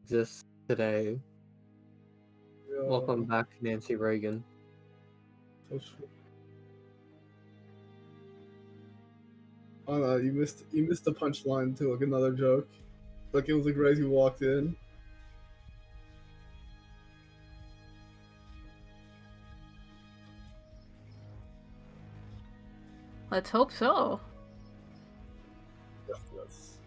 exists today. Yeah. Welcome back, Nancy Reagan. So true. Oh no, you missed the punchline to like another joke. Like it was like right as you walked in. Let's hope so. Yes, yes.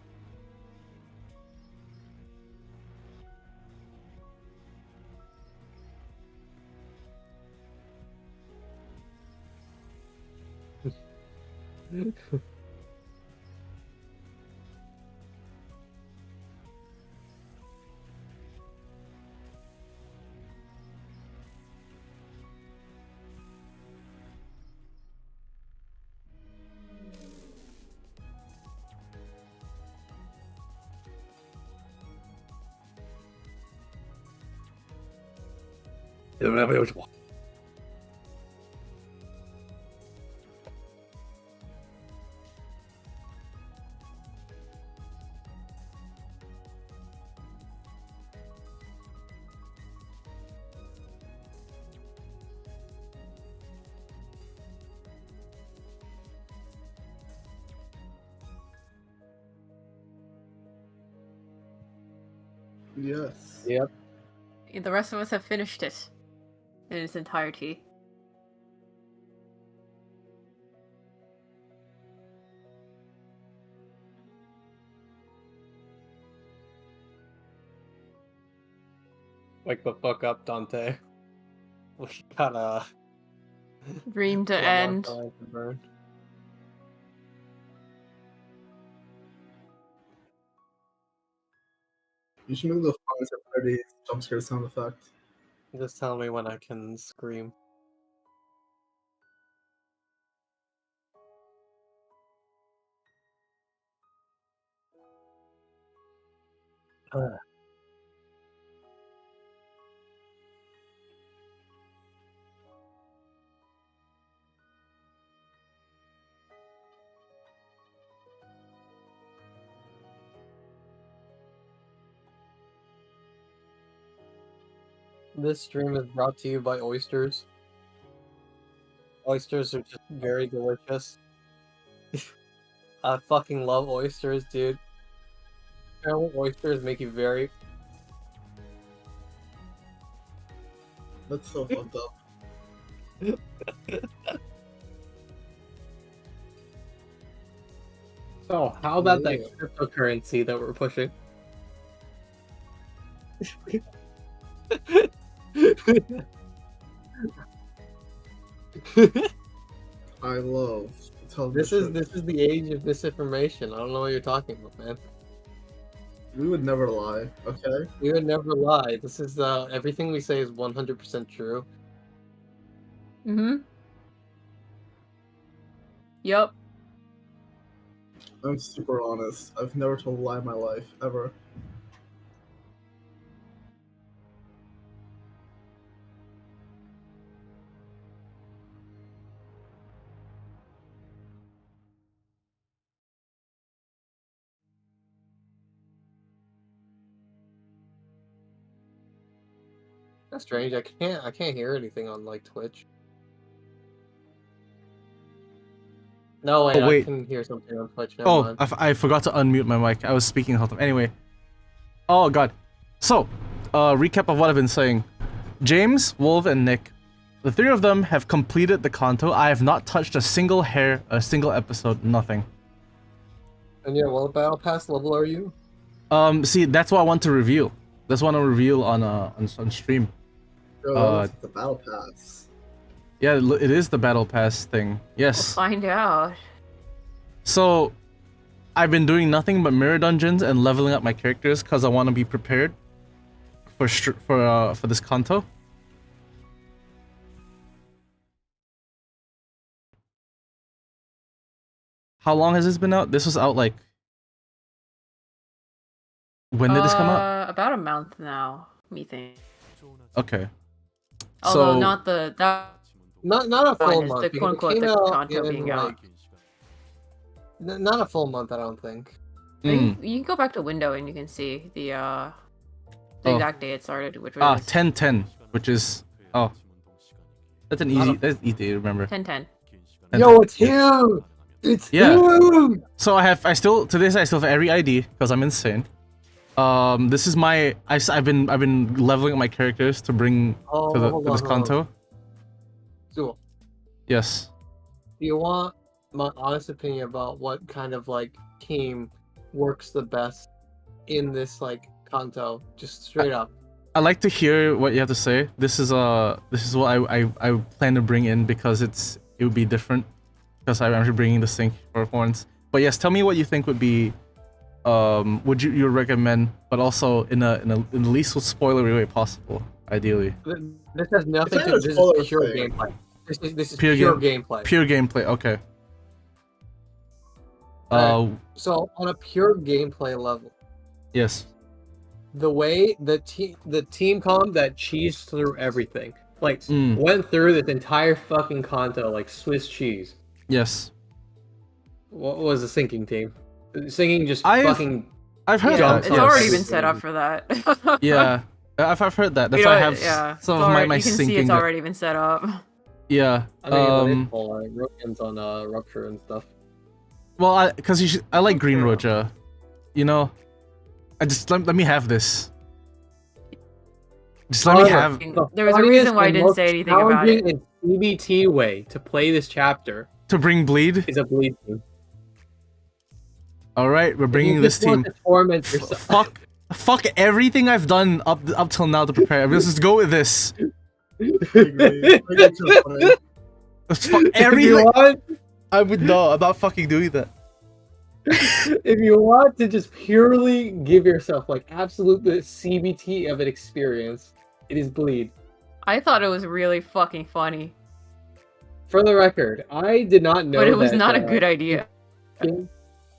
Yes. Yep. The rest of us have finished it in its entirety. Wake the fuck up, Dante. We got a Dream to one more end. time to burn. You should make the fires at Freddy's jump scare sound effect. Just tell me when I can scream. This stream is brought to you by oysters. Oysters are just very delicious. I fucking love oysters, dude. Apparently oysters make you very... That's so fucked up. So, how about Yeah. that cryptocurrency that we're pushing? I love This is television. the age of misinformation. I don't know what you're talking about, man. We would never lie, okay? We would never lie. This is everything we say is 100% true. Mm-hmm. Yup. I'm super honest. I've never told a lie in my life, ever. That's strange. I can't hear anything on like Twitch. No wait, Oh, wait. I can hear something on Twitch. Never Oh, mind. I forgot to unmute my mic. I was speaking the whole time. Anyway. Oh, God. So, recap of what I've been saying. James, Wolv, and Nick. The three of them have completed the CANTO. I have not touched a single hair, a single episode, nothing. And yeah, what battle pass level are you? See, that's what I want to reveal. That's what I want to reveal on stream. Bro, that's the battle pass. Yeah, it is the battle pass thing. We'll Yes. find out. So, I've been doing nothing but mirror dungeons and leveling up my characters because I want to be prepared for this CANTO. How long has this been out? This was out like... When did this come out? About a month now, me think. Okay. Although So, not the Not a full is month. the because quote unquote it came the out CANTO in, being out. not a full month, I don't think. You can go back to window and you can see the the Oh. exact day it started, which was 10:10, which is that's an easy that's easy to remember. 10:10. 10:10, Yo, it's yeah. huge! It's Yeah. huge! So I still have every ID because I'm insane. This is my I've been leveling up my characters to bring Oh, hold to this on, hold on. Kanto. Zool, Yes. do you want my honest opinion about what kind of like team works the best in this like Kanto? Just straight up. I like to hear what you have to say. This is what I plan to bring in because it would be different because I'm actually bringing the sync for horns. But yes, tell me what you think would be would you recommend, but also in the least spoilery way possible, ideally. This has nothing It's to not a do. This spoiler is pure thing. gameplay. This is pure gameplay. Pure gameplay. Okay. Alright. So on a pure gameplay level, Yes. the way the team comp that cheesed through everything, like Mm. went through this entire fucking Kanto like Swiss cheese. Yes. What was the sinking team? Sinking just I've fucking. heard Yeah, that. it's yes. already been set up for that. Yeah. I've heard that. That's You know, why I have yeah, some it's of already- my you can syncing. see it's that- already been set up. Yeah. I mean, like Rogan's on Rupture and stuff. Well, because I like Green Roja, you know. I just let me have this. Just let me have. There was a reason why I didn't say anything about it. The CBT way to play this chapter To bring bleed. is a bleed team. All right, we're bringing You this just want team. to torment yourself. Fuck everything I've done up till now to prepare. Let's just go with this. I agree. I get your point. Let's fuck If you everything. want, I would know. I'm not fucking doing that. if you want to just purely give yourself like absolute the CBT of an experience, it is bleed. I thought it was really fucking funny, For the record, I did not know but it was that, not a good idea.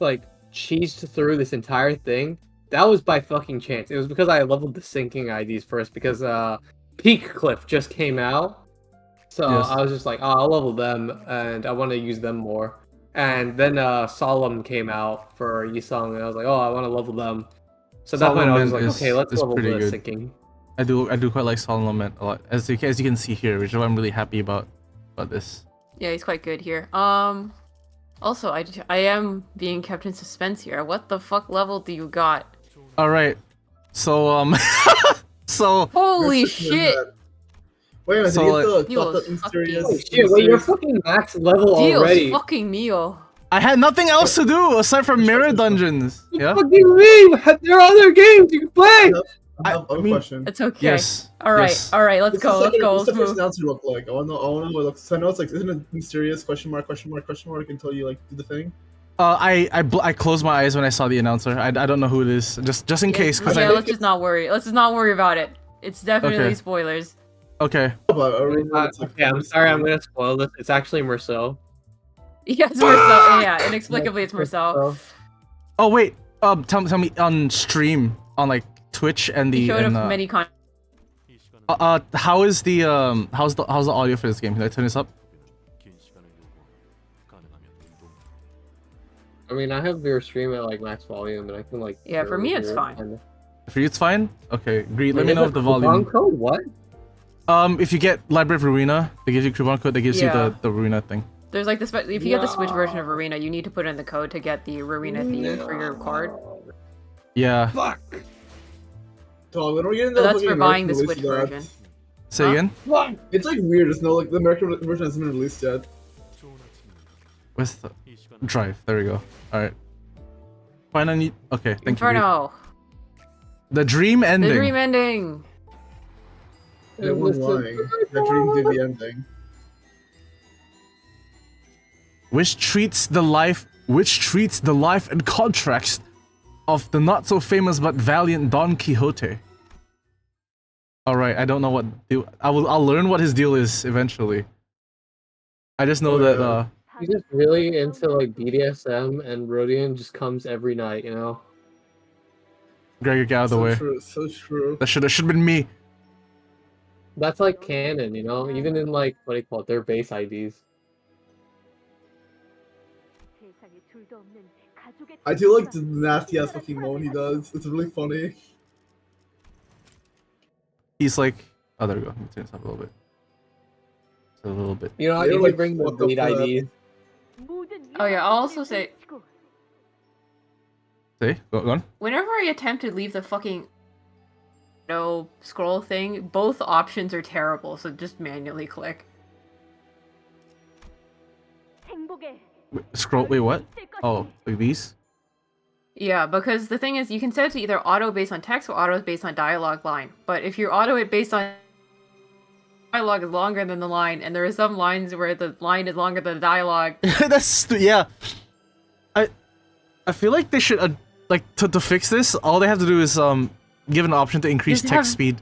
like cheesed through this entire thing. That was by fucking chance. It was because I leveled the syncing IDs first because Peak Cliff just came out. So Yes. I was just like, oh, I'll level them and I want to use them more. And then Solemn came out for Yisung and I was like, oh, I want to level them. So at that point I was Solemn like, okay, let's is level the pretty good. syncing. I do quite like Solemn Lament a lot, as you can see here, which is why I'm really happy about this. Yeah, he's quite good here. Also, I am being kept in suspense here. What the fuck level do you got? All right, so so Holy You're sitting in shit! that. Wait a minute, So, did you like- get the He was mysterious? fucking- Oh shit, wait, you're fucking max level Dios already. fucking meal. I had nothing else to do aside from mirror dungeons. Yeah. What do you mean? There are other games you can play! I have a mean- question. It's okay. Yes. All right, yes. all right. Let's go. Let's go. What's the Let's first move. announcer look like? I want to know what it looks. So I know it's like, isn't it mysterious? Question mark until you like do the thing. I closed my eyes when I saw the announcer. I don't know who it is. Just in case, because Yeah, I let's just not worry. Let's just not worry about it. It's definitely Okay. spoilers. okay. But I remember it's like- Okay, I'm sorry, I'm gonna spoil this. It's actually Merceau. Yeah, it's Marcel. Yeah, inexplicably it's Marcel. Oh wait. Tell me on stream on like Twitch and He the showed and, up many con. how is the how's the audio for this game? Can I turn this up? I mean, I have your stream at like max volume, and I can like. Yeah, for barely me it's hear it, fine. kinda. For you, it's fine. Okay, great. Let Wait, me is know it if the coupon volume. code? What? If you get Library of Arena, they give you coupon code. That gives Yeah. you the Arena thing. There's like this. If you get the Switch version of Arena, you need to put in the code to get the Arena theme for your card. Yeah. Fuck. So we don't get into So the that's fucking for buying the American Switch release of that. version. Say Huh? again. Fuck. It's like weird. It's no like the American version hasn't been released yet. Where's the drive? There we go. All right. Fine. I need. Okay. Thank you. Inferno. The dream ending. The dream ending. No one's lying. That dream did the ending. which treats the life and contracts of the not so famous but valiant Don Quixote. All right, I don't know what deal. I'll learn what his deal is eventually. I just know that He's just really into like BDSM, and Rodion just comes every night, you know. Gregor, get out of the So way. true. So true. That should have been me. That's like canon, you know. Even in like what do you call it, their base IDs. I do like the nasty ass fucking moan he does. It's really funny. He's like, oh, there we go. Let me turn this up a little bit. Just a little bit. You know, You're you like can bring the fucked up lead for that. IDs. Oh yeah, I'll also say, Say, go on. whenever I attempt to leave the fucking no scroll thing, both options are terrible, so just manually click. Wait, scroll. Wait, what? Oh, like these? Yeah, because the thing is, you can set it to either auto based on text or auto based on dialogue line. But if you auto it based on dialogue is longer than the line, and there are some lines where the line is longer than the dialogue. Yeah. I feel like they should like to fix this. All they have to do is give an option to increase Just text have- speed.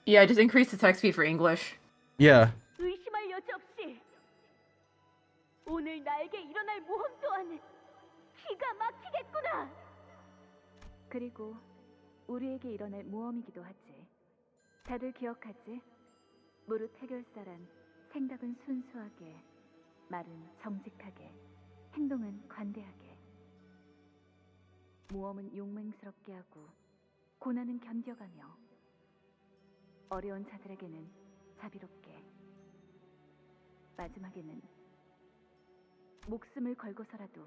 Yeah, just increase the text speed for English. Yeah. 의심할 여지 없이 오늘 나에게 일어날 모험 또한 기가 막히겠구나. 그리고 우리에게 일어날 모험이기도 하지. 다들 기억하지? 무릇 해결사란 생각은 순수하게, 말은 정직하게, 행동은 관대하게. 모험은 용맹스럽게 하고 고난은 견뎌가며 어려운 자들에게는 자비롭게 마지막에는 목숨을 걸고서라도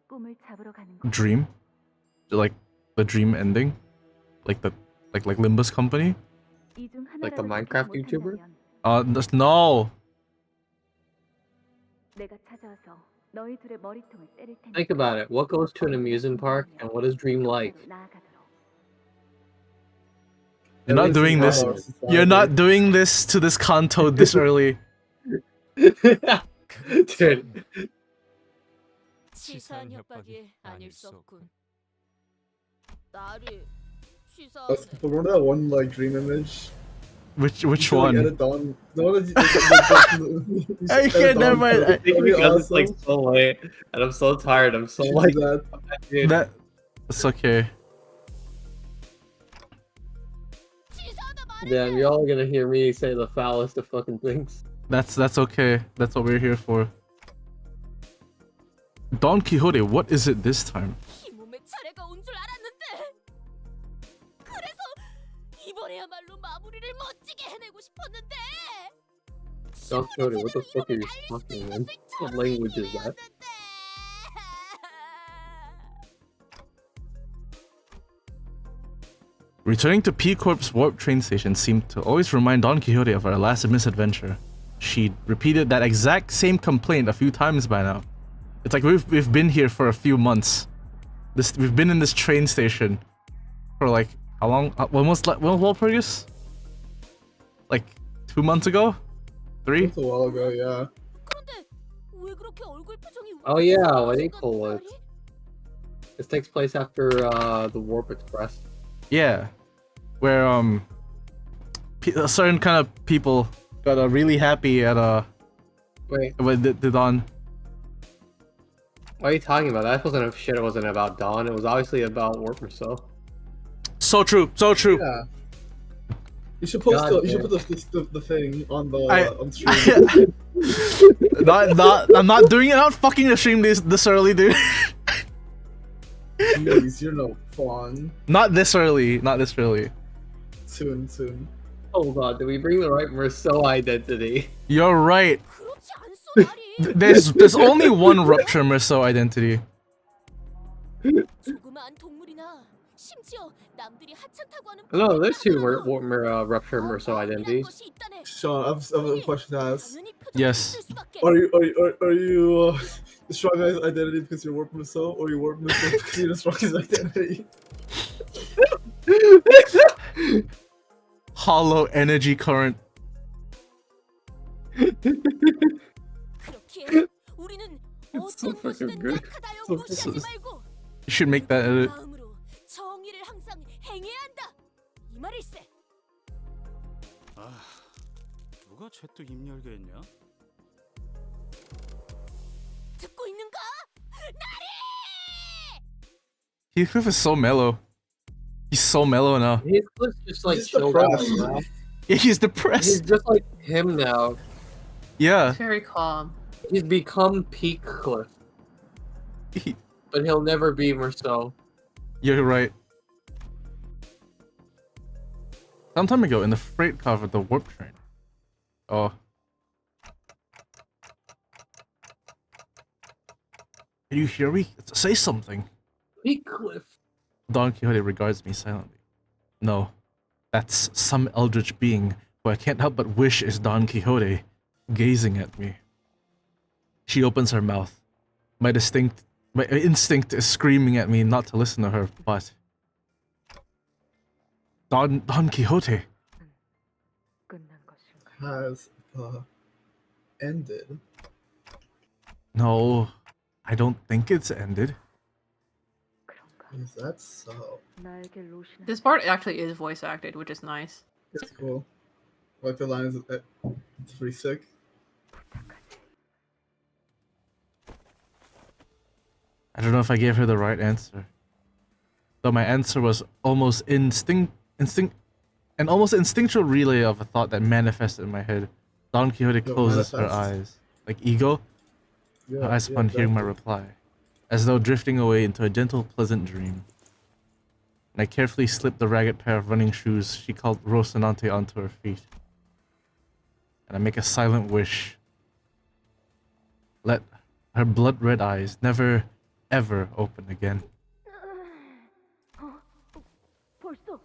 꿈을 잡으러 가는 것. Dream? Like the dream ending? Like Limbus company? Like the Minecraft YouTuber? No. 내가 찾아와서 너희 둘의 머리통을 때릴 테니까. Think about it. What goes to an amusement park and what is dream like? You're not doing this. You're not doing this to this CANTO this early. Dude. 치사한 협박이 아닐 수 없군. 나리 That's, 치사하네. remember that one like dream image? Which You should, like, one? edit Dawn. No, I can't, never mind. I think because it's like so late and I'm so tired. I'm so like that. dude. It's okay. 치사하다 말해. Damn, you're all gonna hear me say the foulest of fucking things. That's okay. That's what we're here for. Don Quixote, what is it this time? 이 몸의 차례가 온 줄 알았는데. 그래서 이번에야말로 마무리를 멋지게 해내고 싶었는데. Don Quixote, what the fuck are you talking, man? What language is that? Returning to P Corp's warp train station seemed to always remind Don Quixote of our last misadventure. She'd repeated that exact same complaint a few times by now. It's like we've been here for a few months. We've been in this train station for like how long? When was Walpurgis? Like 2 months ago? 3? That's a while ago, yeah. 그런데 왜 그렇게 얼굴 표정이 Oh yeah, 우울해졌단 what do you call it? 말이? This takes place after the Warp Express. Yeah, where a certain kind of people got really happy at Wait, with the Don. what are you talking about? That wasn't a shit. It wasn't about Dawn. It was obviously about Warp Myself. So true, so true. Yeah. You should post God you should damn. put the thing on the I- on stream. I'm not doing it. Not fucking the stream this early, dude. Jeez, you're no fun. Not this early. Not this early. Soon. Hold on, did we bring the right Merceau identity? You're right. 그렇지 않소 말이. There's only one rupture Merceau identity. 조그마한 동물이나 심지어 남들이 하찮다고 하는 No, there's two 사람도 Rupture Merceau identities. 것이 있다네. Sean, I have a question to ask. 당연히 표정을 Yes. 쓸 수밖에. Are you the strong guy's identity because you're warping myself, or you warping myself because you're the strongest identity? Hollow energy current. 그렇게 우리는 so 어떤 fucking 것이든 good. 약하다여 So 무시하지 말고 You should make that edit. 마음으로 정의를 항상 행해야 한다. 이 말일세. 아, 누가 쟤또 입 열게 했냐? 듣고 있는가? Heathcliff is so mellow. He's so mellow now. He's just like He's chilled out depressed. now. Yeah, he's He's depressed. just like him now. Yeah. It's very calm. He's become Peak Cliff, but he'll never be Merceau. You're right. Some time ago in the freight car of the warp train. Oh. Can you hear me? Say something. Peak Cliff. Don Quixote regards me silently. No, that's some eldritch being who I can't help but wish is Don Quixote, gazing at me. She opens her mouth. My instinct is screaming at me not to listen to her, but Don Quixote. 끝난 것인가? Has ended. No, I don't think it's ended. 그런가? Is that so? 나에게 로시는 This part actually is voice acted, which is nice. It's cool. Like the lines, it's pretty sick. 부탁하지. I don't know if I gave her the right answer. Though my answer was almost an almost instinctual relay of a thought that manifested in my head. Don Quixote closes her eyes. Like ego, Yeah, her eyes upon hearing my reply, as though drifting away into a gentle, pleasant dream. And I carefully slipped the ragged pair of running shoes she called Rocinante onto her feet. And I make a silent wish. Let her blood-red eyes never, ever open again. 벌써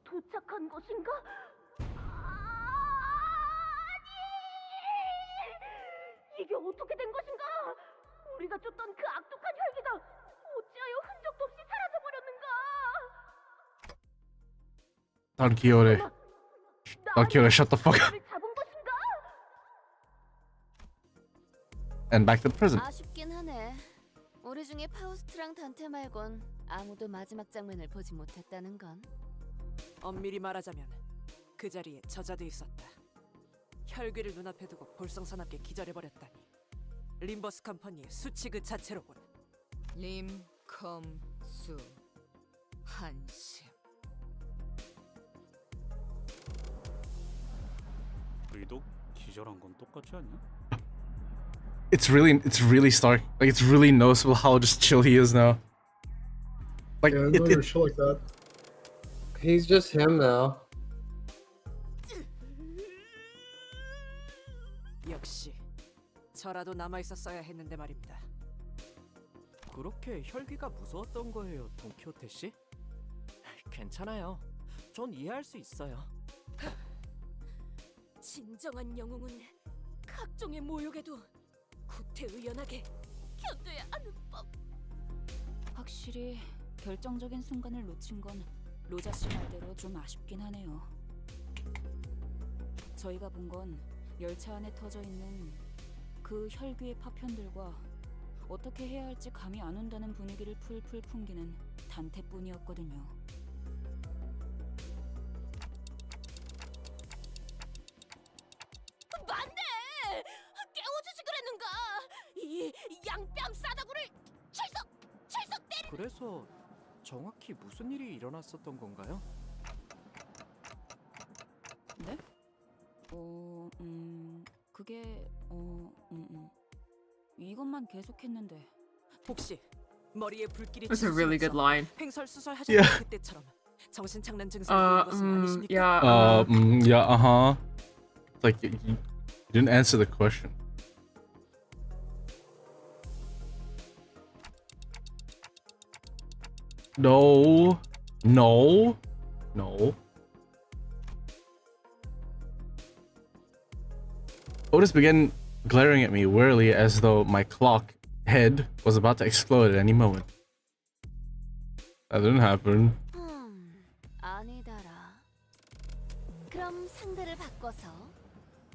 도착한 것인가? 아니! 이게 어떻게 된 것인가? 우리가 쫓던 그 악독한 혈기가 어찌하여 흔적도 없이 사라져 버렸는가? Don Quixote. Don Quixote, shut the fuck up. 나를 잡은 것인가? And back to the present. 아쉽긴 하네. 우리 중에 파우스트랑 단테 말곤 아무도 마지막 장면을 보지 못했다는 건. 엄밀히 말하자면 그 자리에 저자도 있었다. 혈귀를 눈앞에 두고 볼썽사납게 기절해버렸다니. 림버스 컴퍼니의 수치 그 자체로군. 림컴수 한심. 의도 기절한 건 똑같지 않냐? It's really stark. Like, it's really noticeable how just chill he is now. Like, Yeah, it, never it, chill like that. He's just him now. 역시 저라도 남아있었어야 했는데 말입니다. 그렇게 혈기가 무서웠던 거예요, 돈키호테 씨? 괜찮아요. 전 이해할 수 있어요. 진정한 영웅은 각종의 모욕에도 구태의연하게 견뎌야 하는 법. 확실히 결정적인 순간을 놓친 건 로자 씨 말대로 좀 아쉽긴 하네요. 저희가 본 건 열차 안에 터져 있는 그 혈귀의 파편들과 어떻게 해야 할지 감이 안 온다는 분위기를 풀풀 풍기는 단테뿐이었거든요. 맞네! 깨워주지 그랬는가? 이 양뺨 싸다구를 철썩 때리. 그래서 정확히 무슨 일이 일어났었던 건가요? 네? 그게 이것만 계속했는데 혹시 머리에 불길이 That's a really good line. 횡설수설하셨던 Yeah. 그때처럼 정신착란 증상이 있는 것은 아니십니까? Yeah. Yeah, Like, you didn't answer the question. No. Otis began glaring at me wearily as though my clock head was about to explode at any moment. That didn't happen. 아니다라. 그럼 상대를 바꿔서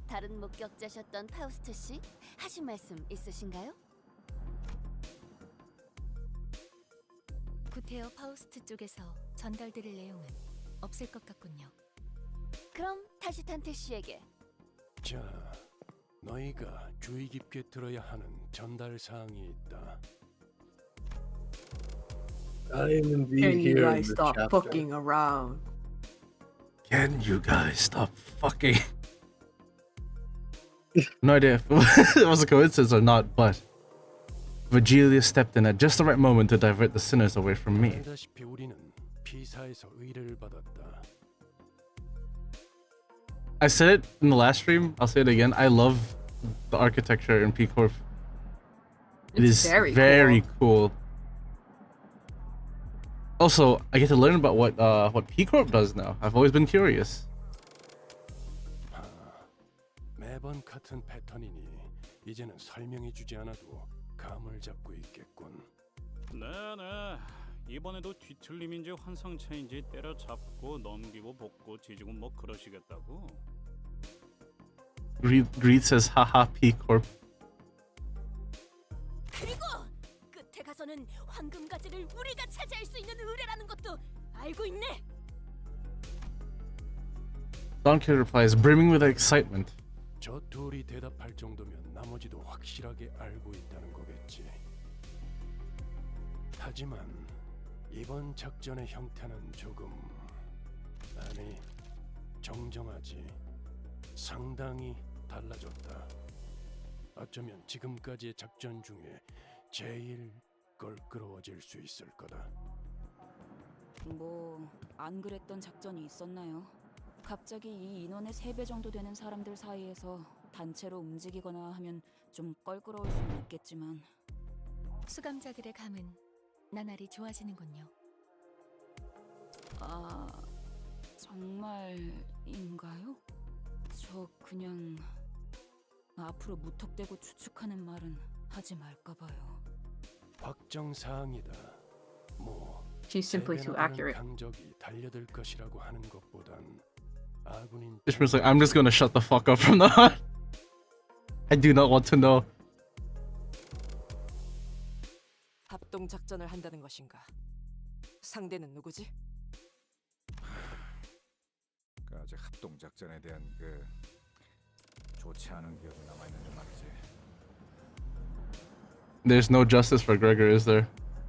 다른 목격자셨던 파우스트 씨 하신 말씀 있으신가요? 구테어 파우스트 쪽에서 전달드릴 내용은 없을 것 같군요. 그럼 다시 탄테 씨에게. 자, 너희가 주의 깊게 들어야 하는 전달 사항이 있다. I am indeed Can you here in guys this stop chapter. fucking around? Can you guys stop fucking? No idea if it was a coincidence or not, but Virgilia stepped in at just the right moment to divert the sinners away from me. 알다시피 우리는 피사에서 의뢰를 받았다. I said it in the last stream. I'll say it again. I love the architecture in P Corp. It It's is very very cool. Also, I get to learn about what P Corp does now. I've always been curious. 매번 같은 패턴이니 이제는 설명해주지 않아도 감을 잡고 있겠군. 네네. 이번에도 뒤틀림인지 환상체인지 때려잡고 넘기고 볶고 지지고 뭐 그러시겠다고. Greed says, haha, P Corp. 그리고 끝에 가서는 황금 가지를 우리가 차지할 수 있는 의뢰라는 것도 알고 있네. Donkey replies, brimming with excitement. 저 둘이 대답할 정도면 나머지도 확실하게 알고 있다는 거겠지. 하지만 이번 작전의 형태는 조금 아니 정정하지. 상당히 달라졌다. 어쩌면 지금까지의 작전 중에 제일 껄끄러워질 수 있을 거다. 뭐 안 그랬던 작전이 있었나요? 갑자기 이 인원의 3배 정도 되는 사람들 사이에서 단체로 움직이거나 하면 좀 껄끄러울 수는 있겠지만 수감자들의 감은 나날이 좋아지는군요. 아... 정말인가요? 저 그냥 앞으로 무턱대고 추측하는 말은 하지 말까 봐요. 확정 사항이다. 뭐 She's simply too accurate. 강적이 달려들 것이라고 하는 것보단 아군인 Ishmael's like, I'm just gonna shut the fuck up from now on. I do not want to know. 합동 작전을 한다는 것인가? 상대는 누구지? 아직 합동 작전에 대한 그 좋지 않은 기억이 남아 있는 줄 말이지. There's no justice for Gregor, is there?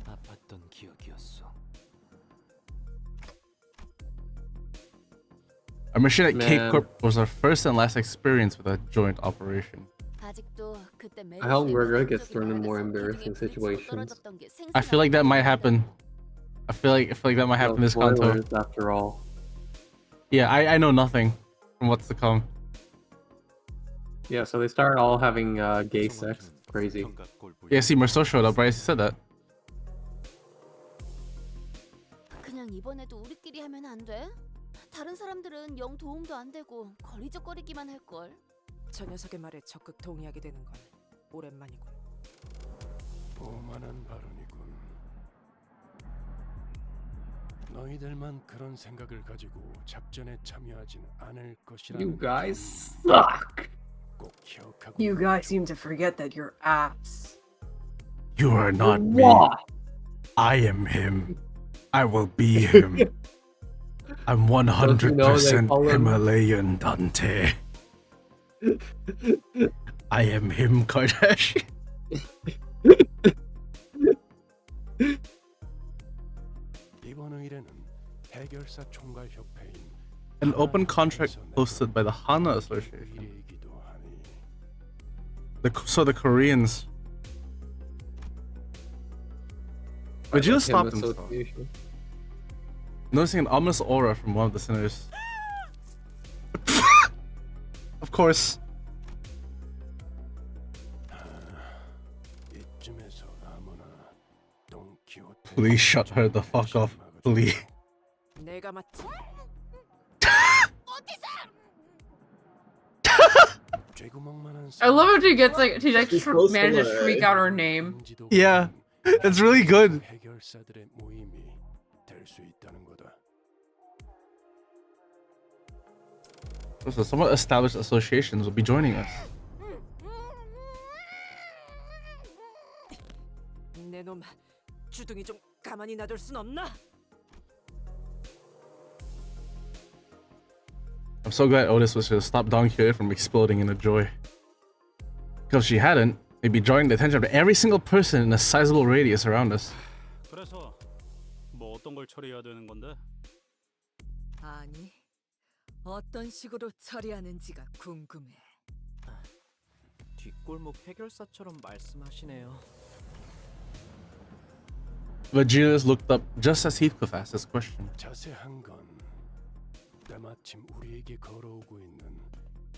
아팠던 기억이었어. Our mission at Cape Man. Corp was our first and last experience with a joint operation. 아직도 그때 I hope Gregor gets thrown in more embarrassing situations. I feel like that might happen. I feel like that might happen this CANTO. Spoilers, after all. Yeah, I know nothing from what's to come. Yeah, so they start all having gay sex. Crazy. Yeah, see, Marceau showed up, right? He said that. 그냥 이번에도 우리끼리 하면 안 돼? 다른 사람들은 영 도움도 안 되고 거리적거리기만 할 걸. 저 녀석의 말에 적극 동의하게 되는 건 오랜만이군. 오만한 발언이군. 너희들만 그런 생각을 가지고 작전에 참여하지는 않을 것이라는 You guys 점 suck. 꼭 기억하고. You guys seem to forget that you're ass. You are not me. What? I am him. I will be him. I'm 100% call him- Himalayan Dante. I am him, Kardashian. 이번 의뢰는 해결사 총괄 협회인 An open contract hosted by the Hana Association. 의뢰이기도 하니 So the Koreans. Vegeta stopped himself, Association. noticing an ominous aura from one of the sinners. Of course. 이쯤에서 아무나 돈키호테 Please shut her the fuck up, please. 내가 맞지? 쇠구멍만한 I love how she gets like she like She's so manages to similar, shriek eh? out her name. 인지도 Yeah, 없는 it's really good. 해결사들의 모임이 될 수 있다는 거다. So somewhat established associations will be joining us. 내놈 주둥이 좀 가만히 놔둘 순 없나? I'm so glad Otis was to stop Don Quixote from exploding in a joy. Because if she hadn't, they'd be drawing the attention of every single person in a sizable radius around us. 그래서 뭐 어떤 걸 처리해야 되는 건데? 아니, 어떤 식으로 처리하는지가 궁금해. 뒷골목 해결사처럼 말씀하시네요. Vegeta's looked up just as Heathcliff asked this question. 자세한 건 때마침 우리에게 걸어오고 있는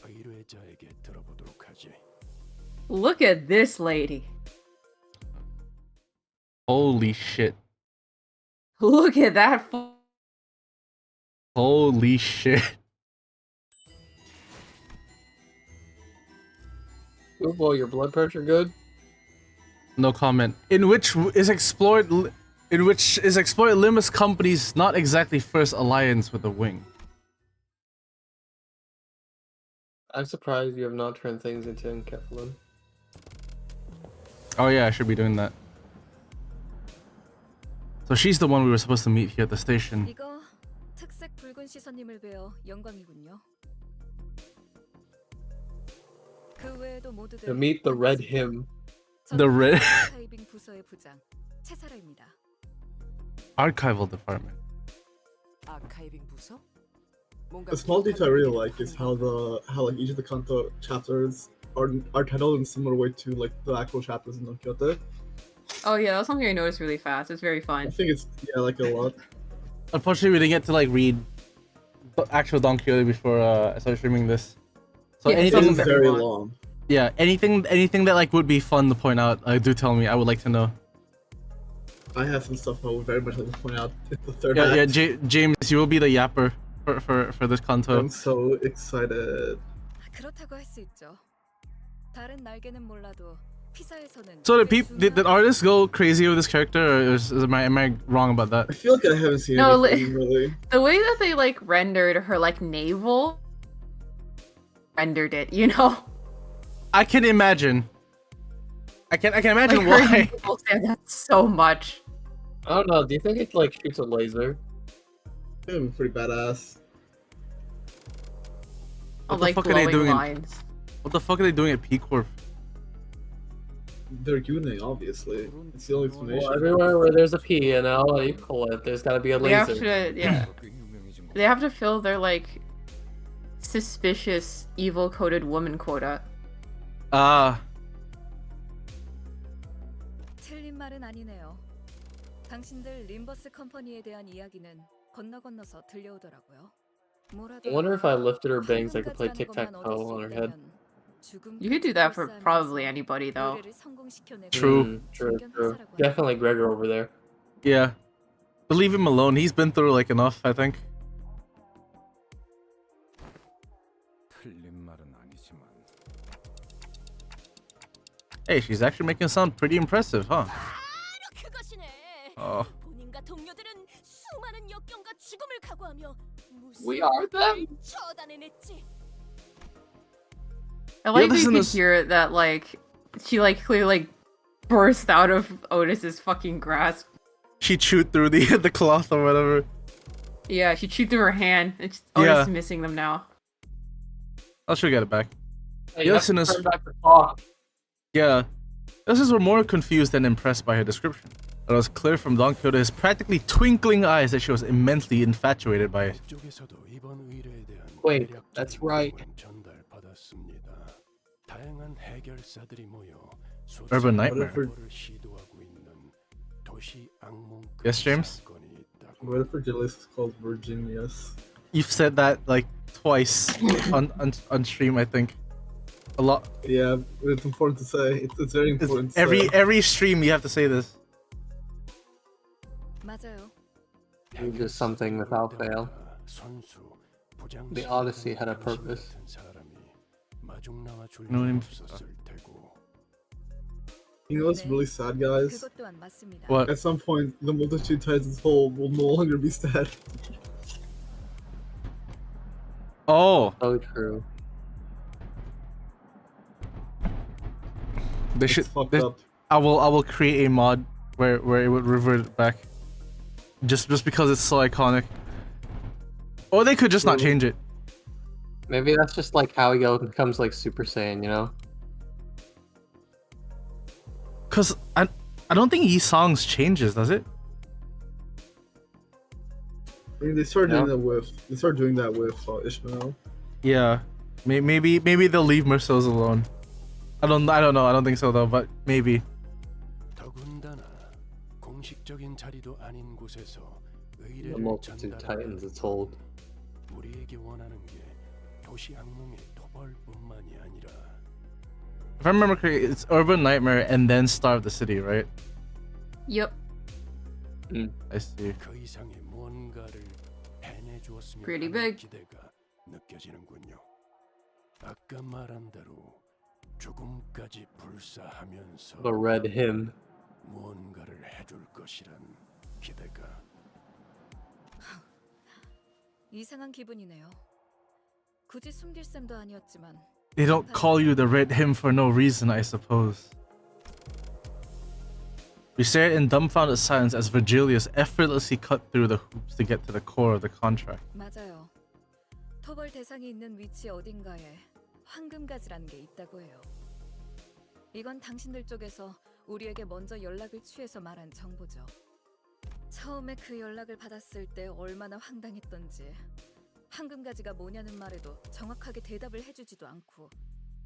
의뢰자에게 들어보도록 하지. Look at this lady. Holy shit. Look at that. Holy shit. Oh boy, your blood pressure good? No comment. In which is explored Limbus Company's not exactly first alliance with the Wing. I'm surprised you have not turned things into Enkephalin. Oh yeah, I should be doing that. So she's the one we were supposed to meet here at the station. 이거 특색 붉은 시선님을 뵈어 영광이군요. 그 외에도 모두들 To meet the red him. The red 아카이빙 부서의 부장 채사라입니다. Archival Department. 아카이빙 부서? A small detail I really like is how like each of the Kanto chapters are titled in a similar way to like the actual chapters in Don Quixote. Oh yeah, that's something I noticed really fast. It's very I fun. think it's like a lot. Unfortunately, we didn't get to like read the actual Don Quixote before I started streaming this. So Yeah, It anything is very long. Yeah, anything that like would be fun to point out, do tell me. I would like to know. I have some stuff I would very much like to point out in the third Yeah, act. James, you will be the yapper for this Kanto. I'm so excited. 그렇다고 할 수 있죠. 다른 날개는 몰라도 피사에서는 So 꽤 did the artists go crazy with this character, or am I wrong about that? I feel like I haven't seen No, anything really. The way that they like rendered her like navel rendered it, you know? I can imagine. I can imagine Like, her why. navel stand out so much. I don't know, do you think it like shoots a laser? I'm pretty badass. Of What the like fuck are they glowing doing? lines. What the fuck are they doing at P Corp? They're Yuning, obviously. It's the only explanation. Well, everywhere where there's a P and L, you call it, there's gotta be a They have laser. to, yeah. They have to fill their like suspicious evil-coded woman quota. 틀린 말은 아니네요. 당신들 림버스 컴퍼니에 대한 이야기는 건너서 들려오더라고요. 뭐라도 I wonder if I lifted her bangs, I could play 평가지라는 것만 tic-tac-toe on her head. You could do that for probably anybody though. True. True. Definitely Gregor over there. Yeah. But leave him alone. He's been through like enough, I think. 틀린 말은 아니지만 Hey, she's actually making it sound pretty impressive, huh? 바로 그것이네. Oh. 본인과 동료들은 수많은 역경과 죽음을 각오하며 We are them? 처단해냈지. I like that you listen could to hear that like she like clearly like burst out of Otis's fucking grasp. She chewed through the cloth or whatever. Yeah, she chewed through her hand. It's Yeah. Otis missing them now. I'll sure get it back. Hey, you have to Listeners, turn back the clock. yeah. Listeners were more confused than impressed by her description. It was clear from Don Quixote's practically twinkling eyes that she was immensely infatuated by it. 쪽에서도 이번 의뢰에 대한 Wait, 대략적인 that's right. 내용은 전달받았습니다. 다양한 해결사들이 모여 Urban Nightmare. 소식을 시도하고 있는 도시 악몽 Yes, James? 사건이 있다고. What if Virgilius is called Virginius? You've said that like twice on stream, I think. A lot. Yeah, it's important to say. It's very important. to say. Every stream you have to say this. 맞아요. You do something without fail. 선수, The Odyssey had a purpose. 같은 사람이 마중 나와 줄 No, 일 I'm- 없었을 테고. You know what's really sad, guys? 그것 또한 맞습니다. What? At some point, the multitude Titans whole will no longer be sad. Oh, So true. they It's should. fucked they- up. I will create a mod where it would revert back. Just because it's so iconic. Or they could just not True. change it. Maybe that's just like how he becomes like Super Saiyan, you know? Cause I don't think Yi Song's changes, does it? I mean, they started Yeah. doing that with Ishmael. Yeah. Maybe they'll leave Merceau's alone. I don't know. I don't think so though, but maybe. 더군다나 공식적인 자리도 아닌 곳에서 The 의뢰를 multitude 전달하는 Titans, it's old. 우리에게 원하는 게 도시 악몽의 토벌뿐만이 아니라 If I remember correctly, it's Urban Nightmare and then Starve the City, right? Yep. I see. 그 이상의 뭔가를 해내주었으면 Pretty 하는 big. 기대가 느껴지는군요. 아까 말한 대로 죽음까지 불사하면서 The red hymn. 무언가를 해줄 것이란 기대가. 이상한 기분이네요. 굳이 숨길 셈도 아니었지만 They don't call you the Red Hymn for no reason, I suppose. We stared in dumbfounded silence as Virgilius effortlessly cut through the hoops to get to the core of the contract. 맞아요. 토벌 대상이 있는 위치 어딘가에 황금가지라는 게 있다고 해요. 이건 당신들 쪽에서 우리에게 먼저 연락을 취해서 말한 정보죠. 처음에 그 연락을 받았을 때 얼마나 황당했던지, 황금가지가 뭐냐는 말에도 정확하게 대답을 해주지도 않고,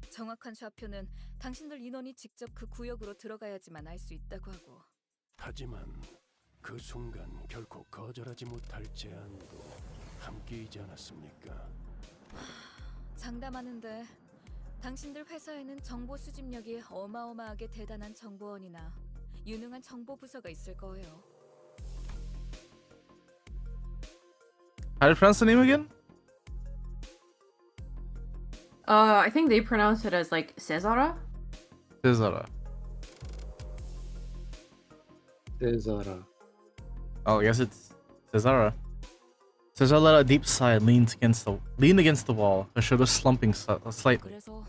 정확한 좌표는 당신들 인원이 직접 그 구역으로 들어가야지만 알 수 있다고 하고. 하지만 그 순간 결코 거절하지 못할 제안도 함께이지 않았습니까? 장담하는데 당신들 회사에는 정보 수집력이 어마어마하게 대단한 정보원이나 유능한 정보 부서가 있을 거예요. How do you pronounce the name again? I think they pronounce it as like Cesara. Cesara. Cesara. Oh, I guess it's Cesara. Cesara let out a deep sigh and leaned against the wall, her shoulders slumping slightly. 그래서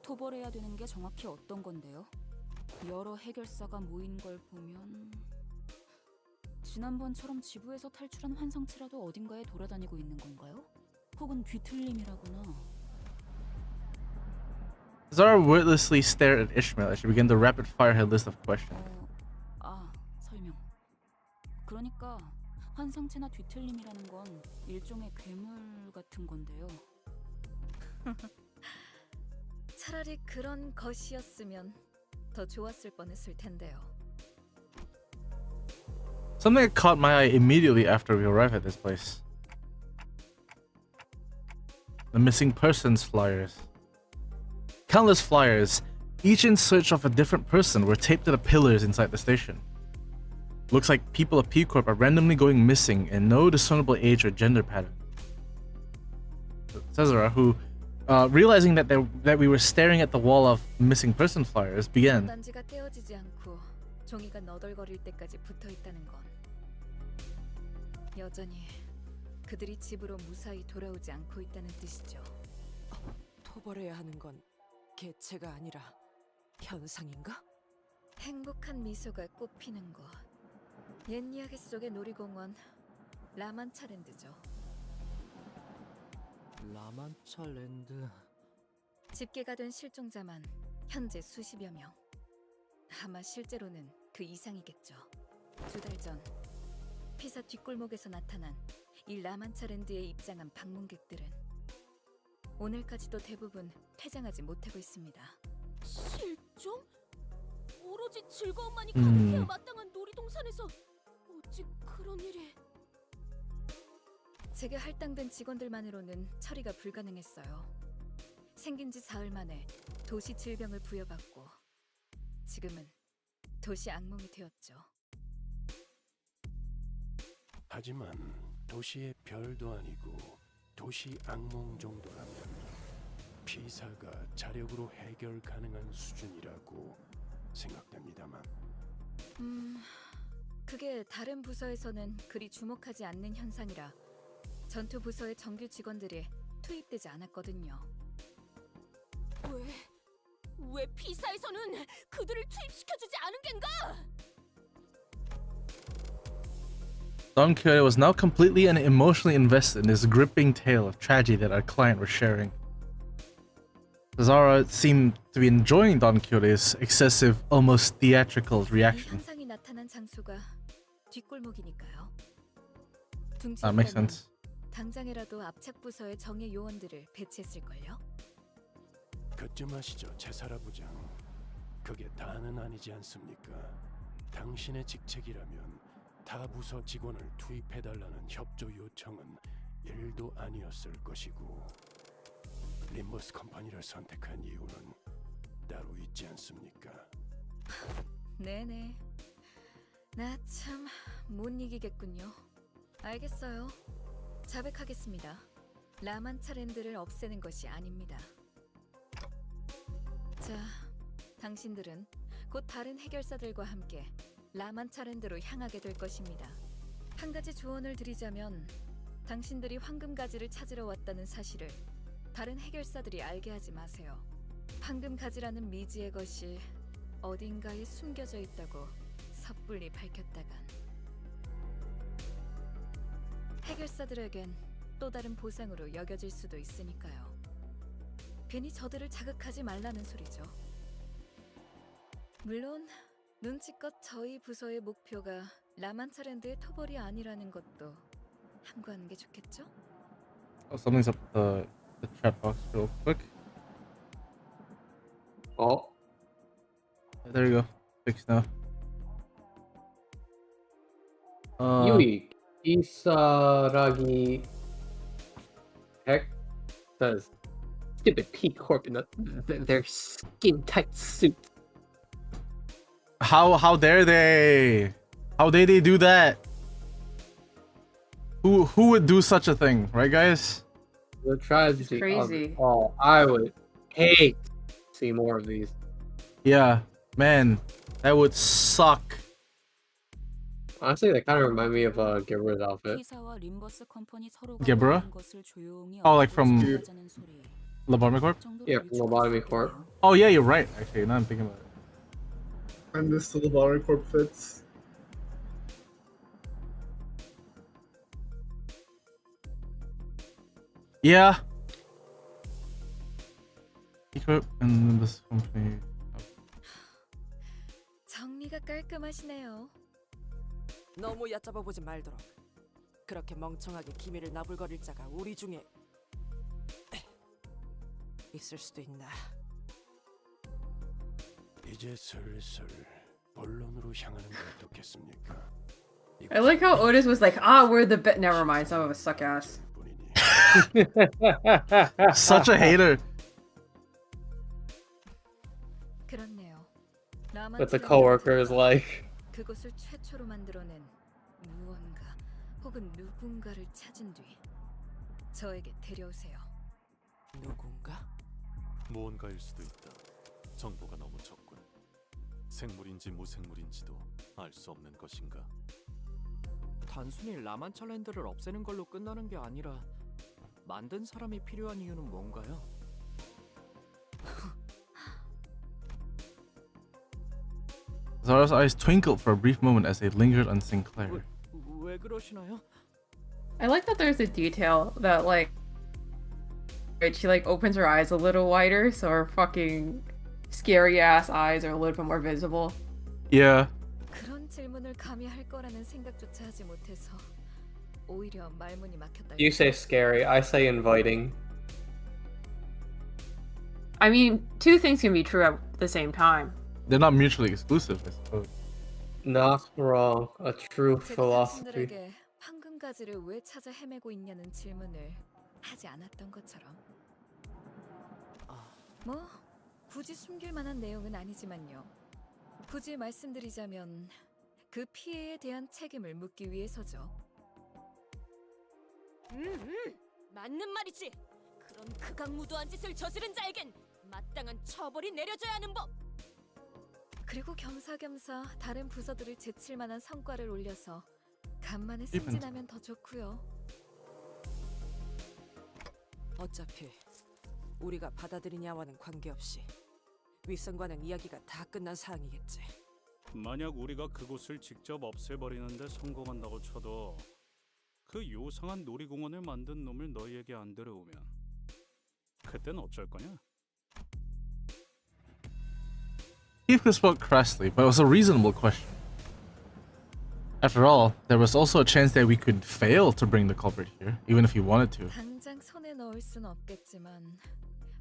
토벌해야 되는 게 정확히 어떤 건데요? 여러 해결사가 모인 걸 보면 지난번처럼 지부에서 탈출한 환상체라도 어딘가에 돌아다니고 있는 건가요? 혹은 뒤틀림이라거나. Cesara wordlessly stared at Ishmael as she began to rapid fire her list of questions. 설명. 그러니까 환상체나 뒤틀림이라는 건 일종의 괴물 같은 건데요. 차라리 그런 것이었으면 더 좋았을 뻔했을 텐데요. Something that caught my eye immediately after we arrived at this place. The missing persons flyers. Countless flyers, each in search of a different person, were taped to the pillars inside the station. Looks like people of P Corp are randomly going missing in no discernible age or gender pattern. Cesara, who, realizing that we were staring at the wall of missing person flyers, began. 단지가 떼어지지 않고 종이가 너덜거릴 때까지 붙어 있다는 건 여전히 그들이 집으로 무사히 돌아오지 않고 있다는 뜻이죠. 토벌해야 하는 건 개체가 아니라 현상인가? 행복한 미소가 꽃피는 곳. 옛 이야기 속의 놀이공원 라만차랜드죠. 라만차랜드. 집계가 된 실종자만 현재 수십여 명. 아마 실제로는 그 이상이겠죠. 2달 전 피사 뒷골목에서 나타난 이 라만차랜드에 입장한 방문객들은 오늘까지도 대부분 퇴장하지 못하고 있습니다. 실종? 오로지 즐거움만이 가득해야 마땅한 놀이동산에서 어찌 그런 일이... 제게 할당된 직원들만으로는 처리가 불가능했어요. 생긴 지 사흘 만에 도시 질병을 부여받고 지금은 도시 악몽이 되었죠. 하지만 도시의 별도 아니고 도시 악몽 정도라면 피사가 자력으로 해결 가능한 수준이라고 생각됩니다만. 그게 다른 부서에서는 그리 주목하지 않는 현상이라 전투 부서의 정규 직원들이 투입되지 않았거든요. 왜 피사에서는 그들을 투입시켜주지 않은 겐가? Don Quixote was now completely and emotionally invested in this gripping tale of tragedy that our client was sharing. Cesara seemed to be enjoying Don Quixote's excessive, almost theatrical 이 reaction. 현상이 나타난 장소가 뒷골목이니까요. That makes sense. 당장이라도 압착 부서의 정예 요원들을 배치했을걸요. 그쯤 아시죠, 제사라 부장. 그게 다는 아니지 않습니까? 당신의 직책이라면 타 부서 직원을 투입해달라는 협조 요청은 일도 아니었을 것이고 림버스 컴퍼니를 선택한 이유는 따로 있지 않습니까? 네네. 나 참 못 이기겠군요. 알겠어요. 자백하겠습니다. 라만차랜드를 없애는 것이 아닙니다. 자, 당신들은 곧 다른 해결사들과 함께 라만차랜드로 향하게 될 것입니다. 한 가지 조언을 드리자면 당신들이 황금가지를 찾으러 왔다는 사실을 다른 해결사들이 알게 하지 마세요. 황금가지라는 미지의 것이 어딘가에 숨겨져 있다고 섣불리 밝혔다간 해결사들에겐 또 다른 보상으로 여겨질 수도 있으니까요. 괜히 저들을 자극하지 말라는 소리죠. 물론 눈치껏 저희 부서의 목표가 라만차랜드의 토벌이 아니라는 것도 함구하는 게 좋겠죠? Oh, something's up the chat box real quick. Oh, There you go. Fixed now. Yui Isaragi Heck says, stupid P Corp in their skin tight suit. How dare they? How dare they do that? Who would do such a thing, right, guys? The tragedy crazy. of it all. I would hate to see more of these. Yeah, man, that would suck. Honestly, they kind of remind me of Gibber's outfit. 피사와 림버스 컴퍼니 서로가 Gebra? 모르는 것을 조용히 Oh, like from 어루만지자는 소리 Lobotomy Corp? 정도로 Yeah, from Lobotomy Corp. Oh yeah, you're right. Actually, now I'm thinking about it. I miss the Lobotomy Corp fits. Yeah. Equip and this company. 정리가 깔끔하시네요. 너무 얕잡아 보지 말도록. 그렇게 멍청하게 기밀을 나불거릴 자가 우리 중에 있을 수도 있나. 이제 슬슬 본론으로 향하는 게 어떻겠습니까? I like how Otis was like, we're the bit. Never mind, some of us suck ass. Such a hater. 그렇네요. But the coworker is like, 그것을 최초로 만들어낸 무언가 혹은 누군가를 찾은 뒤 저에게 데려오세요. 누군가? 무언가일 수도 있다. 정보가 너무 적군. 생물인지 무생물인지도 알 수 없는 것인가? 단순히 라만차랜드를 없애는 걸로 끝나는 게 아니라 만든 사람이 필요한 이유는 뭔가요? Zara's eyes twinkled for a brief moment as they lingered on Sinclair. 왜 그러시나요? I like that there's a detail that like she like opens her eyes a little wider, so her fucking scary ass eyes are a little bit more visible. Yeah. 그런 질문을 감히 할 거라는 생각조차 하지 못해서 오히려 말문이 막혔다. you say scary, I say inviting. I mean, two things can be true at the same time. They're not mutually exclusive, I suppose. Not wrong. A true 제가 philosophy. 당신들에게 황금가지를 왜 찾아 헤매고 있냐는 질문을 하지 않았던 것처럼. 뭐 굳이 숨길 만한 내용은 아니지만요. 굳이 말씀드리자면 그 피해에 대한 책임을 묻기 위해서죠. 맞는 말이지. 그런 극악무도한 짓을 저지른 자에겐 마땅한 처벌이 내려져야 하는 법. 그리고 겸사겸사 다른 부서들을 제칠 만한 성과를 올려서 간만에 승진하면 더 좋고요. 어차피 우리가 받아들이냐와는 관계없이 윗선과는 이야기가 다 끝난 사항이겠지. 만약 우리가 그곳을 직접 없애버리는데 성공한다고 쳐도 그 요상한 놀이공원을 만든 놈을 너희에게 안 데려오면 그땐 어쩔 거냐? Heathcliff spoke crassly, but it was a reasonable question. After all, there was also a chance that we could fail to bring the culprit here, even if he wanted to. 당장 손에 넣을 순 없겠지만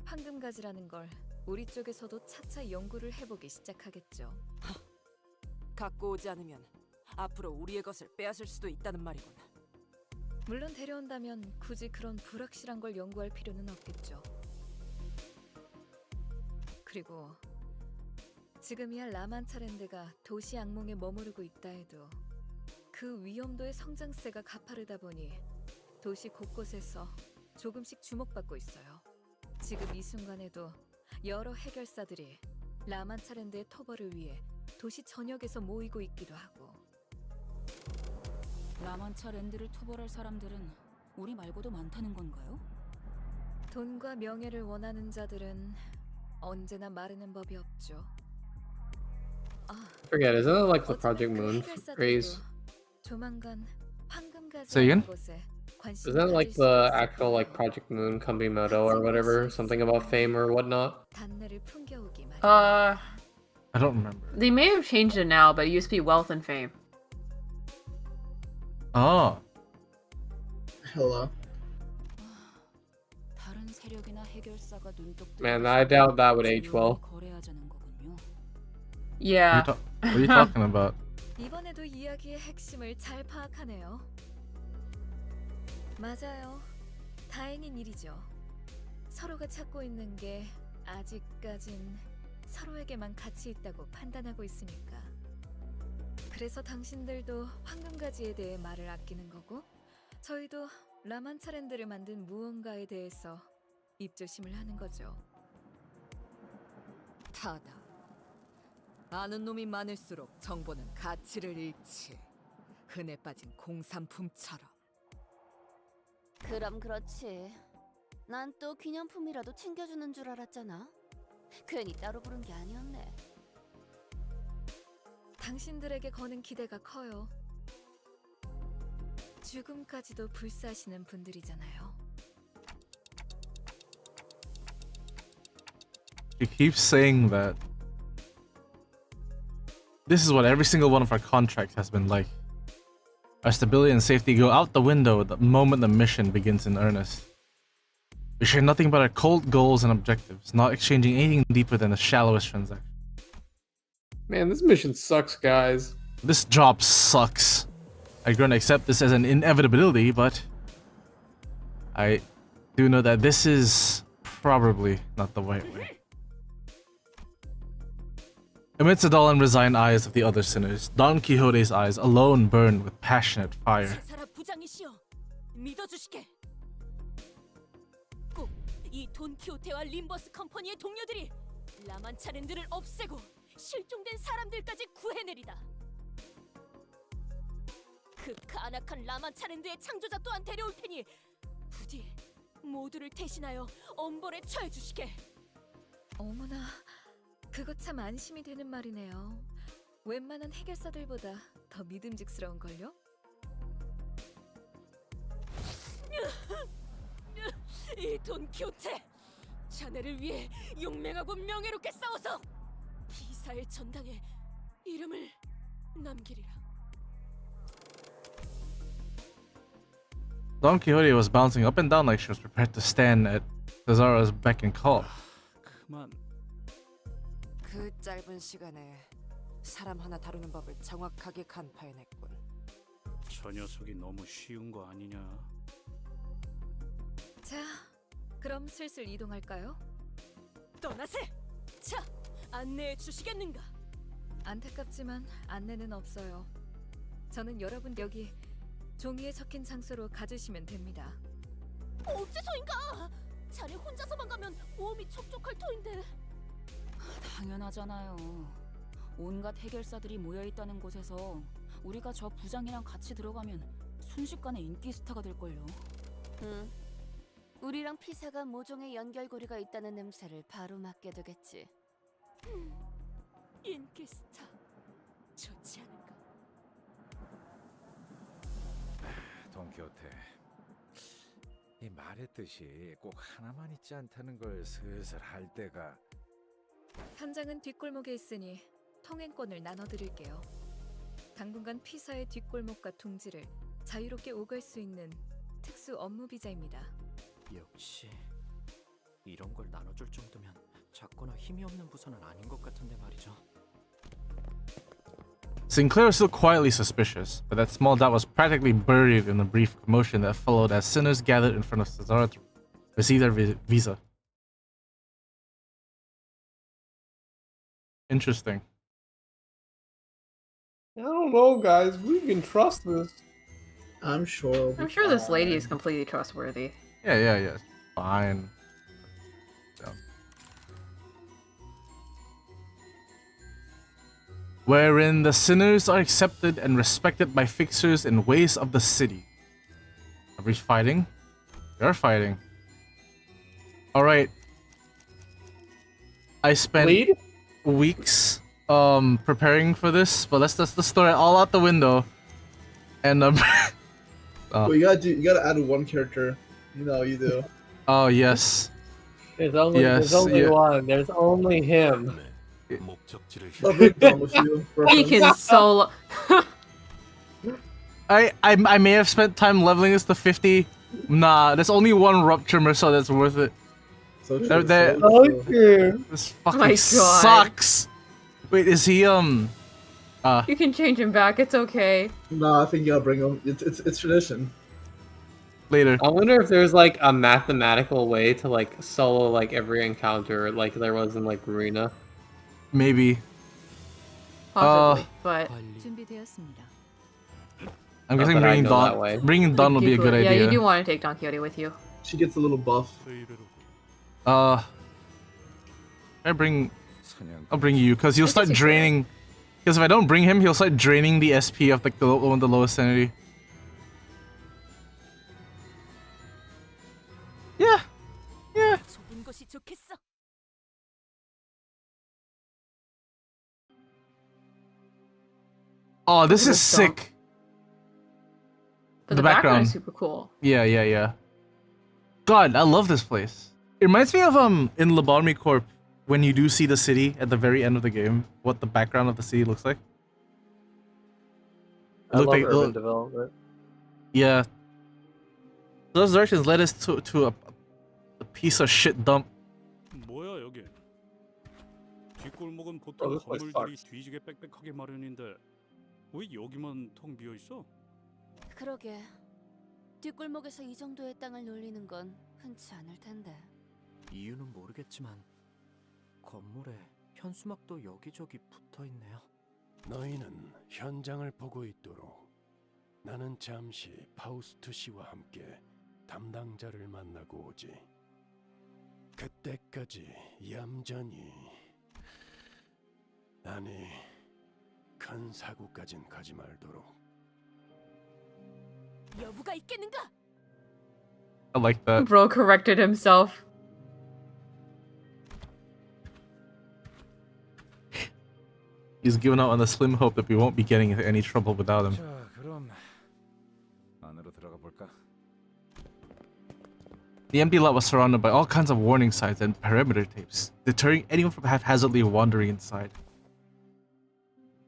황금가지라는 걸 우리 쪽에서도 차차 연구를 해보기 시작하겠죠. 갖고 오지 않으면 앞으로 우리의 것을 빼앗을 수도 있다는 말이군. 물론 데려온다면 굳이 그런 불확실한 걸 연구할 필요는 없겠죠. 그리고 지금이야 라만차랜드가 도시 악몽에 머무르고 있다 해도 그 위험도의 성장세가 가파르다 보니 도시 곳곳에서 조금씩 주목받고 있어요. 지금 이 순간에도 여러 해결사들이 라만차랜드의 토벌을 위해 도시 전역에서 모이고 있기도 하고. 라만차 랜드를 토벌할 사람들은 우리 말고도 많다는 건가요? 돈과 명예를 원하는 자들은 언제나 마르는 법이 없죠. Forget, isn't it like the 어쩌면 Project 그 Moon 해결사들도 phrase? 조만간 Say 황금가지라는 again? 곳에 Isn't 관심을 that like 가질 the 수도 있을 actual like 거예요. Project Moon Kamimoto or whatever? Something about fame or whatnot? 단내를 풍겨오기 마련. I don't remember. They may have changed it now, but it used to be wealth and fame. Oh. Hello. 다른 세력이나 해결사가 눈독 Man, I doubt that would age well. 거래하자는 거군요. Yeah. What are you talking about? 이번에도 이야기의 핵심을 잘 파악하네요. 맞아요. 다행인 일이죠. 서로가 찾고 있는 게 아직까진 서로에게만 가치 있다고 판단하고 있으니까. 그래서 당신들도 황금가지에 대해 말을 아끼는 거고, 저희도 라만차랜드를 만든 무언가에 대해서 입조심을 하는 거죠. 타다. 아는 놈이 많을수록 정보는 가치를 잃지. 흔해 빠진 공산품처럼. 그럼 그렇지. 난 또 기념품이라도 챙겨주는 줄 알았잖아. 괜히 따로 부른 게 아니었네. 당신들에게 거는 기대가 커요. 죽음까지도 불사하시는 분들이잖아요. She keeps saying that. This is what every single one of our contracts has been like. Our stability and safety go out the window the moment the mission begins in earnest. We share nothing but our cold goals and objectives, not exchanging anything deeper than the shallowest transaction. Man, this mission sucks, guys. This job sucks. I'm going to accept this as an inevitability, but I do know that this is probably not the right way. Amidst the dull and resigned eyes of the other sinners, Don Quixote's eyes alone burned with passionate fire. 제사라 부장이시여, 믿어주시게. 꼭 이 돈키호테와 림버스 컴퍼니의 동료들이 라만차랜드를 없애고 실종된 사람들까지 구해내리다. 그 간악한 라만차랜드의 창조자 또한 데려올 테니 부디 모두를 대신하여 엄벌에 처해주시게. 어머나, 그거 참 안심이 되는 말이네요. 웬만한 해결사들보다 더 믿음직스러운걸요? 이 돈키호테! 자네를 위해 용맹하고 명예롭게 싸워서 비사의 전당에 이름을 남기리라. Don Quixote was bouncing up and down like she was prepared to stand at Cesara's beck and call. 그만. 그 짧은 시간에 사람 하나 다루는 법을 정확하게 간파해냈군. 저 녀석이 너무 쉬운 거 아니냐? 자, 그럼 슬슬 이동할까요? 떠나세! 자, 안내해 주시겠는가? 안타깝지만 안내는 없어요. 저는 여러분 여기 종이에 적힌 장소로 가주시면 됩니다. 어째서인가? 자네 혼자서만 가면 몸이 촉촉할 터인데. 당연하잖아요. 온갖 해결사들이 모여있다는 곳에서 우리가 저 부장이랑 같이 들어가면 순식간에 인기 스타가 될걸요. 응. 우리랑 피사가 모종의 연결고리가 있다는 냄새를 바로 맡게 되겠지. 인기 스타 좋지 않은가? 돈키호테, 이 말했듯이 꼭 하나만 있지 않다는 걸 슬슬 할 때가. 현장은 뒷골목에 있으니 통행권을 나눠드릴게요. 당분간 피사의 뒷골목과 둥지를 자유롭게 오갈 수 있는 특수 업무 비자입니다. 역시 이런 걸 나눠줄 정도면 작거나 힘이 없는 부서는 아닌 것 같은데 말이죠. Sinclair was still quietly suspicious, but that small doubt was practically buried in the brief commotion that followed as sinners gathered in front of Cesara to receive their visa. Interesting. I don't know, guys. We can trust this. I'm sure. I'm sure this lady is completely trustworthy. Yeah. Fine. So. Wherein the sinners are accepted and respected by fixers in ways of the city. Are we fighting? We are fighting. Alright. I spent weeks preparing for this, but let's just throw it all out the window. And Well, you gotta add one character. You know you do. Oh yes. There's only one. There's only him. He can solo. I may have spent time leveling this to 50. Nah, there's only one rupture, so that's worth it. So true. This fucking My God. sucks. Wait, is he You can change him back. It's okay. No, I think you gotta bring him. It's tradition. Later. I wonder if there's like a mathematical way to like solo like every encounter like there was in like Arena. Maybe. Possibly, but 준비되었습니다. I'm guessing that I bringing know Dawn. that way. Bringing Dawn would be a good idea. Yeah, you do want to take Don Quixote with you. She gets a little buff. I'll bring you because he'll start draining. Because if I don't bring him, he'll start draining the SP of like the one with the lowest sanity. Yeah. 좁은 곳이 좋겠어. Oh, this is sick. But the background is super cool. Yeah. God, I love this place. It reminds me of in Lobotomy Corp when you do see the city at the very end of the game, what the background of the city looks like. I love urban development. Yeah. Those directions led us to a piece of shit dump. 뭐야 여기? 뒷골목은 보통 건물들이 뒤지게 빽빽하게 마련인데 왜 여기만 텅 비어 있어? 그러게. 뒷골목에서 이 정도의 땅을 놀리는 건 흔치 않을 텐데. 이유는 모르겠지만 건물에 현수막도 여기저기 붙어 있네요. 너희는 현장을 보고 있도록 나는 잠시 파우스트 씨와 함께 담당자를 만나고 오지. 그때까지 얌전히 아니 큰 사고까진 가지 말도록. 여부가 있겠는가? I like that. Bro corrected himself. He's given up on the slim hope that we won't be getting into any trouble without him. 자, 그럼 안으로 들어가 볼까? The empty lot was surrounded by all kinds of warning signs and perimeter tapes, deterring anyone from haphazardly wandering inside.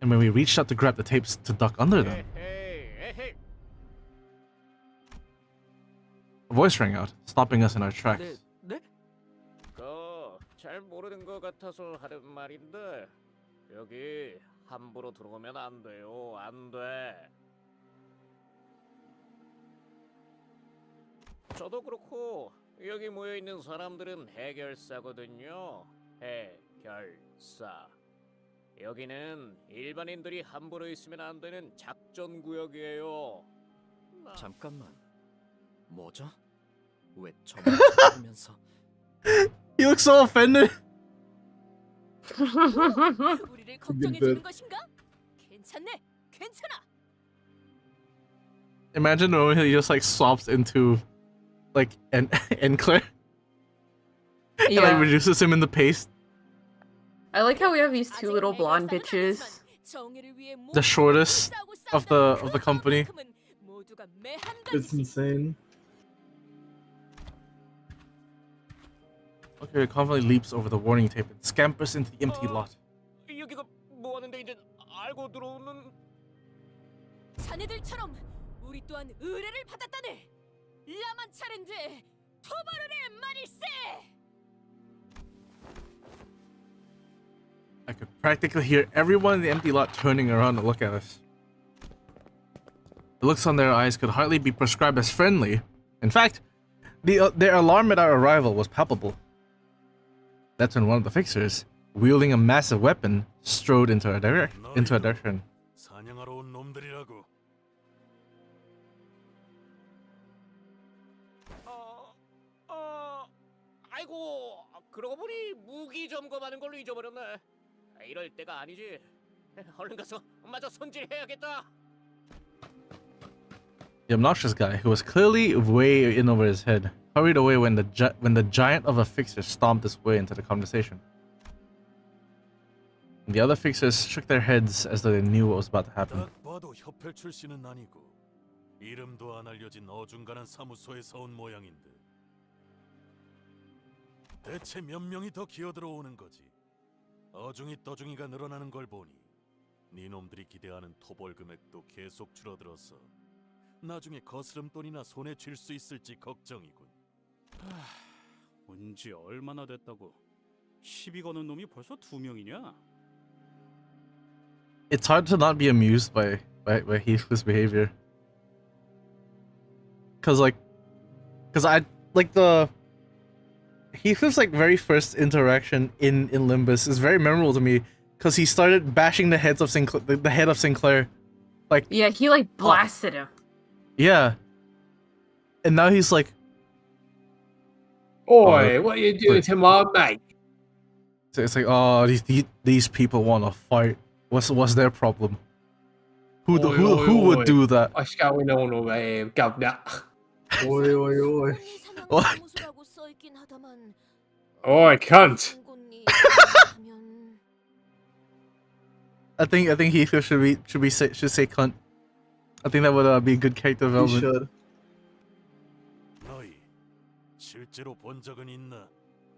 And when we reached out to grab the tapes to duck under them, a voice rang out, stopping us in our tracks. 네? 잘 모르는 것 같아서 하는 말인데 여기 함부로 들어오면 안 돼요. 안 돼. 저도 그렇고 여기 모여 있는 사람들은 해결사거든요. 해결사. 여기는 일반인들이 함부로 있으면 안 되는 작전 구역이에요. 잠깐만. 뭐죠? 왜 저만 쳐다보면서 He looks so offended. 우리를 걱정해 주는 것인가? 괜찮네. 괜찮아. Imagine when he just like swaps into like and Claire. And like reduces him in the paste. I like how we have these two little blonde bitches. The shortest of the company. It's insane. Okay, it confidently leaps over the warning tape and scampers into the empty lot. 여기가 뭐 하는데 이제 알고 들어오는 자네들처럼 우리 또한 의뢰를 받았다네. 라만차랜드의 토바르의 말일세. I could practically hear everyone in the empty lot turning around to look at us. The looks on their eyes could hardly be prescribed as friendly. In fact, their alarm at our arrival was palpable. That's when one of the fixers, wielding a massive weapon, strode into our direction. 사냥하러 온 놈들이라고. 아이고, 그러고 보니 무기 점검하는 걸로 잊어버렸네. 이럴 때가 아니지. 얼른 가서 마저 손질해야겠다. The obnoxious guy, who was clearly way in over his head, hurried away when the giant of a fixer stomped his way into the conversation. The other fixers shook their heads as though they knew what was about to happen. 딱 봐도 협회 출신은 아니고 이름도 안 알려진 어중간한 사무소에서 온 모양인데 대체 몇 명이 더 기어들어오는 거지? 어중이 떠중이가 늘어나는 걸 보니 네 놈들이 기대하는 토벌 금액도 계속 줄어들어서 나중에 거스름돈이나 손에 쥘 수 있을지 걱정이군. 온지 얼마나 됐다고? 시비 거는 놈이 벌써 2명이냐? It's hard to not be amused by Heathcliff's behavior. Cause I like the Heathcliff's like very first interaction in Limbus is very memorable to me because he started bashing the head of Sinclair. Like, yeah, he like blasted him. Yeah. And now he's like, Oi, what are you doing to my mate? So it's like, oh, these people want to fight. What's their problem? Who would do that? What's going on over here, governor? Oi. What? Oi, cunt! I think Heathcliff should say cunt. I think that would be a good character He development. should. 너희 실제로 본 적은 있나?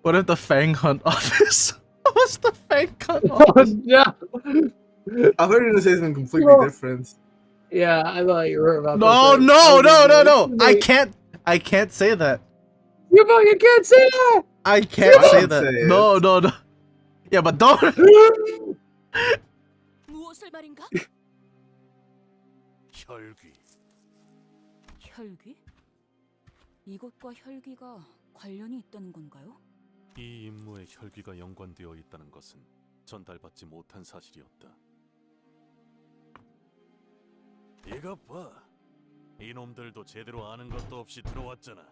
What if the Fang Hunt office? What's the Fang Hunt Oh office? no! I thought you were gonna say something completely different. Yeah, I thought you were about No, to say no! I can't say that. You can't say that! I can't You say don't that. say it. No. Yeah, but don't. 무엇을 말인가? 혈귀. 혈귀? 이것과 혈귀가 관련이 있다는 건가요? 이 임무에 혈귀가 연관되어 있다는 것은 전달받지 못한 사실이었다. 이것 봐. 이놈들도 제대로 아는 것도 없이 들어왔잖아.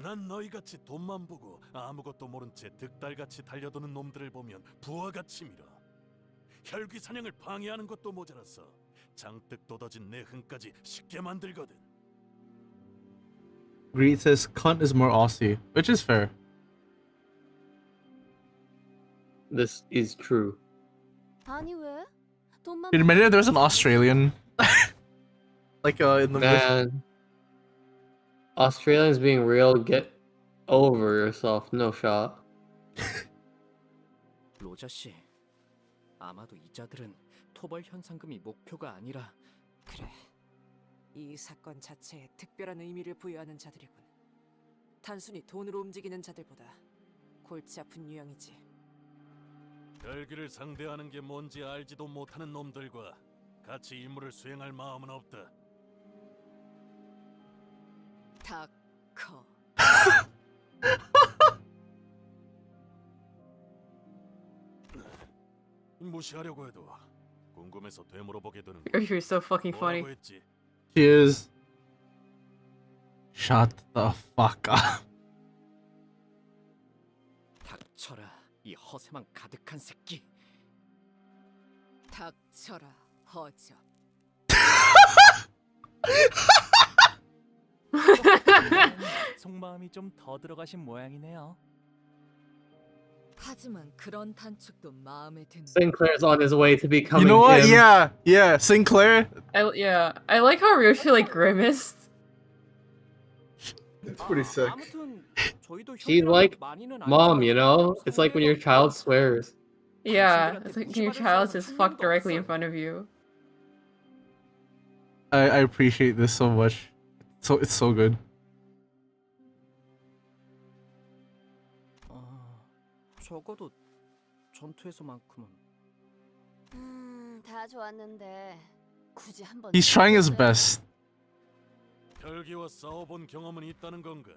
난 너희같이 돈만 보고 아무것도 모른 채 득달같이 달려드는 놈들을 보면 부하같이 밀어. 혈귀 사냥을 방해하는 것도 모자라서 장뜩 돋아진 내 흥까지 쉽게 만들거든. Greed says cunt is more Aussie, which is fair. This is true. 아니 왜? 돈만 Dude, imagine if there's an Australian, like in the Man, Australians being real, get over yourself. No shot. 로자 씨, 아마도 이 자들은 토벌 현상금이 목표가 아니라 그래. 이 사건 자체에 특별한 의미를 부여하는 자들이군. 단순히 돈으로 움직이는 자들보다 골치 아픈 유형이지. 혈귀를 상대하는 게 뭔지 알지도 못하는 놈들과 같이 임무를 수행할 마음은 없다. 다 커. 무시하려고 해도 궁금해서 되물어보게 되는 거. You're so fucking funny. 뭐라고 했지? Cheers. Shut the fuck up. 닥쳐라, 이 허세만 가득한 새끼. 닥쳐라, 허접. 속마음이 좀 더 들어가신 모양이네요. 하지만 그런 단축도 마음에 든다. Sinclair's on his way to becoming You know what? him. Yeah, Sinclair. I like how Ryoshi like grimaced. It's pretty sick. 아무튼 저희도 She's 혈기랑 like, 많이는 Mom, 아니지만 you know? It's like when your child swears. Yeah, it's like your child just fucked directly in front of you. I appreciate this so much. So it's so good. 적어도 전투에서만큼은. 다 좋았는데 굳이 한번. He's trying his best. 혈기와 싸워본 경험은 있다는 건가?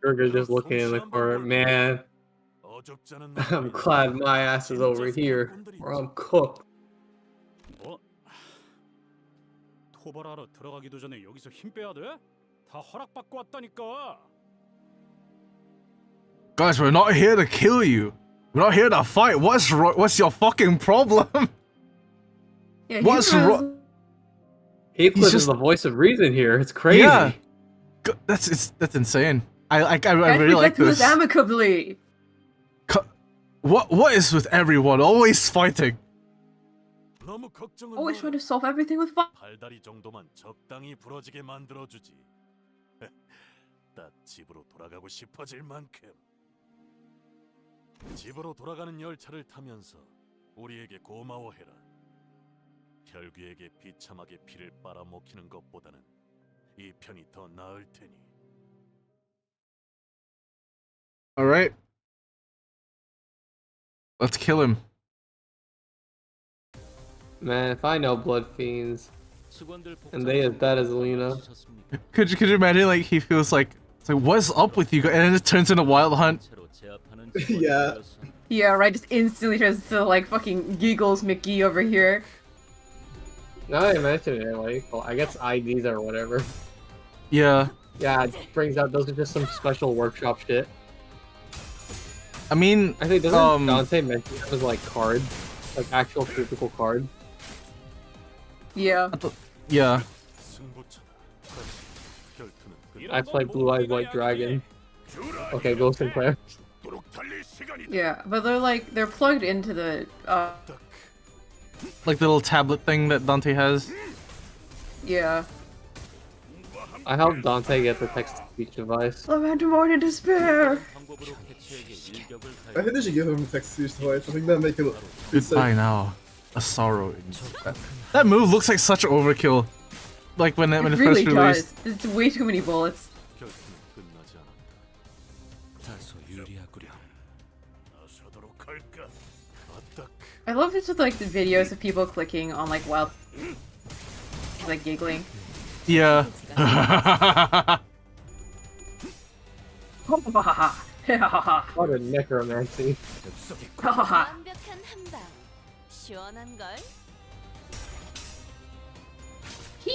Burger just looking in the corner. Man, 어줍잖은 I'm glad my ass is over here, or I'm cooked. 뭐? 토벌하러 들어가기도 전에 여기서 힘 빼야 돼? 다 허락받고 왔다니까. Guys, we're not here to kill you. We're not here to fight. What's your fucking problem? Yeah, What's wrong? Heathcliff is the voice of reason here. It's crazy. Yeah. That's insane. I really like this. Amicably. What is with everyone always fighting? 너무 걱정은 Always trying to solve everything with fun. 발다리 정도만 적당히 부러지게 만들어주지. 딱 집으로 돌아가고 싶어질 만큼. 집으로 돌아가는 열차를 타면서 우리에게 고마워해라. 혈귀에게 비참하게 피를 빨아먹히는 것보다는 이 편이 더 나을 테니. All right. Let's kill him. Man, if I know blood fiends, and they as bad as Lena. Could you imagine like he feels like it's like what's up with you guys, and then it turns into Wild Hunt. Yeah. Yeah, right. Just instantly turns to like fucking giggles McGee over here. Now that I mention it, like, well, I guess IDs or whatever. Yeah. Yeah, it brings out those are just some special workshop shit. I mean, I think doesn't Dante mention it was like cards, like actual physical cards. Yeah. Yeah. I played Blue Eyes White Dragon. Okay, go Sinclair. Yeah, but they're plugged into the Like the little tablet thing that Dante has. yeah. I hope Dante gets a text-to-speech device. Lament more in despair. I think they should give him a text-to-speech device. I think that'd make it. Goodbye now, a sorrow. That move looks like such overkill. Like when it really first released. does. It's way too many bullets. I love just with like the videos of people clicking on like wild, like giggling. Yeah. What a necromancy. 완벽한 한방. 시원한 걸.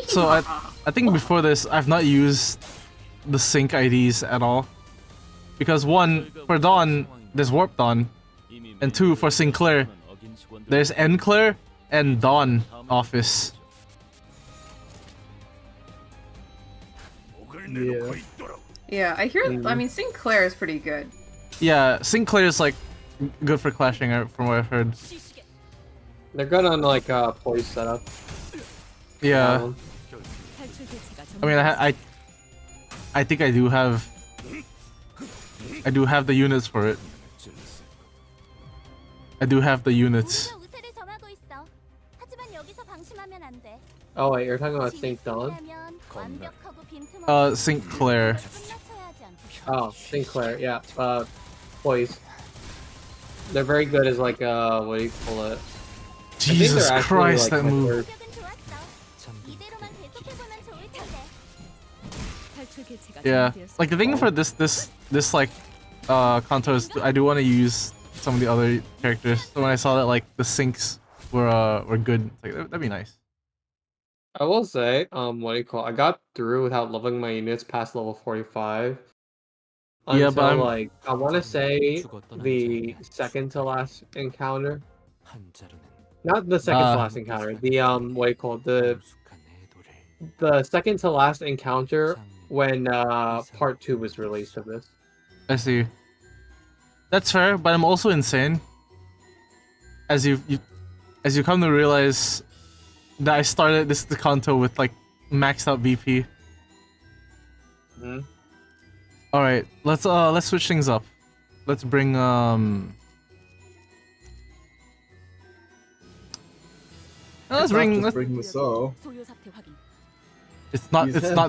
So I think before this I've not used the sync IDs at all. Because one, for Dawn, there's Warp Dawn. And two, for Sinclair, there's Enclair and Dawn Office. Yeah. Yeah, I hear. I mean, Sinclair is pretty good. Yeah, Sinclair is like good for clashing from what I've heard. They're good on like poise setup. Yeah. I mean, I think I do have the units for it. I do have the units. Oh wait, you're talking about Sync Dawn? Sinclair. Oh, Sinclair, yeah. Poise. They're very good as like what do you call it? Jesus Christ, that move. Yeah, like the thing for this like CANTO is I do want to use some of the other characters. So when I saw that like the syncs were good, like that'd be nice. I will say, what do you call it? I got through without leveling my units past level 45. Yeah, Until, but like I want to say the second to last encounter. Not the second to last encounter. The what do you call it? The second to last encounter when part 2 was released of this. I see. That's fair, but I'm also insane. As you come to realize that I started the CANTO with like maxed out VP. All right, let's switch things up. Let's bring let's bring Merceau. It's not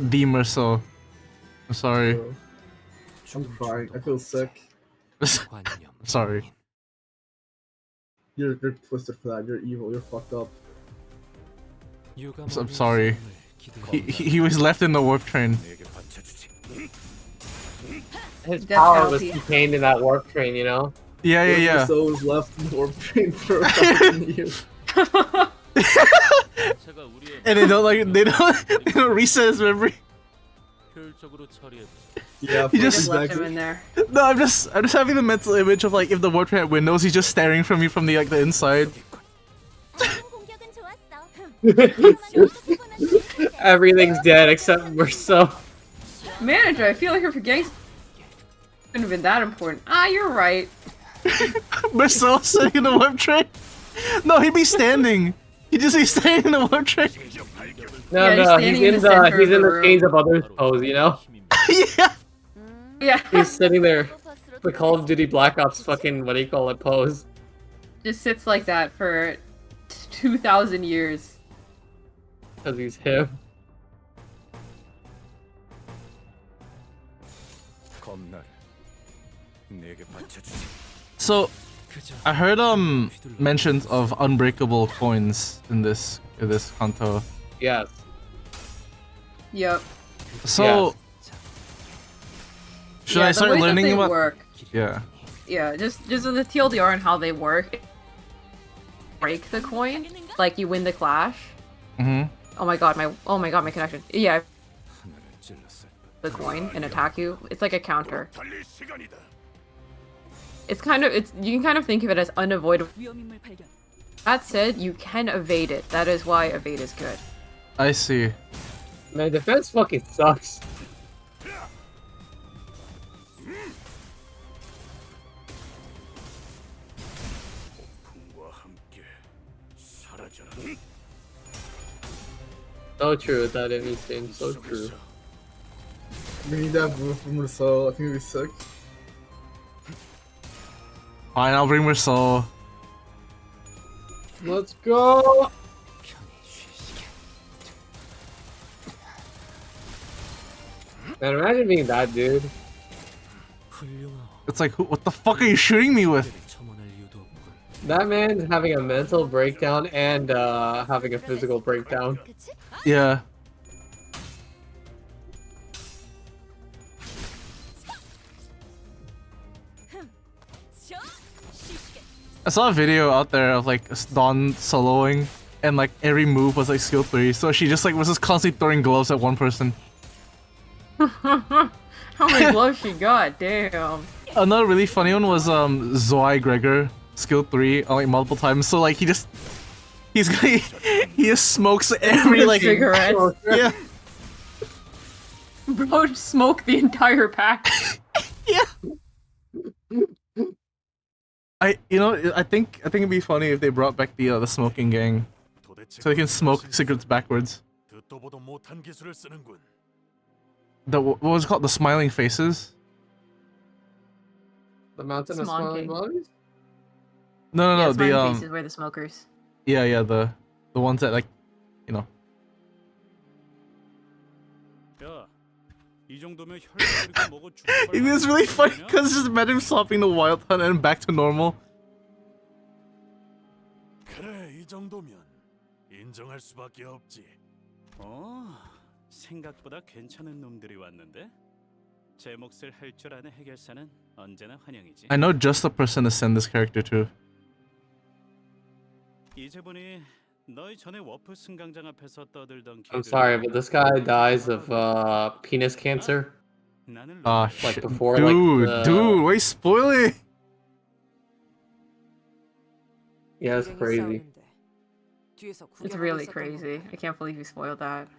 the Merceau. I'm sorry. I'm crying. I feel sick. Sorry. You're twisted for that. You're evil. You're fucked up. I'm sorry. He was left in the warp train. His Death power was penalty. contained in that warp train, you know? Yeah. So was left in the warp train for 1,000 years. And they don't reset his memory. Yeah, He just left him in there. No, I'm just having the mental image of like if the warp train had windows, he's just staring from you from the the inside. Everything's dead except Merceau. Manager, I feel like you're forgetting. Couldn't have been that important. Ah, you're right. Merceau sitting in the warp train. No, he'd be standing. He'd just be standing in the warp train. No, Yeah, no, he's he's in standing in the the center chains of of others pose, you know? Yeah. Yeah. He's sitting there. The Call of Duty Black Ops fucking, what do you call it, pose. Just sits like that for 2,000 years. Because he's him. So, I heard mentions of unbreakable coins in this CANTO. Yes. Yep. So, should I start learning about? Work. Yeah. Yeah, just the TLDR and how they work. Break the coin, like you win the clash. Mhm. Oh my god, my connection. Yeah. The coin and attack you. It's like a counter. You can kind of think of it as unavoidable. That said, you can evade it. That is why evade is good. I see. Man, defense fucking sucks. So true, that instinct, so true. We need that move from Merceau. I think it'd be sick. Fine, I'll bring Merceau. Let's go! Man, imagine being that dude. It's like, what the fuck are you shooting me with? That man's having a mental breakdown and having a physical breakdown. Yeah. I saw a video out there of like Dawn soloing and like every move was like skill 3, so she just like was just constantly throwing gloves at one person. How many gloves she got? Damn. Another really funny one was Zoe Gregor, skill 3, like multiple times. So like he just smokes every like cigarettes. Yeah. Bro, smoke the entire pack. Yeah. I think it'd be funny if they brought back the smoking gang, so they can smoke cigarettes backwards. What was it called? The smiling faces? The Mountain of Smiling Bodies? No, Yeah, the smiling faces were the smokers. Yeah, the ones that like, you know. It was really funny because just imagine swapping the wild hunt and back to normal. 그래, 이 정도면 인정할 수밖에 없지. 생각보다 괜찮은 놈들이 왔는데 제 몫을 할 줄 아는 해결사는 언제나 환영이지. I know just the person to send this character to. 이제 보니 너희 전에 워프 승강장 앞에서 떠들던 I'm sorry, but this guy dies of penis cancer. Ah, like shit. before, dude, like dude, why you spoiling? Yeah, it's crazy. It's really crazy. I can't believe you spoiled that.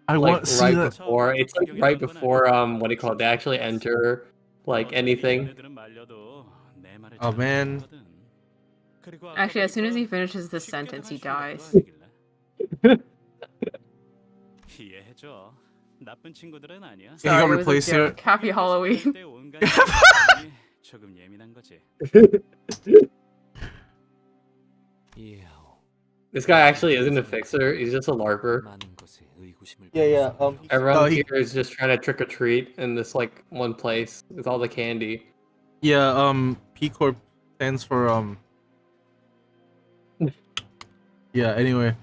I like, want to see right that. before. It's like right before what do you call it? They actually enter like anything. Oh man. Actually, as soon as he finishes this sentence, he dies. 이해해줘. 나쁜 친구들은 아니야. He got Sorry, it was a replaced here. joke. Happy Halloween. 조금 예민한 거지. This guy actually isn't a fixer. He's just a larper. Yeah. Everyone here is just trying to trick or treat in this like one place with all the candy. Yeah. P Corp stands for Yeah. Anyway.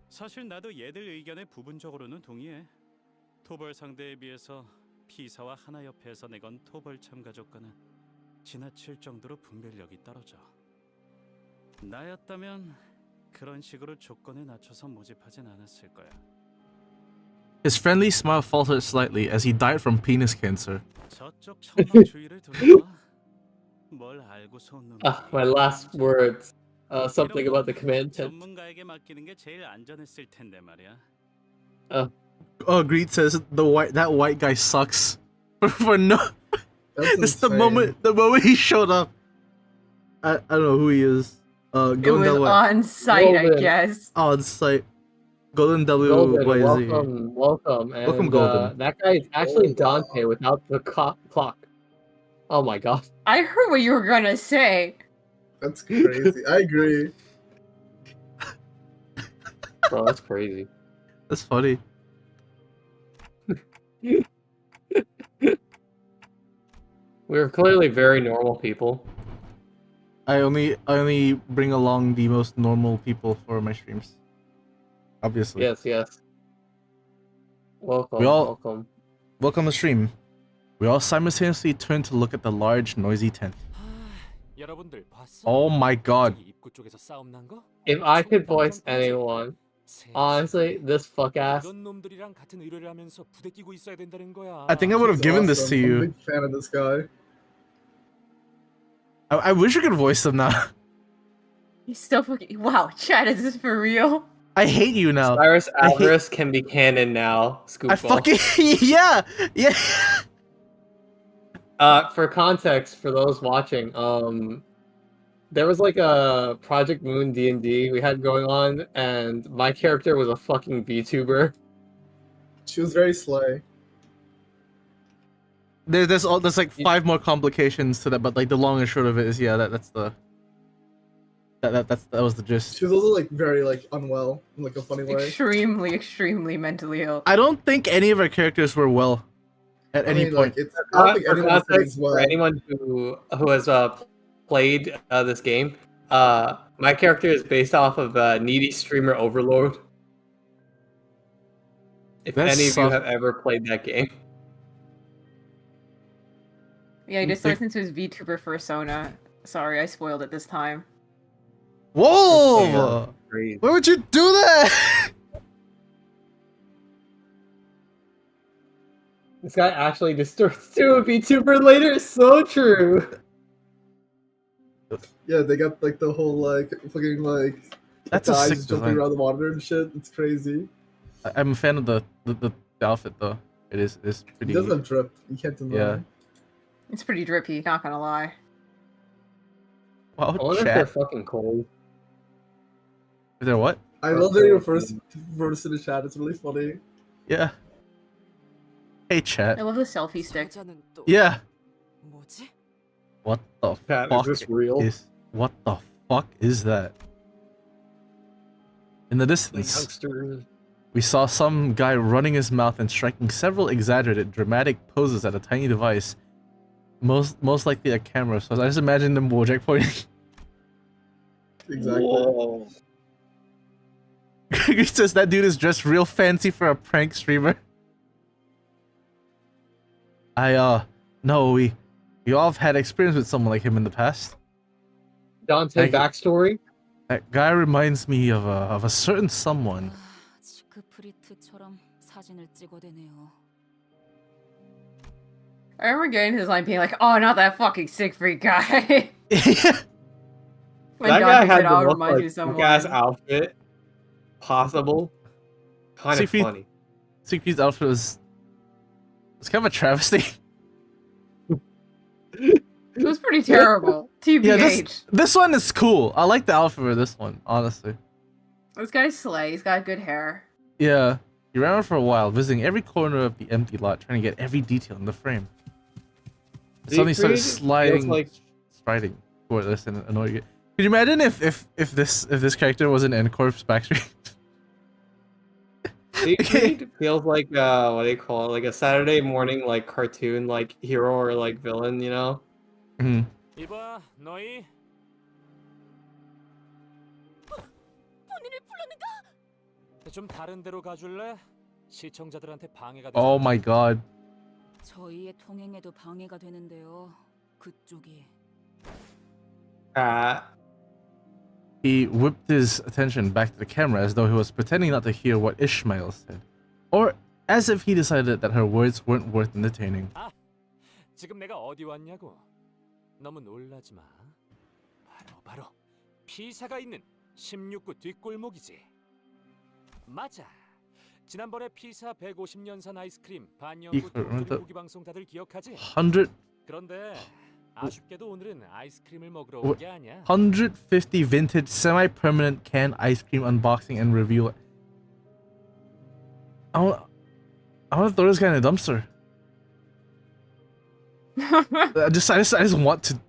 사실 나도 얘들 의견에 부분적으로는 동의해. 토벌 상대에 비해서 피사와 하나 옆에서 내건 토벌 참가조건은 지나칠 정도로 분별력이 떨어져. 나였다면 그런 식으로 조건에 낮춰서 모집하진 않았을 거야. His friendly smile faltered slightly as he died from penis cancer. 저쪽 천막주의를 둘러봐. 뭘 알고서 웃는 My last words. Something about the command tent. 전문가에게 맡기는 게 제일 안전했을 텐데 말이야. Oh, Greed says that white guy sucks. For no. It's the moment he showed up. I don't know who he is. It was on site, I guess. On site. Golden W. Golden, YZ. welcome. And, Welcome, Golden. That guy is actually Dante without the clock. Oh my god. I heard what you were gonna say. That's crazy. I agree. Bro, that's crazy. That's funny. We're clearly very normal people. I only bring along the most normal people for my streams. Obviously. Yes. Welcome. Welcome to stream. We all simultaneously turn to look at the large, noisy tent. Oh my god. If I could voice anyone, honestly, this fuck ass. I think I would have given this to you. I'm a big fan of this guy. I wish I could voice them now. He's still fucking. Wow, Chad, is this for real? I hate you now. Cyrus Alvarez can be canon now. I fucking yeah. For context, for those watching, there was like a Project Moon D&D we had going on, and my character was a fucking VTuber. She was very slay. There's like 5 more complications to that, but like the long and short of it is that was the gist. She was also like very like unwell in like a funny way. Extremely mentally ill. I don't think any of our characters were well at any point. Like, I don't think anyone context, well. for anyone who has played this game, my character is based off of Needy Streamer Overlord. If any of you have ever played that game. Yeah, he just listens to his VTuber persona. Sorry, I spoiled it this time. Whoa! Why would you do that? This guy actually distorts to a VTuber later. It's so true. Yeah, they got like the whole like fucking like that's guys a sick jumping design. around the monitor and shit. It's crazy. I'm a fan of the outfit though. It is pretty. It does have drip. You can't deny. Yeah. It's pretty drippy, not gonna lie. Wow, I wonder if they're fucking cold. Is there what? I love that you're first in the chat. It's really funny. Yeah. Hey chat. I love the selfie stick. Yeah. What the Pat, fuck is this real? What the fuck is that? In the distance, we saw some guy running his mouth and striking several exaggerated, dramatic poses at a tiny device. Most likely a camera. So I just imagine them Wojak pointing. Exactly. Whoa. He says that dude is dressed real fancy for a prank streamer. No, we all have had experience with someone like him in the past. Dante backstory? That guy reminds me of a certain someone. I remember getting his line being like, "Oh, not that fucking sick freak guy." When That Dante guy had said, the "I'll most remind you like of someone." sick-ass outfit possible. Kind of funny. CP's outfit was kind of a travesty. It was pretty terrible. TBH. Yeah, this one is cool. I like the outfit for this one, honestly. This guy's slay. He's got good hair. Yeah, he ran around for a while, visiting every corner of the empty lot, trying to get every detail in the frame. Suddenly started striding toward us and annoying it. Could you imagine if this character was an N-Corp's backstreet? It feels like what do you call it? Like a Saturday morning like cartoon like hero or like villain, you know? Mm-hmm. 이봐, 너희. 좀 다른 데로 가줄래? 시청자들한테 방해가 Oh my god. 저희의 통행에도 방해가 되는데요. 그쪽이. He whipped his attention back to the camera as though he was pretending not to hear what Ishmael said. Or as if he decided that her words weren't worth entertaining. 아, 지금 내가 어디 왔냐고. 너무 놀라지 마. 바로 피사가 있는 16구 뒷골목이지. 맞아. 지난번에 피사 150년산 아이스크림 반영구 고기 방송 다들 기억하지? 100. 그런데 아쉽게도 오늘은 아이스크림을 먹으러 온 게 아니야. 150 vintage semi-permanent canned ice cream unboxing and review. I want to throw this guy in a dumpster. I just want to.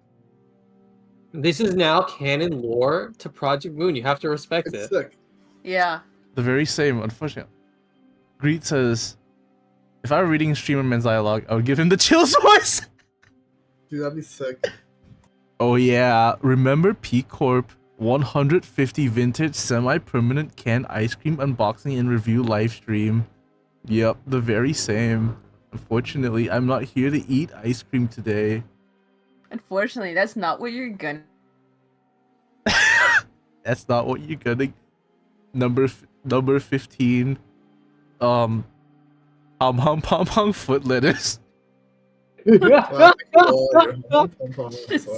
This is now canon lore to Project Moon. You have to respect it. Sick. Yeah. The very same, unfortunately. Greet says, if I were reading Streamerman's dialogue, I would give him the chills voice. Dude, that'd be sick. Oh yeah, remember P Corp 150 vintage semi-permanent canned ice cream unboxing and review live stream? Yep, the very same. Unfortunately, I'm not here to eat ice cream today. Unfortunately, that's not what you're gonna. That's not what you're gonna. Number 15. Pom foot lettuce. It's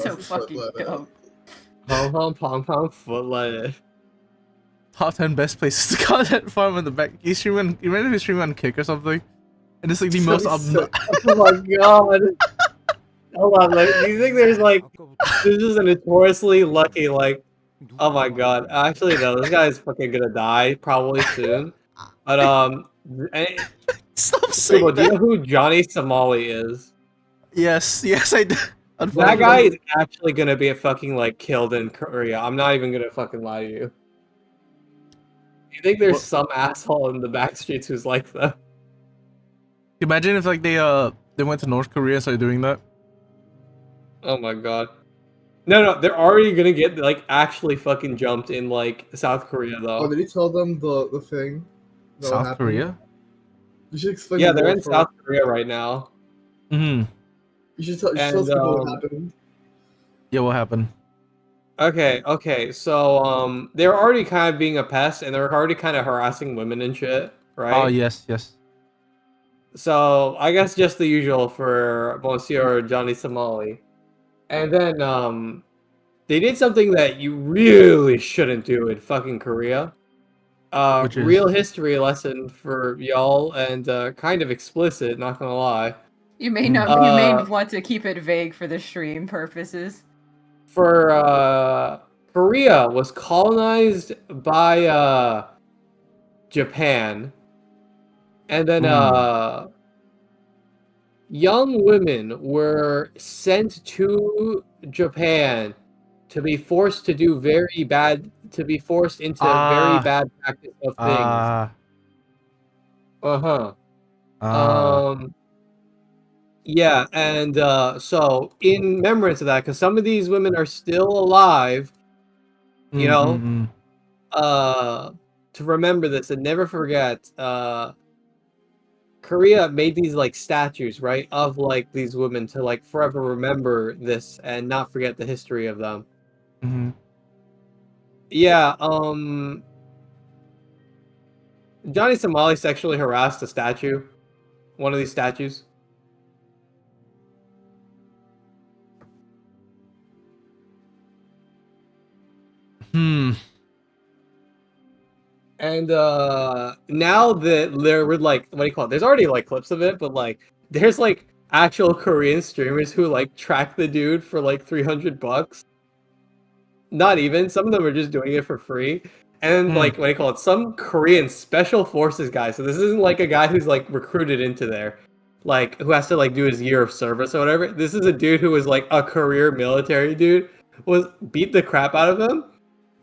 so fucking dumb. Pom foot lettuce. Top 10 best places to content farm in the back. You remember if you stream on Kick or something? And it's like the most Oh my god. Hold on, like, do you think there's like this is a notoriously lucky like oh my god. Actually no, this guy's fucking gonna die probably soon. But stop saying that. Do you know who Johnny Somali is? Yes, I do. That guy is actually gonna be fucking like killed in Korea. I'm not even gonna fucking lie to you. You think there's some asshole in the back streets who's like that? Imagine if like they went to North Korea and started doing that. Oh my god. No, they're already gonna get like actually fucking jumped in like South Korea though. Oh, did he tell them the thing? South Korea? You should explain. Yeah, they're in South Korea right now. Mm-hmm. You should tell people what happened. Yeah, what happened? Okay. So they're already kind of being a pest, and they're already kind of harassing women and shit, right? Oh yes. So I guess just the usual for Monsieur Johnny Somali, and then they did something that you really shouldn't do in fucking Korea. Real history lesson for y'all, and kind of explicit. Not gonna lie. You may not. You may want to keep it vague for the stream purposes. For Korea was colonized by Japan, and then young women were sent to Japan to be forced to do very bad, to be forced into very bad practice of things. Yeah, and so in remembrance of that, because some of these women are still alive, you know, to remember this and never forget, Korea made these like statues, right, of like these women to like forever remember this and not forget the history of them. Yeah, Johnny Somali sexually harassed a statue, one of these statues. And now that there were like, what do you call it? There's already like clips of it, but like there's like actual Korean streamers who like track the dude for like $300. Not even. Some of them are just doing it for free. And like, what do you call it? Some Korean special forces guy. So this isn't like a guy who's like recruited into there, like who has to like do his year of service or whatever. This is a dude who was like a career military dude, was beat the crap out of him.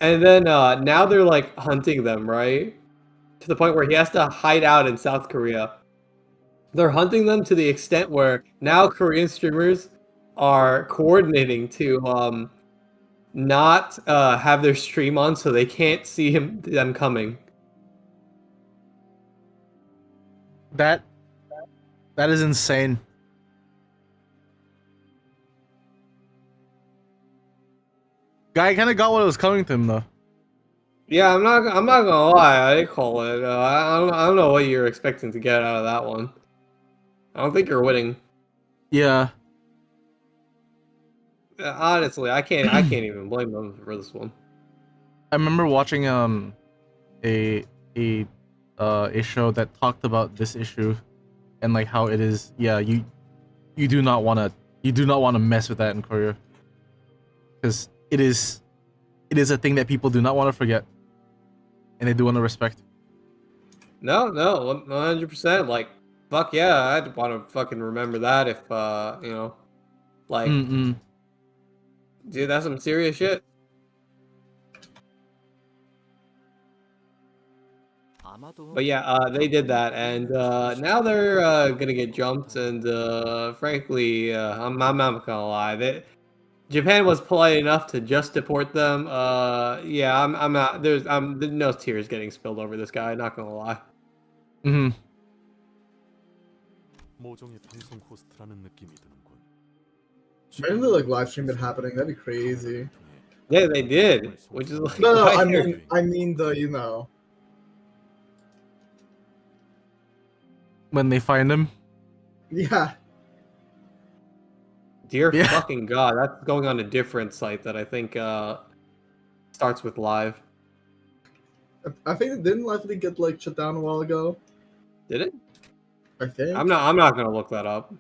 And then now they're like hunting them, right? To the point where he has to hide out in South Korea. They're hunting them to the extent where now Korean streamers are coordinating to not have their stream on so they can't see them coming. That is insane. Guy kind of got what was coming to him though. Yeah, I'm not gonna lie. I did call it. I don't know what you're expecting to get out of that one. I don't think you're winning. Yeah. Honestly, I can't even blame them for this one. I remember watching a show that talked about this issue and like how it is. Yeah, you do not want to mess with that in Korea because it is a thing that people do not want to forget and they do want to respect. No, 100%. Like, fuck yeah, I'd want to fucking remember that if you know, like, dude, that's some serious shit. But yeah, they did that, and now they're gonna get jumped. And frankly, I'm not gonna lie. Japan was polite enough to just deport them. Yeah, I'm not. There's no tears getting spilled over this guy. Not gonna lie. 모종의 방송 호스트라는 느낌이 드는군. Imagine they like live stream it happening. That'd be crazy. Yeah, they did. Which is like no. I mean the when they find him. Yeah. Dear fucking god, that's going on a different site that I think starts with live. I think it didn't likely get like shut down a while ago. Did it? I think. I'm not gonna look that up.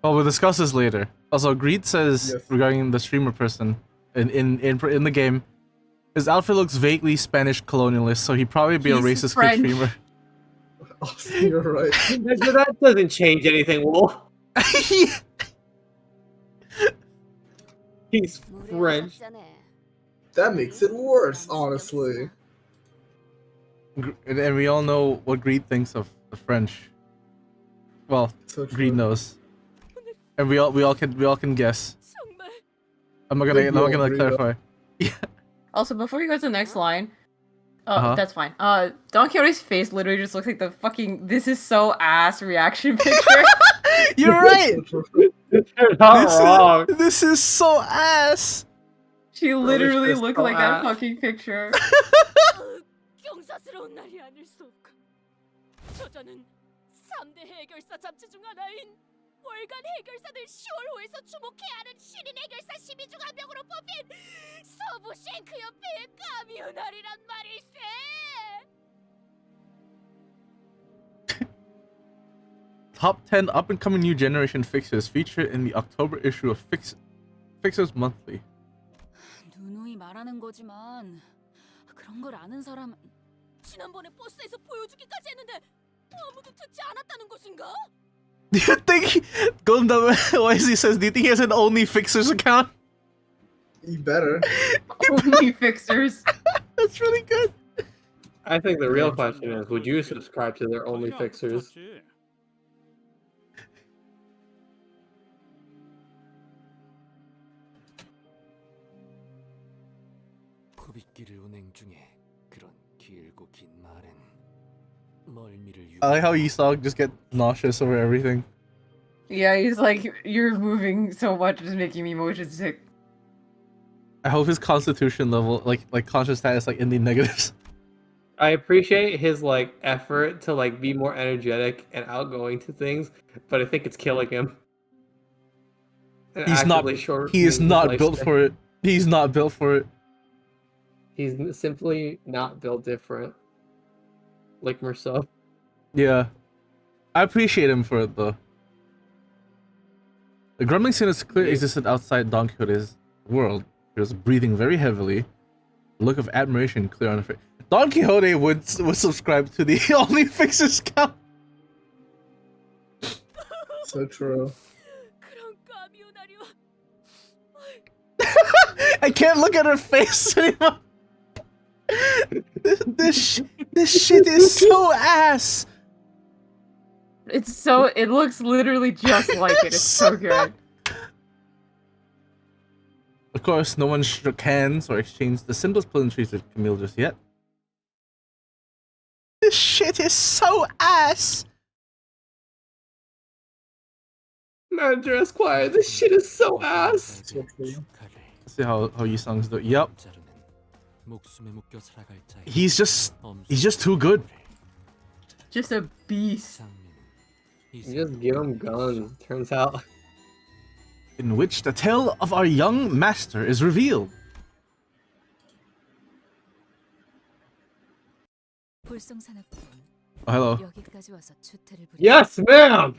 Well, we'll discuss this later. Also, Greed says regarding the streamer person in the game, his outfit looks vaguely Spanish colonialist, so he'd probably be a racist Twitch streamer. Oh, you're right. That doesn't change anything, Wolf. He's French. That makes it worse, honestly. And we all know what Greed thinks of the French. Well, Greed knows, and we all can guess. I'm not gonna clarify. Yeah. Also, before you go to the next line, that's fine. Don Quixote's face literally just looks like the fucking "this is so ass" reaction picture. You're right. You're not wrong. This is so ass. She literally looked like that fucking picture. 경사스러운 날이 아닐 수 없고 저자는 3대 해결사 잡지 중 하나인 월간 해결사들 10월호에서 주목해야 하는 신인 해결사 12 중 한 명으로 뽑힌 서부 쉔크 협회의 까미우날이란 말일세. Top 10 up-and-coming new generation fixers featured in the October issue of Fixers Monthly. 누누이 말하는 거지만 그런 걸 아는 사람 지난번에 버스에서 보여주기까지 했는데 아무도 듣지 않았다는 것인가? Do you think Golden Wisely says, do you think he has an Only Fixers account? You better. Only Fixers. That's really good. I think the real question is, would you subscribe to their Only Fixers? I like how Isog just get nauseous over everything. Yeah, he's like, you're moving so much, it's making me motion sick. I hope his constitution level, like conscious status, like in the negatives. I appreciate his like effort to like be more energetic and outgoing to things, but I think it's killing him. And He is not built for it. He's not built for it. He's simply not built different. Like Merceau. Yeah. I appreciate him for it though. The grumbling scene is clearly existed outside Don Quixote's world. He was breathing very heavily. A look of admiration clear on her face. Don Quixote would subscribe to the Only Fixers account. So true. I can't look at her face anymore. This shit is so ass. It looks literally just like it. It's so good. Of course, no one shook hands or exchanged the simplest pleasantries with Camille just yet. This shit is so ass. Manager Esquire, this shit is so ass. Let's see how Yi Sung's do. Yep. He's just too good. Just a beast. You just give him guns, turns out. In which the tale of our young master is revealed. Oh, hello. Yes, ma'am!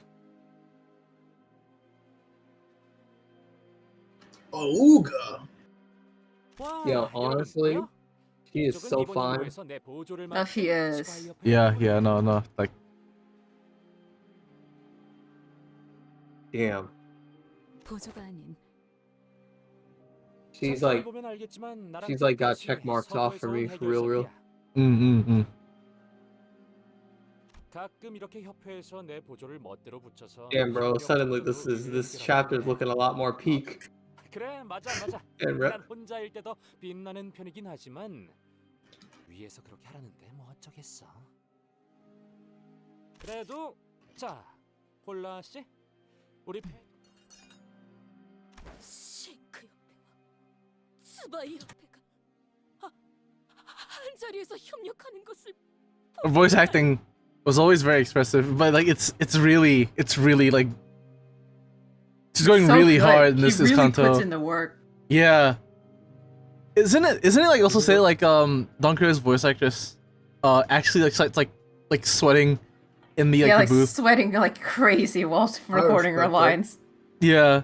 Ooga. Yo, honestly, she is so fine. No, she is. Yeah, no, like. Damn. She's like got check marks off for me, for real. Damn, bro, suddenly this chapter is looking a lot more peak. 그래, 맞아. Damn, bro. 난 혼자일 때 더 빛나는 편이긴 하지만 위에서 그렇게 하라는데 뭐 어쩌겠어. 그래도 자, 폴라 씨, 우리 싱크 협회와 스바이 협회가 한 자리에서 협력하는 것을 Voice acting was always very expressive, but like it's really like she's going So really good. hard in He this really Kanto. puts in the work. Yeah. Isn't it like also say like Don Quixote's voice actress actually like sweating in the Yeah, like the booth. sweating like crazy whilst recording her lines. Yeah.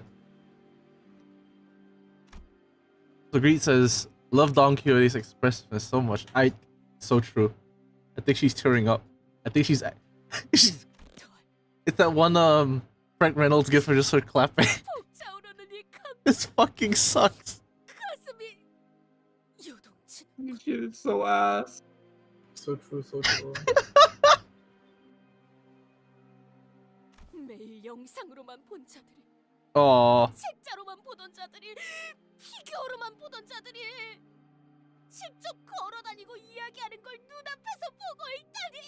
So Greet says, love Don Quixote's expressiveness so much. So true. I think she's tearing up. I think she's it's that one Frank Reynolds gif for just her clapping. This fucking sucks. This shit is so ass. So true, so true. 매일 영상으로만 본 자들이 Aww. 책자로만 보던 자들이 피규어로만 보던 자들이 직접 걸어다니고 이야기하는 걸 눈앞에서 보고 있다니.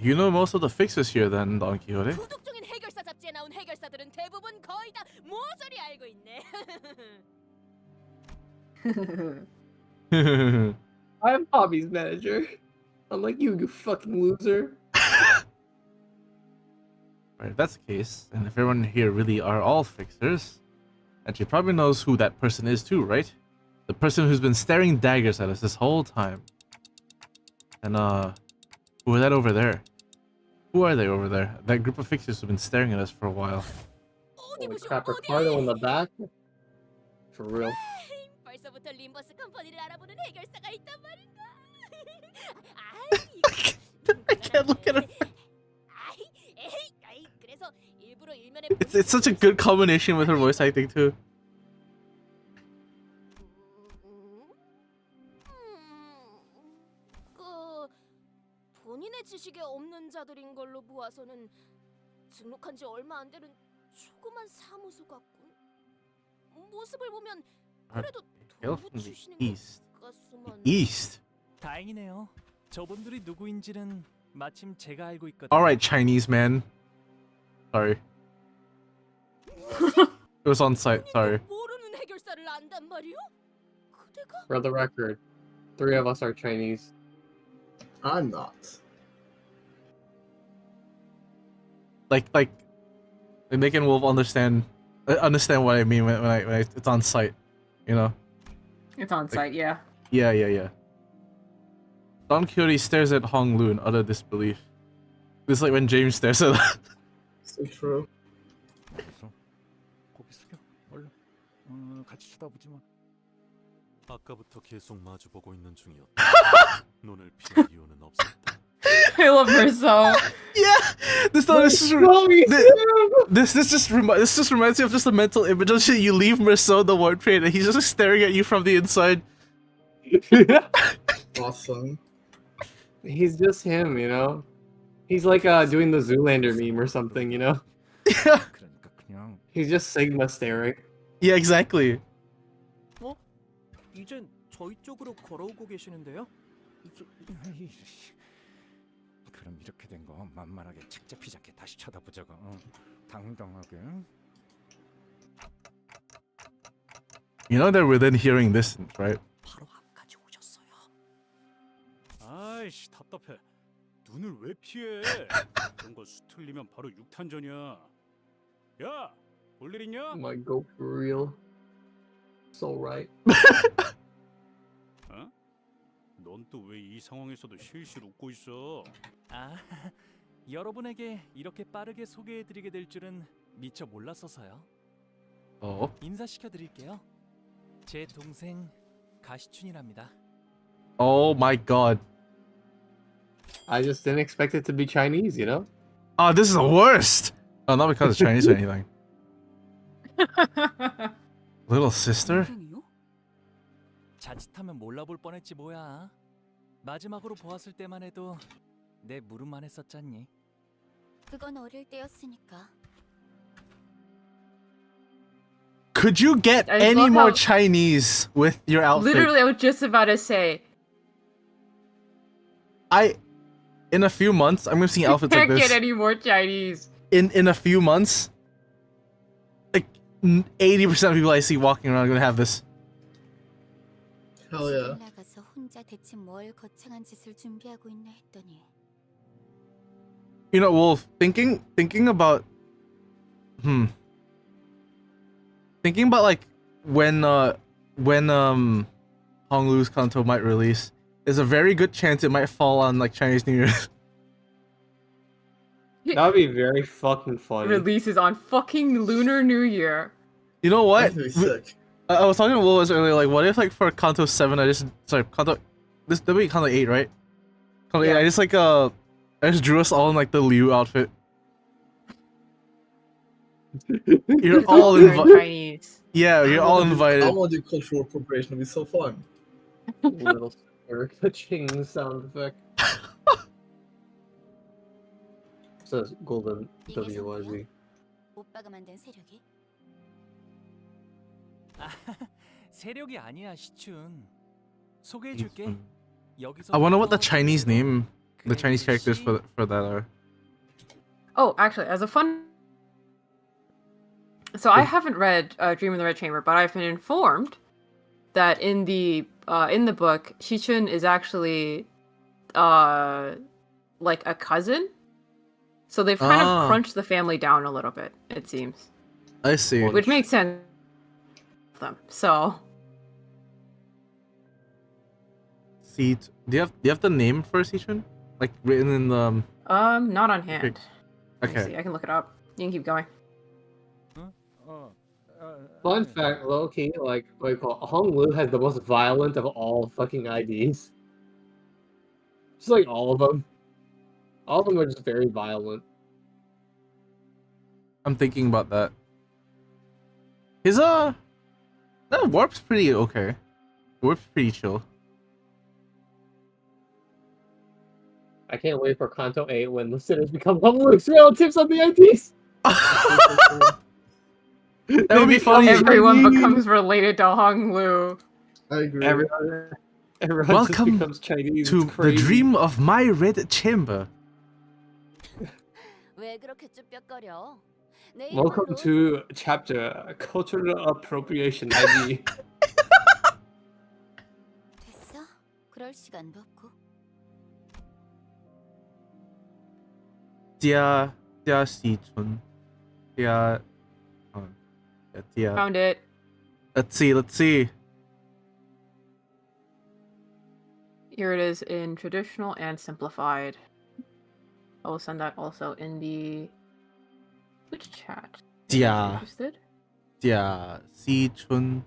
You know most of the fixers here then, Don Quixote? 구독 중인 해결사 잡지에 나온 해결사들은 대부분 거의 다 모조리 알고 있네. I'm Bobby's manager. Unlike you fucking loser. Right, if that's the case, and if everyone here really are all fixers, and she probably knows who that person is too, right? The person who's been staring daggers at us this whole time. And who are that over there? Who are they over there? That group of fixers who've been staring at us for a while. Holy crap, Ricardo in the back? For real. 벌써부터 림버스 컴퍼니를 알아보는 해결사가 있단 말인가? I can't look at her. 그래서 일부러 일면에 It's such a good combination with her voice acting too. 본인의 지식에 없는 자들인 걸로 보아서는 등록한 지 얼마 안 되는 조그만 사무소 같군. 모습을 보면 그래도 Hail from the east. East. 다행이네요. 저분들이 누구인지는 마침 제가 알고 있거든요. All right, Chinese man. Sorry. It was on site. Sorry. 모르는 해결사를 안단 말이오? 그대가? For the record, 3 of us are Chinese. I'm not. Like making Wolf understand what I mean when it's on site, you know. It's on site, yeah. Yeah. Don Quixote stares at Hong Lu in utter disbelief. This is like when James stares at that. So true. 고개 숙여. 얼른. 같이 쳐다보지 마. 아까부터 계속 마주보고 있는 중이었다. 눈을 피할 이유는 없었다. I love her so. Yeah, this just reminds me of just the mental image of shit. You leave Merceau the ward train and he's just staring at you from the inside. Awesome. He's just him, you know? He's like doing the Zoolander meme or something, you know? Yeah. He's just Sigma staring. Yeah, exactly. 이젠 저희 쪽으로 걸어오고 계시는데요? 그럼 이렇게 된 거 만만하게 책 잡히지 않게 다시 쳐다보자고. 당당하게. You know they're within hearing distance, right? 바로 앞까지 오셨어요. 아이씨 답답해. 눈을 왜 피해? 그런 거 수틀리면 바로 육탄전이야. 야, 볼 일 있냐? Oh my god, for real. So right. 어? 넌 또 왜 이 상황에서도 실실 웃고 있어? 아, 여러분에게 이렇게 빠르게 소개해드리게 될 줄은 미처 몰랐어서요. 인사시켜 드릴게요. 제 동생 가시춘이랍니다. Oh my god. I just didn't expect it to be Chinese, you know? Oh, this is the worst! Oh, not because it's Chinese or anything. Little sister? 동생이요? 자칫하면 몰라볼 뻔했지 뭐야. 마지막으로 보았을 때만 해도 내 물음만 했었잖니. 그건 어릴 때였으니까. Could you get I any love more how- Chinese with your outfit? Literally, I was just about to say. In a few months, I'm gonna see outfits like Can't this. get any more Chinese. In a few months, like 80% of people I see walking around are gonna have this. Hell yeah. 나가서 혼자 대체 뭘 거창한 짓을 준비하고 있나 했더니. You know, Wolf, thinking about thinking about like when Honglu's Kanto might release, there's a very good chance it might fall on like Chinese New Year. That would be very fucking funny. Releases on fucking Lunar New Year. You know what? That'd be sick. I was talking to Wolf earlier, like, what if like for Kanto 7, Kanto 8, right? Kanto 8, I just drew us all in like the Liu outfit. You're all invited. Chinese. Yeah, you're all invited. I want to do cultural appropriation. It'll be so fun. Little ching sound effect. Says golden WYZ. 오빠가 만든 세력이? 아, 세력이 아니야, 시춘. 소개해줄게. 여기서 I wonder what the Chinese name, the Chinese characters for that are. Oh, actually, as a fun. So I haven't read Dream in the Red Chamber, but I've been informed that in the book, Shichun is actually like a cousin. So they've kind of crunched the family down a little bit, it seems. I see. Which makes sense. Them. So. See, do you have the name for Sichun? Like written in the Not on hand. Let me Okay. see, I can look it up. You can keep going. Fun fact, low key, like what you call Honglu has the most violent of all fucking IDs. Just like all of them. All of them are just very violent. I'm thinking about that. His that warp's pretty okay. Warp's pretty chill. I can't wait for Kanto 8 when the sinners become Honglu's relatives on the IDs. That would be funny. Everyone becomes related to Honglu. I agree. Everyone just Welcome becomes Chinese. to It's the crazy. dream of my red chamber. 왜 그렇게 쭈뼛거려? 내 Welcome 이름으로 to chapter cultural appropriation ID. 됐어? 그럴 시간도 없고. Jia Sichun. Jia. Found it. Let's see. Here it is in traditional and simplified. I will send that also in the Twitch chat. Jia. Interested? Jia Sichun.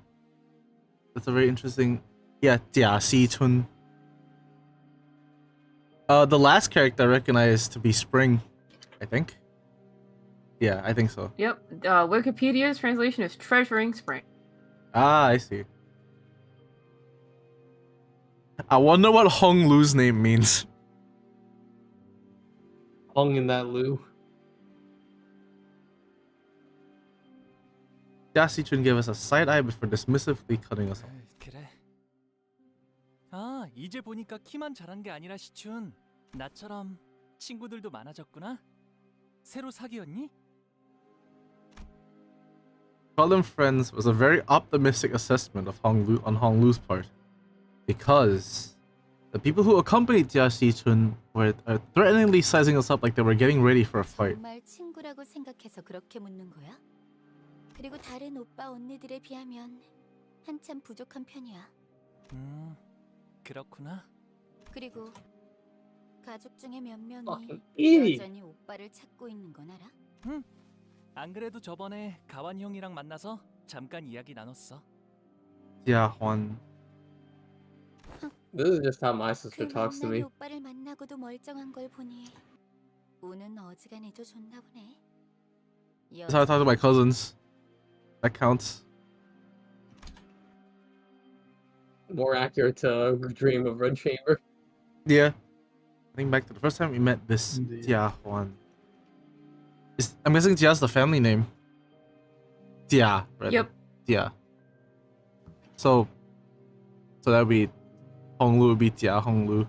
That's a very interesting. Yeah, Jia Sichun. The last character I recognize to be Spring, I think. Yeah, I think so. Yep. Wikipedia's translation is treasuring spring. Ah, I see. I wonder what Honglu's name means. Hung in that Lu. Jia Sichun gave us a side eye before dismissively cutting us off. 그래, 아, 이제 보니까 키만 자란 게 아니라 시춘. 나처럼 친구들도 많아졌구나. 새로 사귀었니? Call them friends was a very optimistic assessment of Honglu's part, because the people who accompanied Jia Xi-chun were threateningly sizing us up like they were getting ready for a fight. 정말 친구라고 생각해서 그렇게 묻는 거야? 그리고 다른 오빠 언니들에 비하면 한참 부족한 편이야. 그렇구나. 그리고 가족 중에 몇 명이 여전히 오빠를 찾고 있는 건 알아? 안 그래도 저번에 가완 형이랑 만나서 잠깐 이야기 나눴어. Yeah, Juan. This is just how my sister 그 talks to me. 만난 오빠를 만나고도 멀쩡한 걸 보니 우는 어지간해도 좋나 보네. That's how I talk to my cousins. That counts. More accurate to Dream of Red Chamber. Yeah. I think back to the first time we met this Jia Juan. I'm guessing Jia's the family name. Jia, right? Yep. Jia. So that would be Honglu would be Jia Honglu.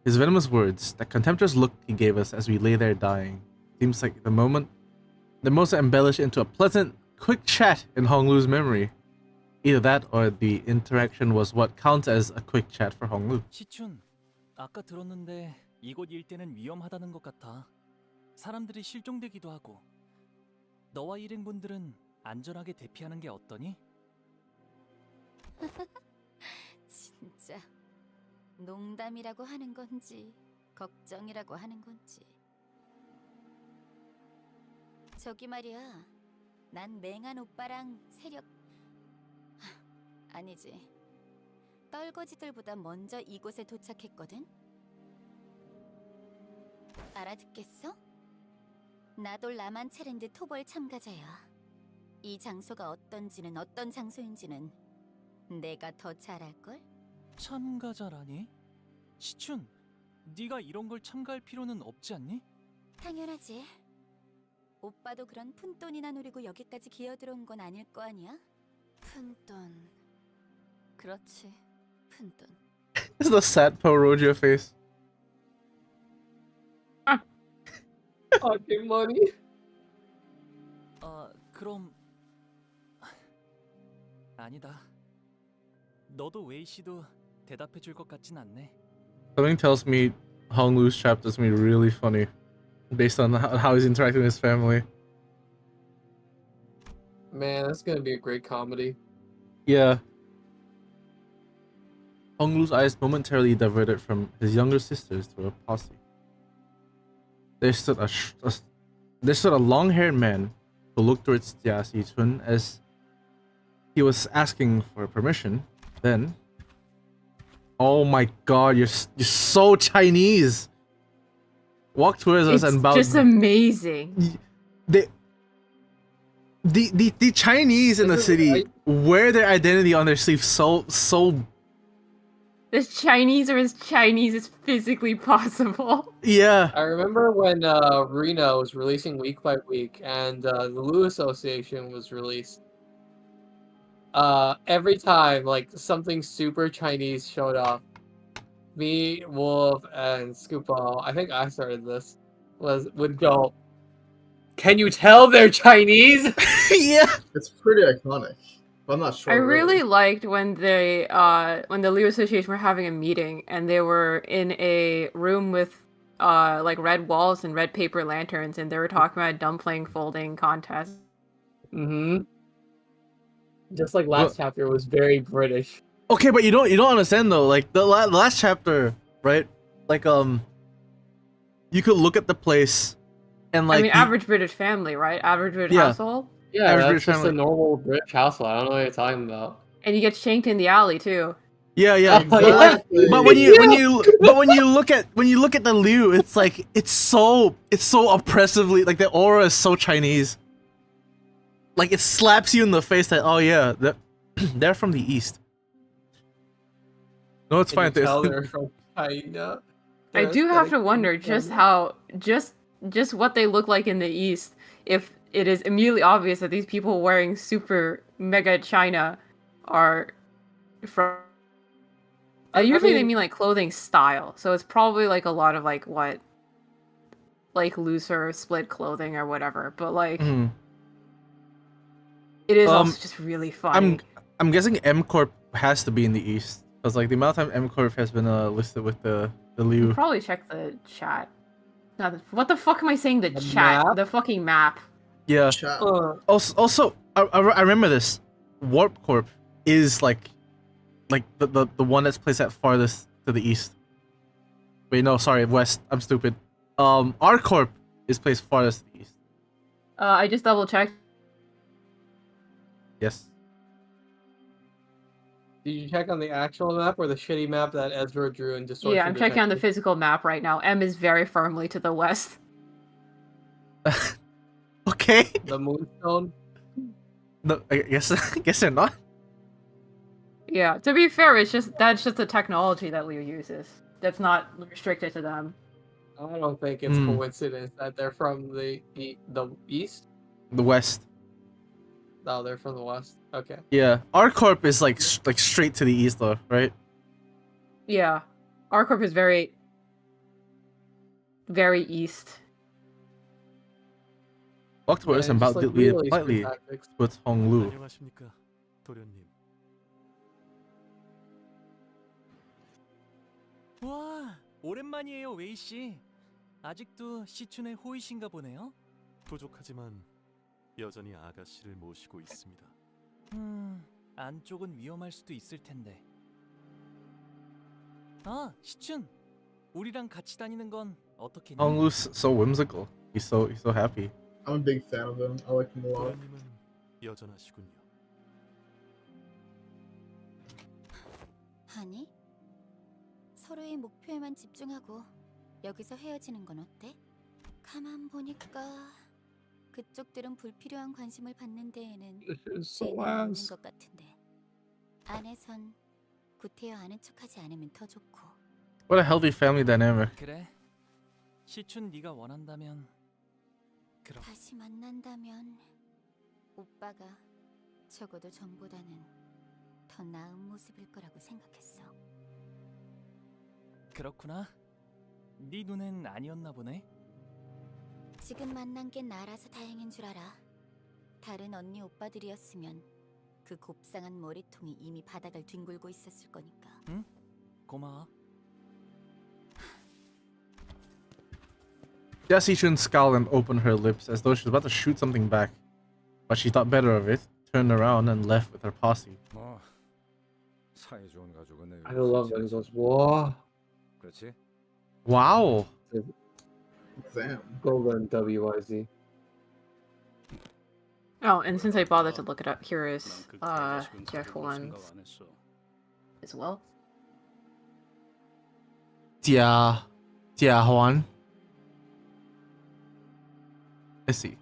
His venomous words, that contemptuous look he gave us as we lay there dying, seems like the most embellished into a pleasant, quick chat in Honglu's memory. Either that or the interaction was what counts as a quick chat for Honglu. 시춘, 아까 들었는데 이곳 일대는 위험하다는 것 같아. 사람들이 실종되기도 하고. 너와 일행분들은 안전하게 대피하는 게 어떠니? 진짜 농담이라고 하는 건지 걱정이라고 하는 건지. 저기 말이야, 난 맹한 오빠랑 세력 아니지, 떨거지들보다 먼저 이곳에 도착했거든. 알아듣겠어? 나도 라만 챌린지 토벌 참가자야. 이 장소가 어떤지는, 어떤 장소인지는 내가 더 잘 알걸? 참가자라니? 시춘, 네가 이런 걸 참가할 필요는 없지 않니? 당연하지. 오빠도 그런 푼돈이나 노리고 여기까지 기어들어온 건 아닐 거 아니야? 푼돈. 그렇지, 푼돈. This is the sad Perogia face. Pocket money. 그럼 아니다. 너도 웨이 씨도 대답해 줄 것 같진 않네. Something tells me Honglu's chapter is going to be really funny, based on how he's interacting with his family. Man, that's gonna be a great comedy. Yeah. Honglu's eyes momentarily diverted from his younger sisters to a posse. There stood a long-haired man who looked towards Jia Xi-chun as he was asking for permission. Then, oh my God, you're so Chinese. Walked towards us and bowed. It's just amazing. The Chinese in the city wear their identity on their sleeve so. The Chinese are as Chinese as physically possible. Yeah. I remember when Reno was releasing week by week, and the Lu Association was released. Every time like something super Chinese showed up, me, Wolv, and Scoopball, I think I started this, would go, "Can you tell they're Chinese?" Yeah. It's pretty iconic. I'm not sure. I really liked when the Liu Association were having a meeting and they were in a room with like red walls and red paper lanterns, and they were talking about a dumpling folding contest. Mm-hmm. Just like last chapter was very British. Okay, but you don't understand though. Like the last chapter, right? Like you could look at the place, and like I mean, average British family, right? Average British household. Yeah, Average that's just family. a normal British household. I don't know what you're talking about. And you get shanked in the alley too. Yeah. Exactly. But when you look at the Liu, it's like it's so oppressively, like the aura is so Chinese. Like it slaps you in the face that, oh yeah, they're from the east. No, it's fine. Can you tell they're from China? I do have to wonder just what they look like in the east, if it is immediately obvious that these people wearing super Mega China are from. Usually they mean like clothing style, so it's probably like a lot of like what, like looser split clothing or whatever. But like, it is also just really funny. I'm guessing M Corp has to be in the east because like the amount of time M Corp has been listed with the Liu. You probably check the chat. What the fuck am I saying? The chat, map? the fucking map. Yeah. Also, I remember this. Warp Corp is like the one that's placed at farthest to the east. Wait, no, sorry, west. I'm stupid. R Corp is placed farthest to the east. I just double checked. Yes. Did you check on the actual map or the shitty map that Ezra drew in Distortion? Yeah, I'm checking on the Detective? physical map right now. M is very firmly to the west. Okay. The Moonstone? No, I guess they're not. Yeah, to be fair, that's just the technology that Liu uses. That's not restricted to them. I don't think it's coincidence that they're from the east. The west. No, they're from the west. Okay. Yeah, R Corp is like straight to the east though, right? Yeah, R Corp is very, very east. October and about really slightly with Honglu. 안녕하십니까, 도련님. 와, 오랜만이에요, 웨이 씨. 아직도 시춘의 호이신가 보네요. 부족하지만 여전히 아가씨를 모시고 있습니다. 안쪽은 위험할 수도 있을 텐데. 아, 시춘. 우리랑 같이 다니는 건 어떻겠니? Honglu's so whimsical. He's so happy. I'm a big fan of him. I like him a lot. 도련님은 여전하시군요. 아니, 서로의 목표에만 집중하고 여기서 헤어지는 건 어때? 가만 보니까 그쪽들은 불필요한 관심을 받는 데에는 죄는 없는 것 같은데 안에선 구태여 아는 척하지 않으면 더 좋고. What a healthy family dynamic. 그래. 시춘 네가 원한다면 그럼. 다시 만난다면 오빠가 적어도 전보다는 더 나은 모습일 거라고 생각했어. 그렇구나. 네 눈엔 아니었나 보네. 지금 만난 게 나라서 다행인 줄 알아. 다른 언니 오빠들이었으면 그 곱상한 머리통이 이미 바닥을 뒹굴고 있었을 거니까. 응? 고마워. Jessichun scowled and opened her lips as though she was about to shoot something back, but she thought better of it, turned around and left with her posse. 사이 좋은 가족은 I love when he goes, "Whoa." 그렇지? Wow. Damn. Golden WYZ. Oh, and since I bothered to look it up, here is Jeff Juan's as well. Jia Huan. I see.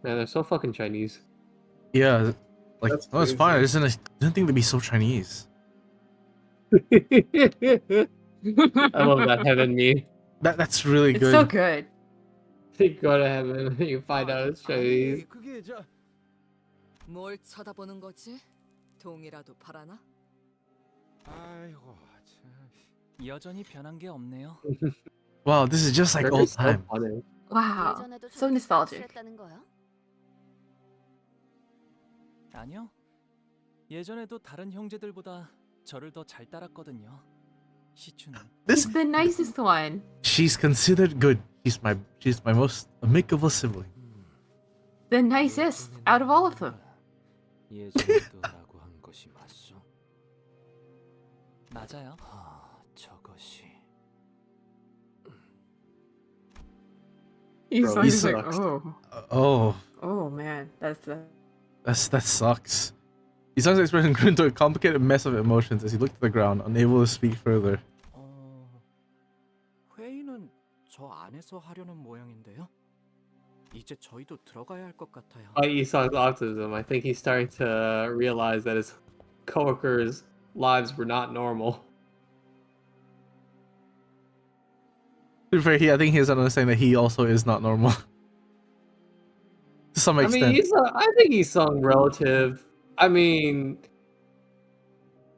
Man, they're so fucking Chinese. Yeah, like That's no, it's crazy. fine. I didn't think they'd be so Chinese. I love that heaven meme. That's really It's good. so good. You go to heaven, you find out it's Chinese. 그게 뭘 쳐다보는 거지? 동이라도 팔아나? 아이고 참. 여전히 변한 게 없네요. Wow, this is just like They're old so time. funny. Wow, 예전에도 so 저렇게 nostalgic. 칠했다는 거야? 아니요. 예전에도 다른 형제들보다 저를 더 잘 따랐거든요. 시춘은. This He's the nicest one. she's considered good. She's my most amicable sibling. The nicest out of all of them. 예전에도라고 한 것이 맞소? 맞아요. 저것이 He's Bro, like, he he's like, sucks. oh man, that sucks. Isang's expression grew into a complicated mess of emotions as he looked at the ground, unable to speak further. 회의는 저 안에서 하려는 모양인데요. 이제 저희도 들어가야 할 것 같아요. Isang's autism. I think he's starting to realize that his coworkers' lives were not normal. To be fair, I think he has an understanding that he also is not normal. to some I extent. mean, I think he's sung relative. I mean,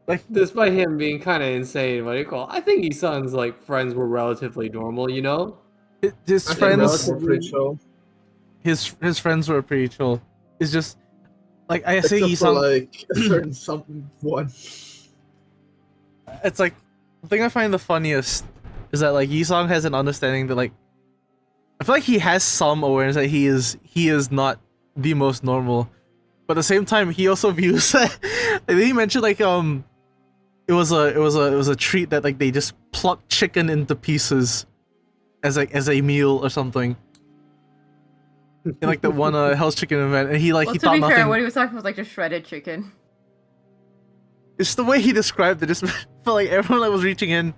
like despite him being kind of insane, what do you call? I think he songs like friends were relatively normal. You know, his friends were pretty chill. His friends were pretty chill. It's just like I say, Except he for sung. like a certain someone. It's like the thing I find the funniest is that like Yisong has an understanding that like I feel like he has some awareness that he is not the most normal, but at the same time he also views and then he mentioned like it was a treat that like they just plucked chicken into pieces as a meal or something. In like the one Hell's Chicken event, and he Well, he to thought be nothing. fair, what he was talking was like just shredded chicken. It's the way he described it. Just felt like everyone that was reaching in,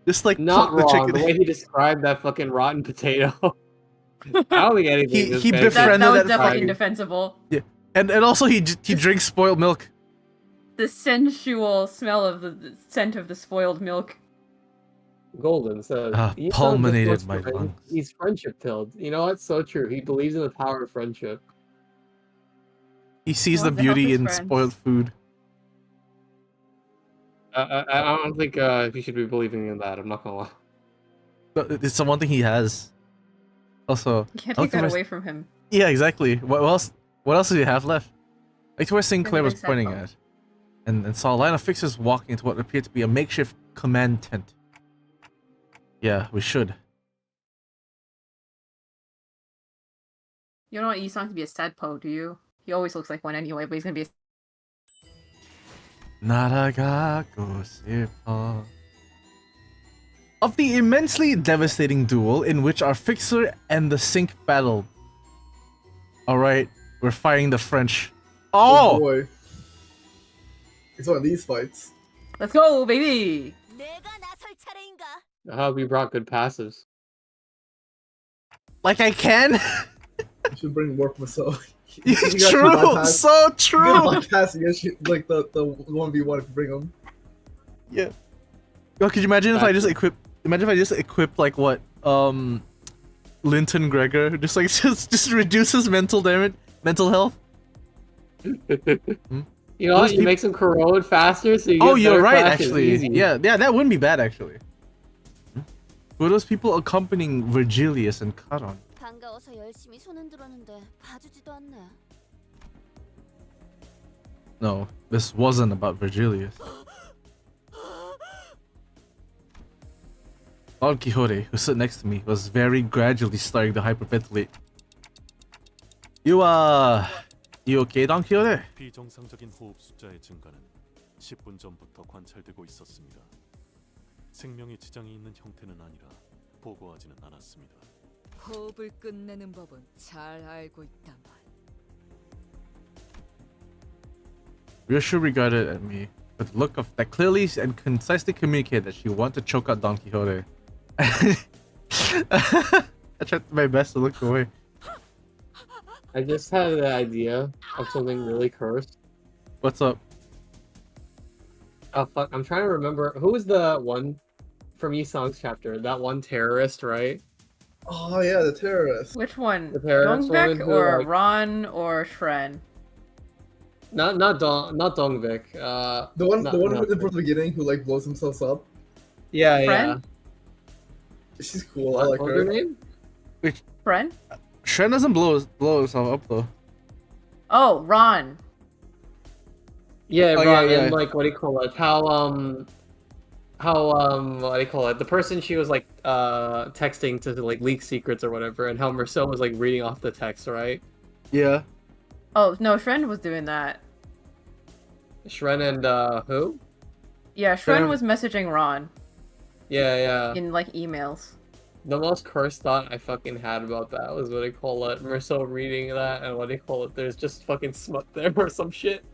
just like not plucked wrong. the The chicken. way he described that fucking rotten potato. I don't think anything. He befriended that was that definitely fag. indefensible. Yeah, and also he drinks spoiled milk. The sensual smell of the scent of the spoiled milk. Golden says he Pulmonated sounds my just lungs. He's friendship filled. You know what's so true. He believes in the power of friendship. He sees the Wants to help beauty his in friends. spoiled food. I don't think he should be believing in that. I'm not gonna lie. But it's the one thing he has. Also, You can't I take like that to where- away from him. Yeah, exactly. What else? What else do you have left? Like to where Sinclair was Everything's pointing set at, and saw a line of fixers walking into what appeared to be a makeshift command tent. Yeah, we should. You don't want Yisong to be a sad po, do you? He always looks like one anyway, but he's gonna be a... 날아가고 싶어. Of the immensely devastating duel in which our fixer and the sink battled. Alright, we're fighting the French. Oh! Boy. It's one of these fights. Let's go, baby! I hope you brought good passes. Like I can? You should bring work myself. True! So true! You get passing like the 1v1 if you bring them. Yeah. Well, could you imagine if I just equip? Imagine if I just equipped like what? Linton Gregor, just like just reduces mental damage, mental health. You know what? You make some corrode faster, so you get you're better right. clashes Actually, easy. yeah, that wouldn't be bad actually. Who are those people accompanying Virgilius and Charon? 반가워서 열심히 손 흔들었는데 봐주지도 않네. No, this wasn't about Virgilius. Don Quixote, who stood next to me, was very gradually starting to hyperventilate. You okay, Don Quixote? 비정상적인 호흡 숫자의 증가는 10분 전부터 관찰되고 있었습니다. 생명에 지장이 있는 형태는 아니라 보고하지는 않았습니다. 호흡을 끝내는 법은 잘 알고 있다만. Ryushu regarded at me with a look of that clearly and concisely communicated that she wanted to choke out Don Quixote. I tried my best to look away. I just had an idea of something really cursed. What's up? Oh fuck! I'm trying to remember who was the one from Yisong's chapter. That one terrorist, right? Oh yeah, the terrorist. Which one? The terrorist one Dongbaek who, or like- Ron or Shren? Not Dongvik. The one not- from not- the beginning who like blows himself up. Yeah, Friend? She's cool. I like What's her. her name? Shren? Shren doesn't blow himself up though. Oh, Ron. Yeah, Oh, right. yeah. And like, what do you call it? How what do you call it? The person she was like texting to like leak secrets or whatever, and how Marcel was like reading off the text, right? Yeah. Oh, no, Shren was doing that. Shren and who? Yeah, Shren Shren- was messaging Ron Yeah. in like emails. The most cursed thought I fucking had about that was what do you call it? Marcel reading that, and what do you call it? There's just fucking smut there or some shit.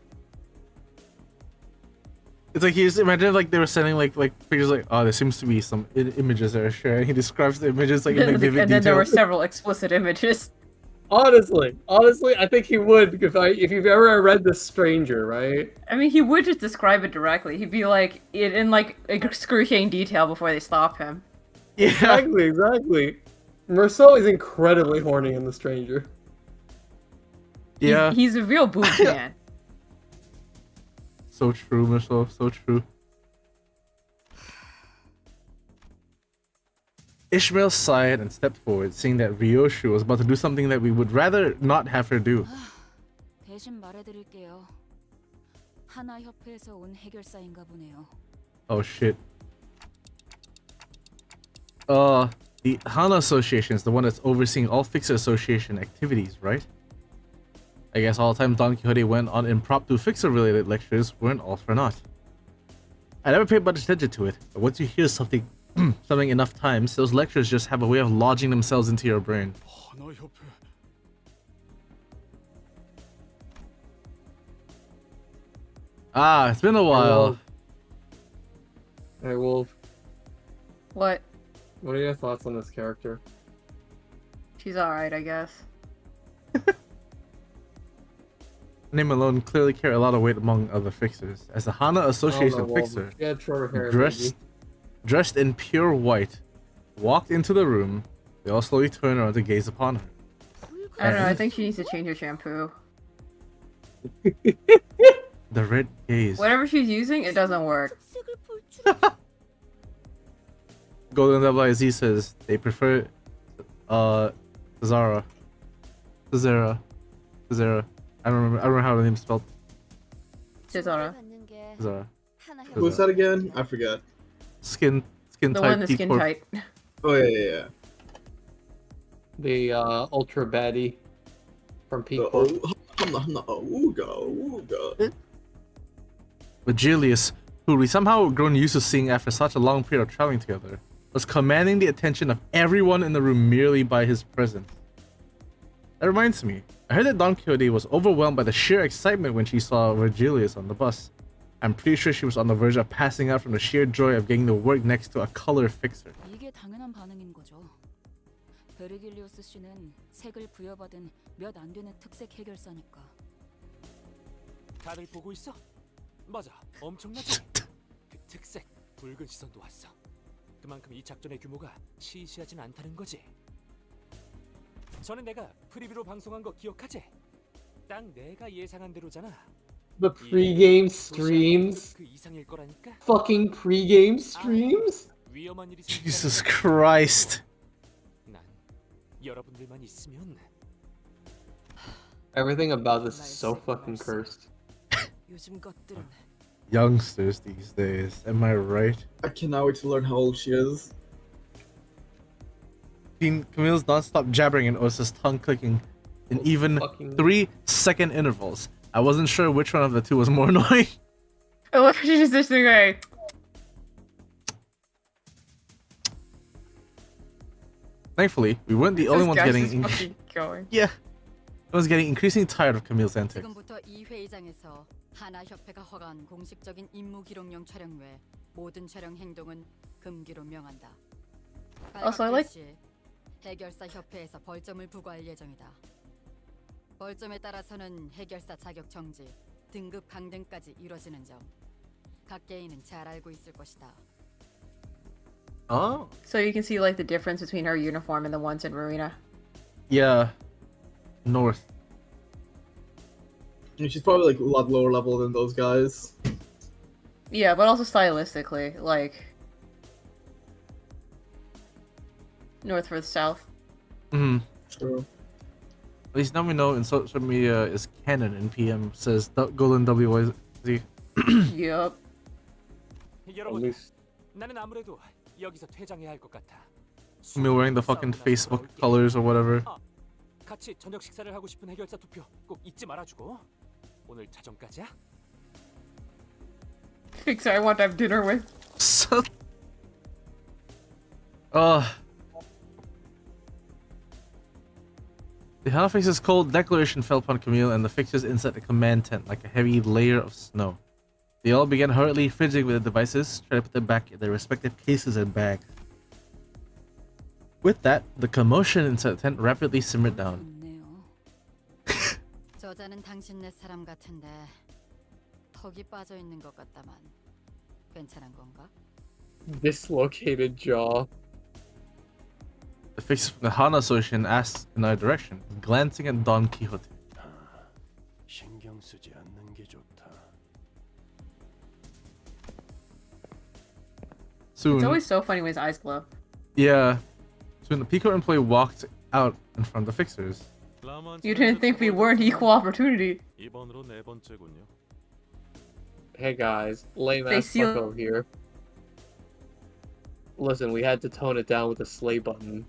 It's like he's imagine like they were sending like pictures like there seems to be some images there, sure. And he describes the images like in like vivid and then there were detail. several explicit images. Honestly, I think he would if you've ever read The Stranger, right? I mean, he would just describe it directly. He'd be like, it in like excruciating detail before they stop him. Yeah. Exactly. Marceau is incredibly horny in The Stranger. Yeah. He's a real boob man. So true, Michelle. So true. Ishmael sighed and stepped forward, seeing that Ryoshu was about to do something that we would rather not have her do. 대신 말해드릴게요. 하나 협회에서 온 해결사인가 보네요. Oh shit. The Hana Association is the one that's overseeing all Fixer Association activities, right? I guess all the time Don Quixote went on impromptu Fixer-related lectures weren't all for naught. I never paid much attention to it, but once you hear something something enough times, those lectures just have a way of lodging themselves into your brain. Ah, it's been a while. Hey, Wolv. What? What are your thoughts on this character? She's alright, I guess. Name alone clearly carry a lot of weight among other fixers, as the Hana Association fixer, dressed in pure white, walked into the room. They all slowly turned around to gaze upon her. I don't know, I think she needs to change her shampoo. The red gaze. Whatever she's using, it doesn't work. Golden WIZ says they prefer Zara. I don't remember how the name's spelled. Zara. Zara. Who's that again? I forget. Skin the type. One, the skin type. Oh yeah. The ultra baddie from P Corp. Ooga. Virgilius, who we somehow grown used to seeing after such a long period of traveling together, was commanding the attention of everyone in the room merely by his presence. That reminds me, I heard that Don Quixote was overwhelmed by the sheer excitement when she saw Virgilius on the bus. I'm pretty sure she was on the verge of passing out from the sheer joy of getting to work next to a color fixer. 이게 당연한 반응인 거죠. 베르길리우스 씨는 색을 부여받은 몇 안 되는 특색 해결사니까. 다들 보고 있어? 맞아, 엄청나지? 그 특색, 붉은 시선도 왔어. 그만큼 이 작전의 규모가 시시하진 않다는 거지. 전에 내가 프리뷰로 방송한 거 기억하지? 딱 내가 예상한 대로잖아. The pre-game streams? Fucking pre-game streams? Jesus Christ. 난 여러분들만 있으면 Everything about this is so fucking cursed. 요즘 것들은 Youngsters these days, am I right? I cannot wait to learn how old she is. Camille's non-stop jabbering and Osa's tongue clicking in even 3-second intervals. I wasn't sure which one of the two was more annoying. Oh, she's just sitting there. Thankfully, we weren't the only ones getting. Going. Yeah, I was getting increasingly tired of Camille's antics. 지금부터 이 회의장에서 하나 협회가 허가한 공식적인 임무 기록용 촬영 외 모든 촬영 행동은 금기로 명한다. Also, I like. 해결사 협회에서 벌점을 부과할 예정이다. 벌점에 따라서는 해결사 자격 정지, 등급 강등까지 이뤄지는 점. 각 개인은 잘 알고 있을 것이다. Oh. So you can see like the difference between her uniform and the ones in Marina. Yeah. North. She's probably like a lot lower level than those guys. Yeah, but also stylistically, like North versus South. Mm-hmm. True. At least now we know in social media is canon in PM says Golden WYZ. Yup. 여러분, 나는 아무래도 여기서 퇴장해야 할 것 같아. Me wearing the fucking Facebook colors or whatever. 같이 저녁 식사를 하고 싶은 해결사 투표 꼭 잊지 말아주고. 오늘 자정까지야? Fixer, I want to have dinner with. The Hellface's cold declaration fell upon Camille and the fixers inside the command tent like a heavy layer of snow. They all began hurriedly fidgeting with the devices, trying to put them back in their respective cases and bags. With that, the commotion inside the tent rapidly simmered down. 저자는 당신네 사람 같은데 턱이 빠져 있는 것 같다만 괜찮은 건가? Dislocated jaw. The fixers from the Hana Association asked in our direction, glancing at Don Quixote. Soon. It's always so funny when his eyes glow. Yeah. Soon the Pico employee walked out in front of the fixers. You didn't think we weren't equal opportunity. 이번으로 네 번째군요. Hey guys, lame They ass seal- fucko here. Listen, we had to tone it down with the slay button.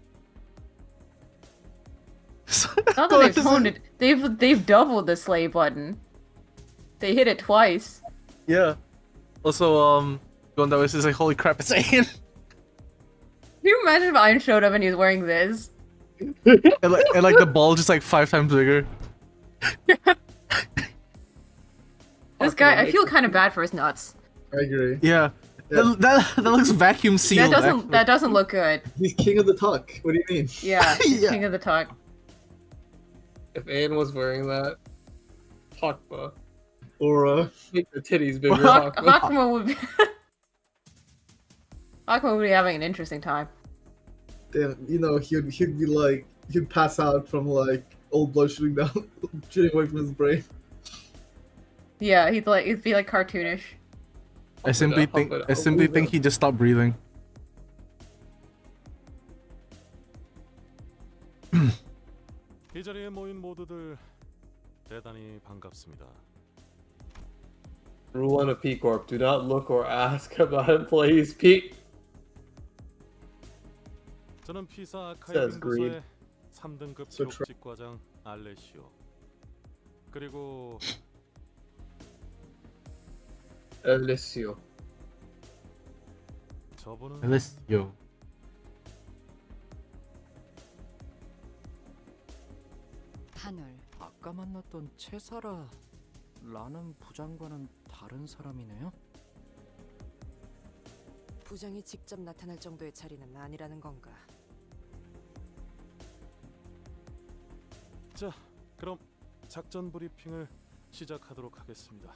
Not that they've toned it. They've doubled the slay button. They hit it twice. Yeah. Also, going that way says like, holy crap, it's Ian. Can you imagine if Ian showed up and he was wearing this? and like the ball just like 5 times bigger. This guy, I feel kind of bad for his nuts. I agree. Yeah. That looks vacuum sealed. That doesn't look good. He's king of the tuck. What do you mean? Yeah, he's king of the tuck. If Anne was wearing that, Hakma. Or make the titties bigger. Hakma would be Hakma would be having an interesting time. Damn, you know, he'd be like, he'd pass out from like old blood shooting down, shooting away from his brain. Yeah, he'd be like cartoonish. I simply think he just stopped breathing. 이 자리에 모인 모두들 대단히 반갑습니다. Rule 1 of P Corp: do not look or ask about employees. P. 저는 피사 Says 아카이빙부서의 3등급 기록직과장 알레시오. 그리고 Alessio. 저분은 Alessio. 하늘. 아까 만났던 채사라라는 부장과는 다른 사람이네요. 부장이 직접 나타날 정도의 자리는 아니라는 건가? 자, 그럼 작전 브리핑을 시작하도록 하겠습니다.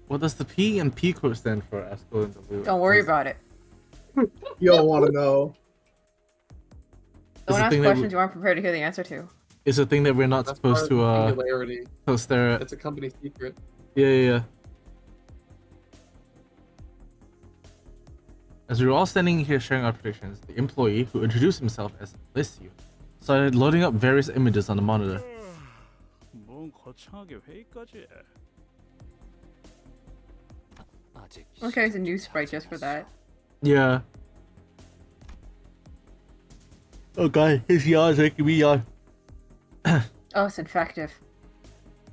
What does the P and P Corp stand for? Don't worry about it. You don't want to know. Don't ask questions you aren't prepared to hear the answer to. It's a thing that we're not supposed to Singularity. stare at. It's a company secret. Yeah. As we were all standing here sharing our predictions, the employee, who introduced himself as Alessio, started loading up various images on the monitor. 뭔 거창하게 회의까지 해. Okay, it's a new sprite just for that. Yeah. Oh god, his yawn's making me yawn. Oh, it's infective.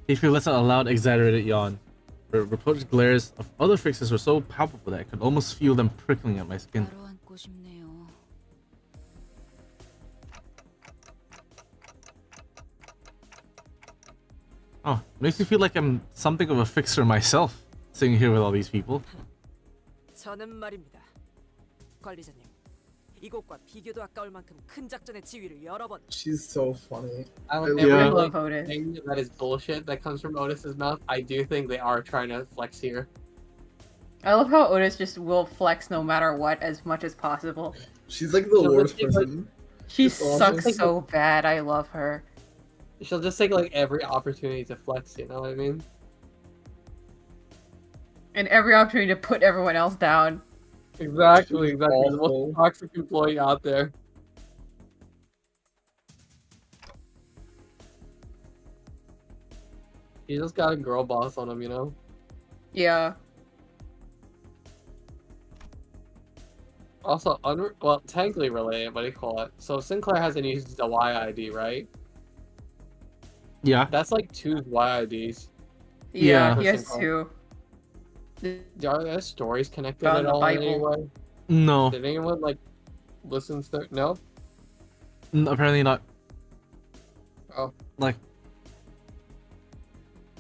He lets out a loud, exaggerated yawn. The reported glares of other fixes were so palpable that I could almost feel them prickling at my skin. Oh, it makes me feel like I'm something of a fixer myself, sitting here with all these people. 저는 말입니다. 관리자님, 이곳과 비교도 아까울 만큼 큰 작전의 지휘를 여러 번. She's so funny. I love Otis. That is bullshit that comes from Otis's mouth. I do think they are trying to flex here. I love how Otis just will flex no matter what as much as possible. She's like the worst person. She It's sucks awesome. so bad. I love her. She'll just take like every opportunity to flex, you know what I mean? And every opportunity to put everyone else down. Exactly. The most toxic employee out there. He just got a girl boss on him, you know? Yeah. Also, well, technically related, what do you call it? So Sinclair hasn't used the YID, right? Yeah. That's like 2 YIDs. Yeah, For he has Sinclair. 2. Are there stories connected Found at the all in any Bible. way? No. Did anyone like listen to no? Apparently not. Oh. Like.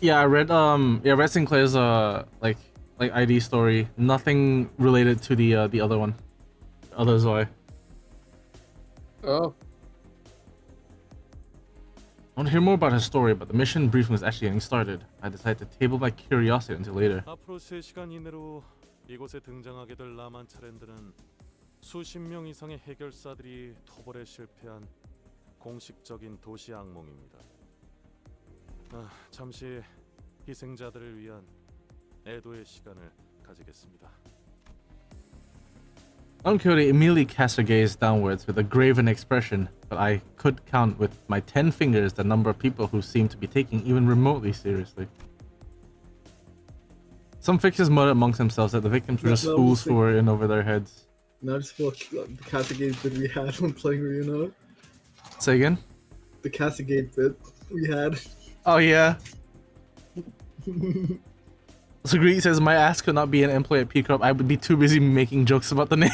Yeah, I read read Sinclair's like ID story. Nothing related to the other one. Other Zoe. Oh. I want to hear more about his story, but the mission briefing was actually getting started. I decided to table my curiosity until later. 앞으로 3시간 이내로 이곳에 등장하게 될 라만차랜드는 수십 명 이상의 해결사들이 토벌에 실패한 공식적인 도시 악몽입니다. 잠시 희생자들을 위한 애도의 시간을 가지겠습니다. Don Quixote immediately cast her gaze downwards with a graven expression, but I could count with my 10 fingers the number of people who seemed to be taking even remotely seriously. Some fixers muttered amongst themselves that the victims were just fools who were in over their heads. Now just feel the Castigate bit we had when playing Ryuno. Say again? The Castigate bit we had. Oh yeah. So Greedy says, my ass could not be an employee at P Corp. I would be too busy making jokes about the name.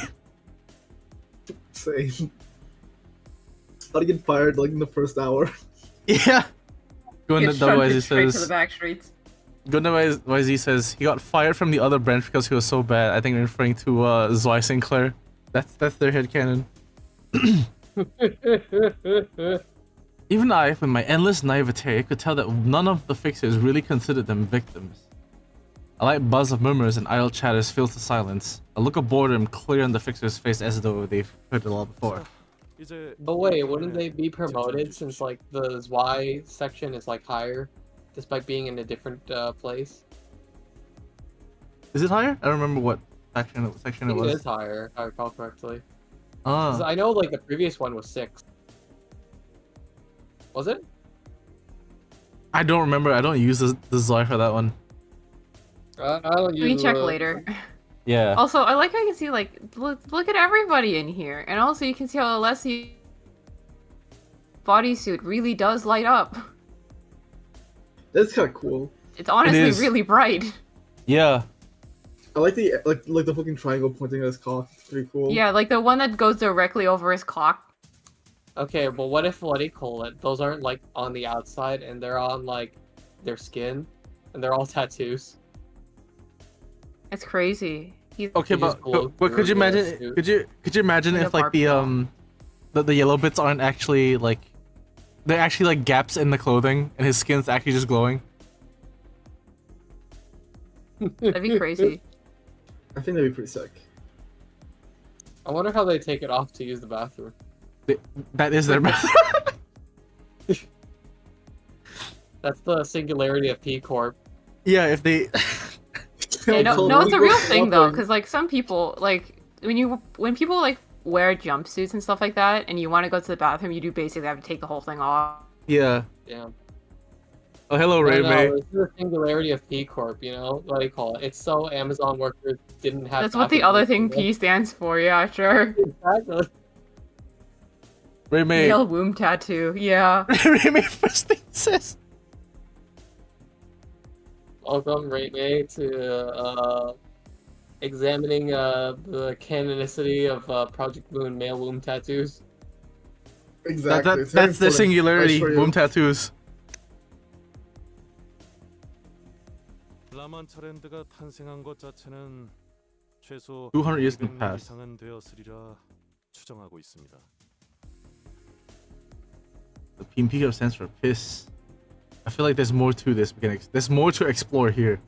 Same. I'd get fired like in the first hour. Yeah. Straight to the back streets. YZ says he got fired from the other branch because he was so bad. I think they're referring to Zoe Sinclair. That's their headcanon. Even I, with my endless naivete, could tell that none of the fixers really considered them victims. A light buzz of murmurs and idle chatters fills the silence. A look of boredom clear on the fixer's face as though they've heard it all before. But wait, wouldn't they be promoted since like the Y section is like higher, despite being in a different place? Is it higher? I don't remember what section it was. It is higher, if I recall correctly. 'Cause Ah. I know like the previous one was 6. Was it? I don't remember. I don't use the Zoe for that one. I don't use. We can check later. Yeah. Also, I like how you can see like look at everybody in here, and also you can see how Alessi bodysuit really does light up. That's kind of cool. It's honestly really bright. Yeah. I like the the fucking triangle pointing at his cock. It's pretty cool. Yeah, like the one that goes directly over his cock. Okay, but what if those aren't like on the outside and they're on like their skin, and they're all tattoos. It's crazy. Okay, but could you imagine? Could you imagine if like the yellow bits aren't actually like they're actually like gaps in the clothing and his skin's actually just glowing? That'd be crazy. I think that'd be pretty sick. I wonder how they take it off to use the bathroom. That is their bathroom. That's the singularity of P Corp. Yeah, if they. Yeah, no, it's a real thing though, because like some people like when people like wear jumpsuits and stuff like that, and you want to go to the bathroom, you do basically have to take the whole thing off. Yeah. Yeah. Oh, hello, Ray May. It's the singularity of P Corp, you know? What do you call it? It's so Amazon workers didn't have. That's what the other thing P stands for. Yeah, sure. Exactly. Ray May. Male womb tattoo. Yeah. Ray May first thing says. Welcome, Ray May, to examining the canonicity of Project Moon male womb tattoos. Exactly. That's the singularity. Womb tattoos. 라만차랜드가 탄생한 것 자체는 최소 200 years in the 200년 past. 이상은 되었으리라 추정하고 있습니다. The PMP stands for piss. I feel like there's more to this. There's more to explore here.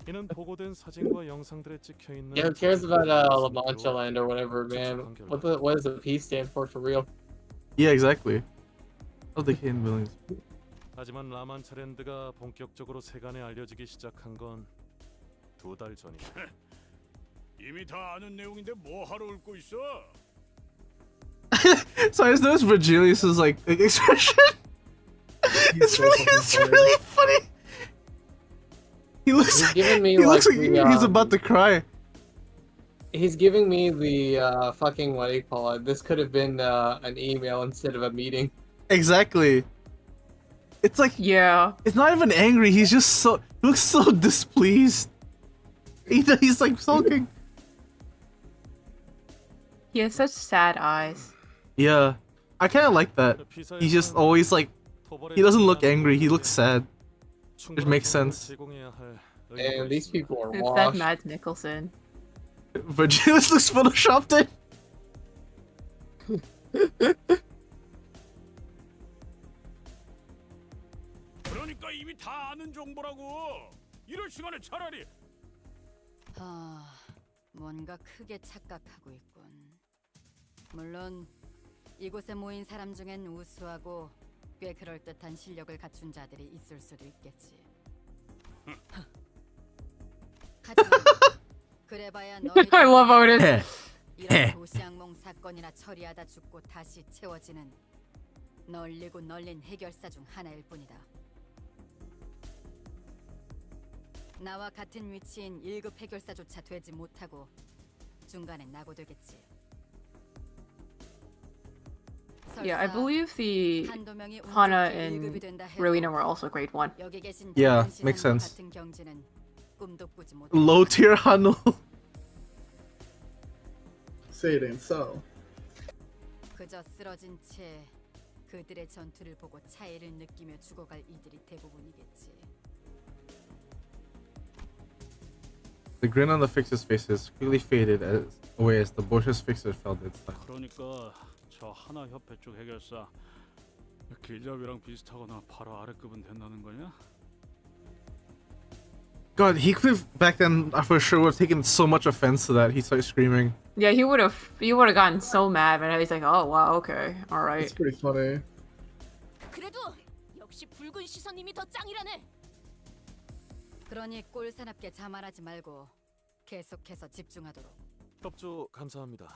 이는 보고된 사진과 영상들에 찍혀 있는 Yeah, who cares about La Mancha Land or whatever, man? What does the P stand for real? Yeah, exactly. Oh, the Canadian buildings. 하지만 라만차랜드가 본격적으로 세간에 알려지기 시작한 건 2달 전이다. 이미 다 아는 내용인데 뭐 하러 울고 있어? So I just noticed Virgilius's like expression. It's really funny. He looks like he's about to cry. He's giving me the fucking what do you call it? This could have been an email instead of a meeting. Exactly. It's like it's not even angry. He's just he looks so displeased. He's like sulking. He has such sad eyes. Yeah, I kind of like that. He's just always like he doesn't look angry. He looks sad. It makes sense. And these people are It's washed. that Mads Mikkelsen. Virgilius looks photoshopped in. 그러니까 이미 다 아는 정보라고. 이럴 시간에 차라리 뭔가 크게 착각하고 있군. 물론 이곳에 모인 사람 중엔 우수하고 꽤 그럴듯한 실력을 갖춘 자들이 있을 수도 있겠지. 하지만 그래봐야 너희 I love Otis. 이런 도시악몽 사건이나 처리하다 죽고 다시 채워지는 널리고 널린 해결사 중 하나일 뿐이다. 나와 같은 위치인 1급 해결사조차 되지 못하고 중간에 낙오되겠지. Yeah, I believe the Hana and Rowena were also grade 1. Yeah, makes sense. Low tier Hano. Say it ain't so. 그저 쓰러진 채 그들의 전투를 보고 차이를 느끼며 죽어갈 이들이 대부분이겠지. The grin on the fixer's faces quickly faded away as the bush's fixer felt its time. 그러니까 저 하나 협회 쪽 해결사 길잡이랑 비슷하거나 바로 아래급은 된다는 거냐? God, Heathcliff back then for sure would have taken so much offense to that. He started screaming. Yeah, he would have gotten so mad, but he's like, oh wow, okay, all right. It's pretty funny. 그래도 역시 붉은 시선님이 더 짱이라네. 그러니 꼴사납게 자만하지 말고 계속해서 집중하도록. 협조 감사합니다.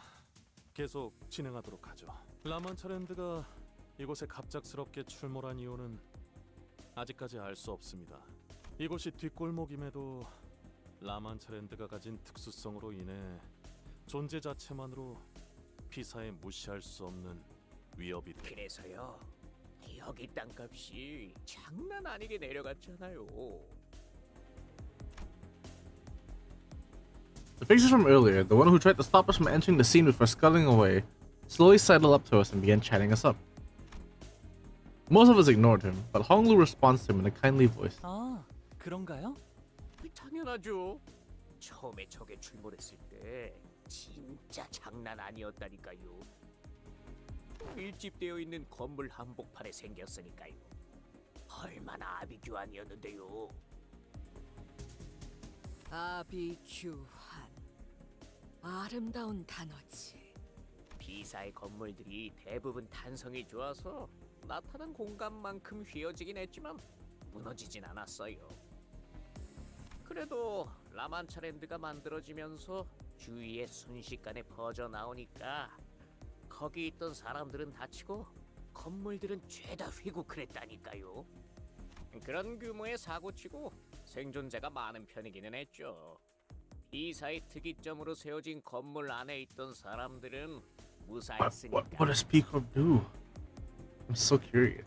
계속 진행하도록 하죠. 라만차랜드가 이곳에 갑작스럽게 출몰한 이유는 아직까지 알 수 없습니다. 이곳이 뒷골목임에도 라만차랜드가 가진 특수성으로 인해 존재 자체만으로 피사에 무시할 수 없는 위협이 돼. 그래서요. 여기 땅값이 장난 아니게 내려갔잖아요. The fixer from earlier, the one who tried to stop us from entering the scene before scuttling away, slowly sidled up to us and began chatting us up. Most of us ignored him, but Honglu responds to him in a kindly voice. 아, 그런가요? 당연하죠. 처음에 적에 출몰했을 때 진짜 장난 아니었다니까요. 밀집되어 있는 건물 한복판에 생겼으니까요. 얼마나 아비규환이었는데요. 아비규환. 아름다운 단어지. 비사의 건물들이 대부분 탄성이 좋아서 나타난 공간만큼 휘어지긴 했지만 무너지진 않았어요. 그래도 라만차랜드가 만들어지면서 주위에 순식간에 퍼져 나오니까 거기 있던 사람들은 다치고 건물들은 죄다 휘고 그랬다니까요. 그런 규모의 사고치고 생존자가 많은 편이기는 했죠. 비사의 특이점으로 세워진 건물 안에 있던 사람들은 무사했으니까. What does P-Corp do? I'm so curious.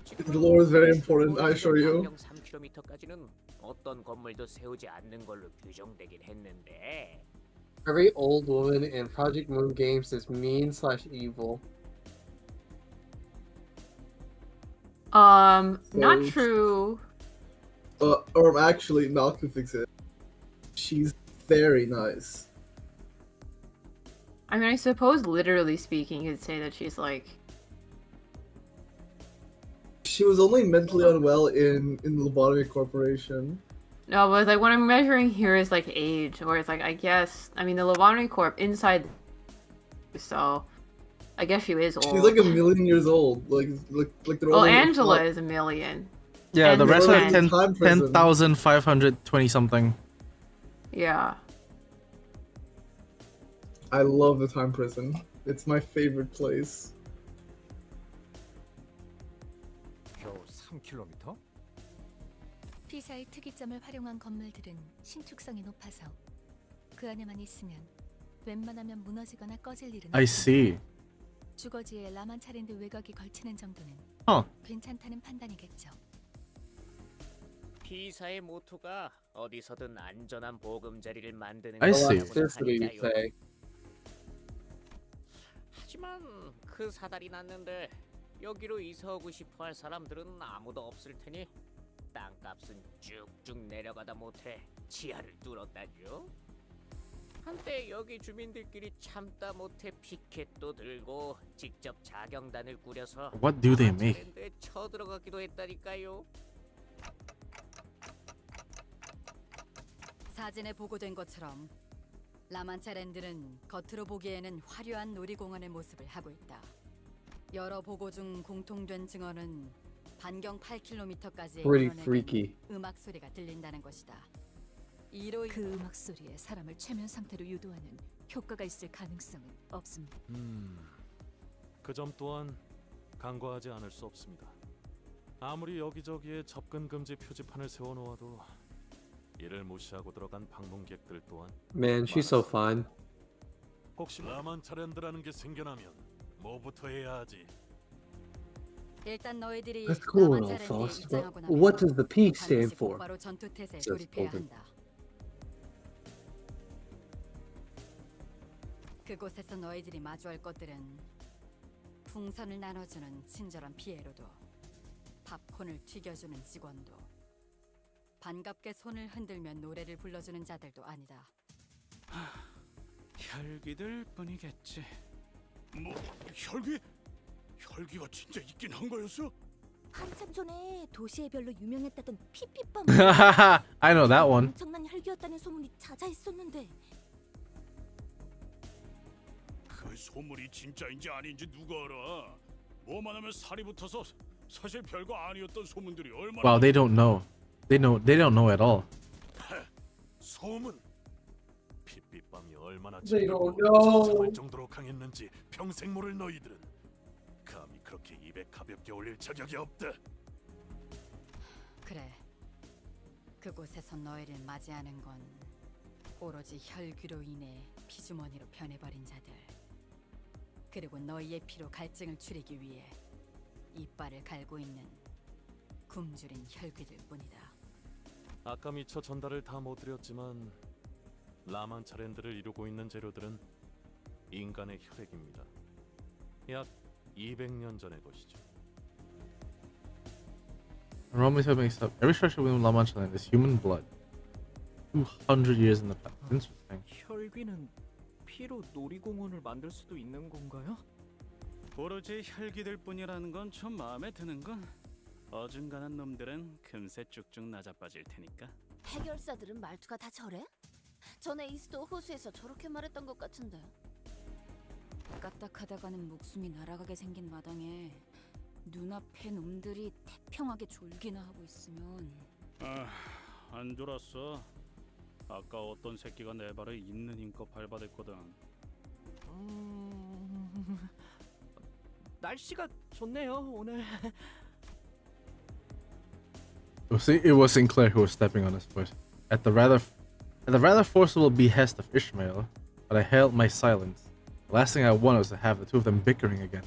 The lore is very important, I assure you. 3km까지는 어떤 건물도 세우지 않는 걸로 규정되긴 했는데. Every old woman in Project Moon games is mean/evil. Not true. Or actually, Malcolm fix it. She's very nice. I mean, I suppose literally speaking, you'd say that she's like. She was only mentally unwell in the Lobotomy Corporation. No, but like what I'm measuring here is like age, where it's like I guess I mean the Lobotomy Corp inside, so I guess she is old. She's like 1,000,000 years old. Like they're all. Well, Angela is 1,000,000. Yeah, And the rest are then- 10,520 something. Yeah. I love the time prison. It's my favorite place. 겨우 3km? 피사의 특이점을 활용한 건물들은 신축성이 높아서 그 안에만 있으면 웬만하면 무너지거나 꺼질 일은 I see. 주거지에 라만차랜드 외곽이 걸치는 정도는 괜찮다는 판단이겠죠. 비사의 모토가 어디서든 안전한 보금자리를 만드는 I see. 거라고는 하지만 그 사달이 났는데 여기로 이사오고 싶어할 사람들은 아무도 없을 테니 땅값은 쭉쭉 내려가다 못해 지하를 뚫었다죠. 한때 여기 주민들끼리 참다 못해 피켓도 들고 직접 자경단을 꾸려서 What do they make? 라만차랜드에 쳐들어가기도 했다니까요. 사진에 보고된 것처럼 라만차랜드는 겉으로 보기에는 화려한 놀이공원의 모습을 하고 있다. 여러 보고 중 공통된 증언은 반경 8km까지의 Pretty 인원에겐 freaky. 음악 소리가 들린다는 것이다. 그 음악 소리에 사람을 최면 상태로 유도하는 효과가 있을 가능성은 없습니다. 그 점 또한 간과하지 않을 수 없습니다. 아무리 여기저기에 접근 금지 표지판을 세워놓아도 이를 무시하고 들어간 방문객들 또한 Man, she's so fun. 혹시 라만차랜드라는 게 생겨나면 뭐부터 해야 하지? 일단 너희들이 That's cool and all, 라만차랜드에 Faust, 입장하고 but 나면 what does the P stand 반드시 for? 곧바로 전투 태세에 Says 돌입해야 Wolv. 한다. 그곳에서 너희들이 마주할 것들은 풍선을 나눠주는 친절한 피에로도, 팝콘을 튀겨주는 직원도, 반갑게 손을 흔들면 노래를 불러주는 자들도 아니다. 혈기들 뿐이겠지. 뭐 혈기가 진짜 있긴 한 거였어? 한참 전에 도시에 별로 유명했다던 피피밤. I know that one. 엄청난 혈기였다는 소문이 자자했었는데. 그 소문이 진짜인지 아닌지 누가 알아? 뭐만 하면 살이 붙어서 사실 별거 아니었던 소문들이 얼마나. Wow, they don't know. They don't know at all. 소문. 핏빛밤이 얼마나 They don't 참을 know. 정도로 강했는지 평생 모를 너희들은 감히 그렇게 입에 가볍게 올릴 자격이 없다. 그래, 그곳에서 너희를 맞이하는 건 오로지 혈귀로 인해 피주머니로 변해버린 자들, 그리고 너희의 피로 갈증을 추리기 위해 이빨을 갈고 있는 굶주린 혈귀들 뿐이다. 아까 미처 전달을 다 못 드렸지만 라만차랜드를 이루고 있는 재료들은 인간의 혈액입니다. 약 200년 전의 것이죠. Romans have mixed up. Every structure within La Mancha land is human blood. 200 years in the past. Interesting. 혈귀는 피로 놀이공원을 만들 수도 있는 건가요? 오로지 혈기들 뿐이라는 건 좀 마음에 드는군. 어중간한 놈들은 금세 쭉쭉 낮아빠질 테니까. 해결사들은 말투가 다 저래? 전에 이스도 호수에서 저렇게 말했던 것 같은데. 까딱하다가는 목숨이 날아가게 생긴 마당에 눈앞에 놈들이 태평하게 졸기나 하고 있으면. 안 졸았어. 아까 어떤 새끼가 내 발에 있는 힘껏 밟아댔거든. 날씨가 좋네요 오늘. It was Sinclair who was stepping on his foot. At the rather forcible behest of Ishmael, but I held my silence. The last thing I wanted was to have the two of them bickering again.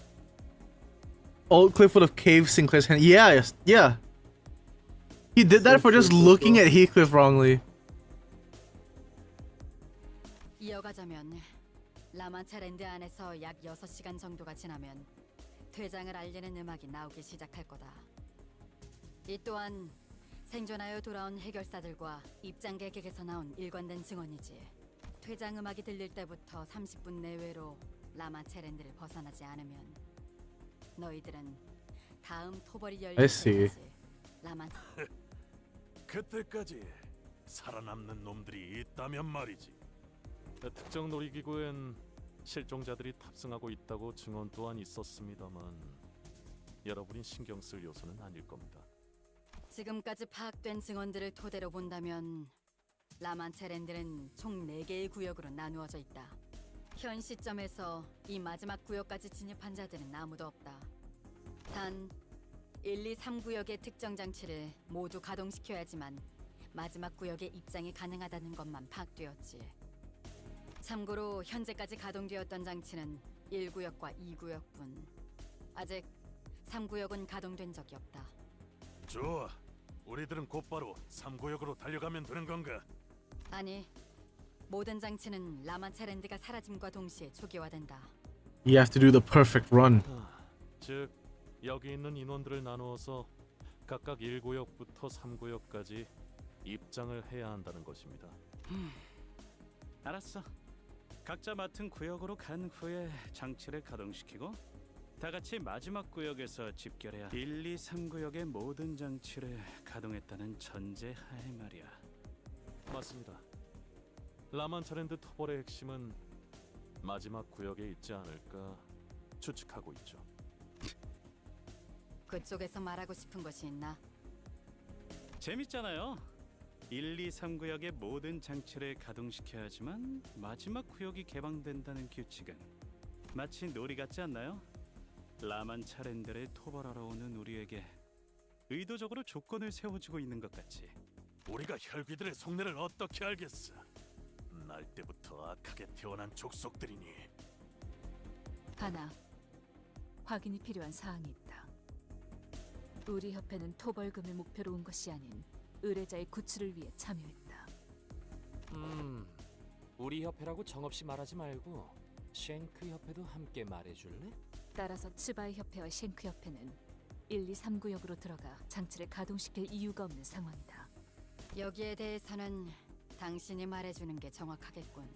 Old Cliff would have caved Sinclair's hand. Yeah. He did that for just looking at Heathcliff wrongly. 이어가자면 라만차랜드 안에서 약 6시간 정도가 지나면 퇴장을 알리는 음악이 나오기 시작할 거다. 이 또한 생존하여 돌아온 해결사들과 입장객에게서 나온 일관된 증언이지. 퇴장 음악이 들릴 때부터 30분 내외로 라만차랜드를 벗어나지 않으면 너희들은 다음 토벌이 열릴 I see. 때까지 라만. 그때까지 살아남는 놈들이 있다면 말이지. 특정 놀이기구엔 실종자들이 탑승하고 있다고 증언 또한 있었습니다만 여러분이 신경 쓸 요소는 아닐 겁니다. 지금까지 파악된 증언들을 토대로 본다면 라만차랜드는 총 4개의 구역으로 나누어져 있다. 현 시점에서 이 마지막 구역까지 진입한 자들은 아무도 없다. 단 1, 2, 3구역의 특정 장치를 모두 가동시켜야지만 마지막 구역에 입장이 가능하다는 것만 파악되었지. 참고로 현재까지 가동되었던 장치는 1구역과 2구역뿐. 아직 3구역은 가동된 적이 없다. 좋아. 우리들은 곧바로 3구역으로 달려가면 되는 건가? 아니, 모든 장치는 라만차랜드가 사라짐과 동시에 초기화된다. You have to do the perfect run. 즉 여기 있는 인원들을 나누어서 각각 1구역부터 3구역까지 입장을 해야 한다는 것입니다. 알았어. 각자 맡은 구역으로 간 후에 장치를 가동시키고 다 같이 마지막 구역에서 집결해야 1, 2, 3구역의 모든 장치를 가동했다는 전제하에 말이야. 맞습니다. 라만차랜드 토벌의 핵심은 마지막 구역에 있지 않을까 추측하고 있죠. 그쪽에서 말하고 싶은 것이 있나? 재밌잖아요. 1, 2, 3 구역의 모든 장치를 가동시켜야 하지만 마지막 구역이 개방된다는 규칙은 마치 놀이 같지 않나요? 라만차 랜드를 토벌하러 오는 우리에게 의도적으로 조건을 세워주고 있는 것 같이. 우리가 혈귀들의 속내를 어떻게 알겠어? 날 때부터 악하게 태어난 족속들이니. 하나, 확인이 필요한 사항이 있다. 우리 협회는 토벌금을 목표로 온 것이 아닌 의뢰자의 구출을 위해 참여했다. 우리 협회라고 정없이 말하지 말고 쉔크 협회도 함께 말해줄래? 따라서 츠바이 협회와 쉔크 협회는 1, 2, 3구역으로 들어가 장치를 가동시킬 이유가 없는 상황이다. 여기에 대해서는 당신이 말해주는 게 정확하겠군.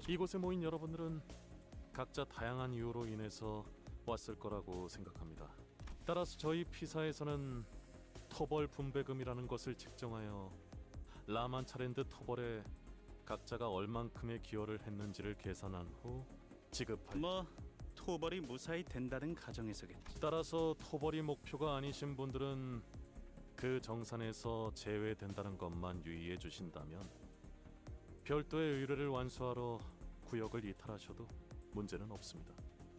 이곳에 모인 여러분들은 각자 다양한 이유로 인해서 왔을 거라고 생각합니다. 따라서 저희 피사에서는 토벌 분배금이라는 것을 측정하여 라만차랜드 토벌에 각자가 얼만큼의 기여를 했는지를 계산한 후 지급할. 토벌이 무사히 된다는 가정에서겠지. 따라서 토벌이 목표가 아니신 분들은 그 정산에서 제외된다는 것만 유의해 주신다면 별도의 의뢰를 완수하러 구역을 이탈하셔도 문제는 없습니다.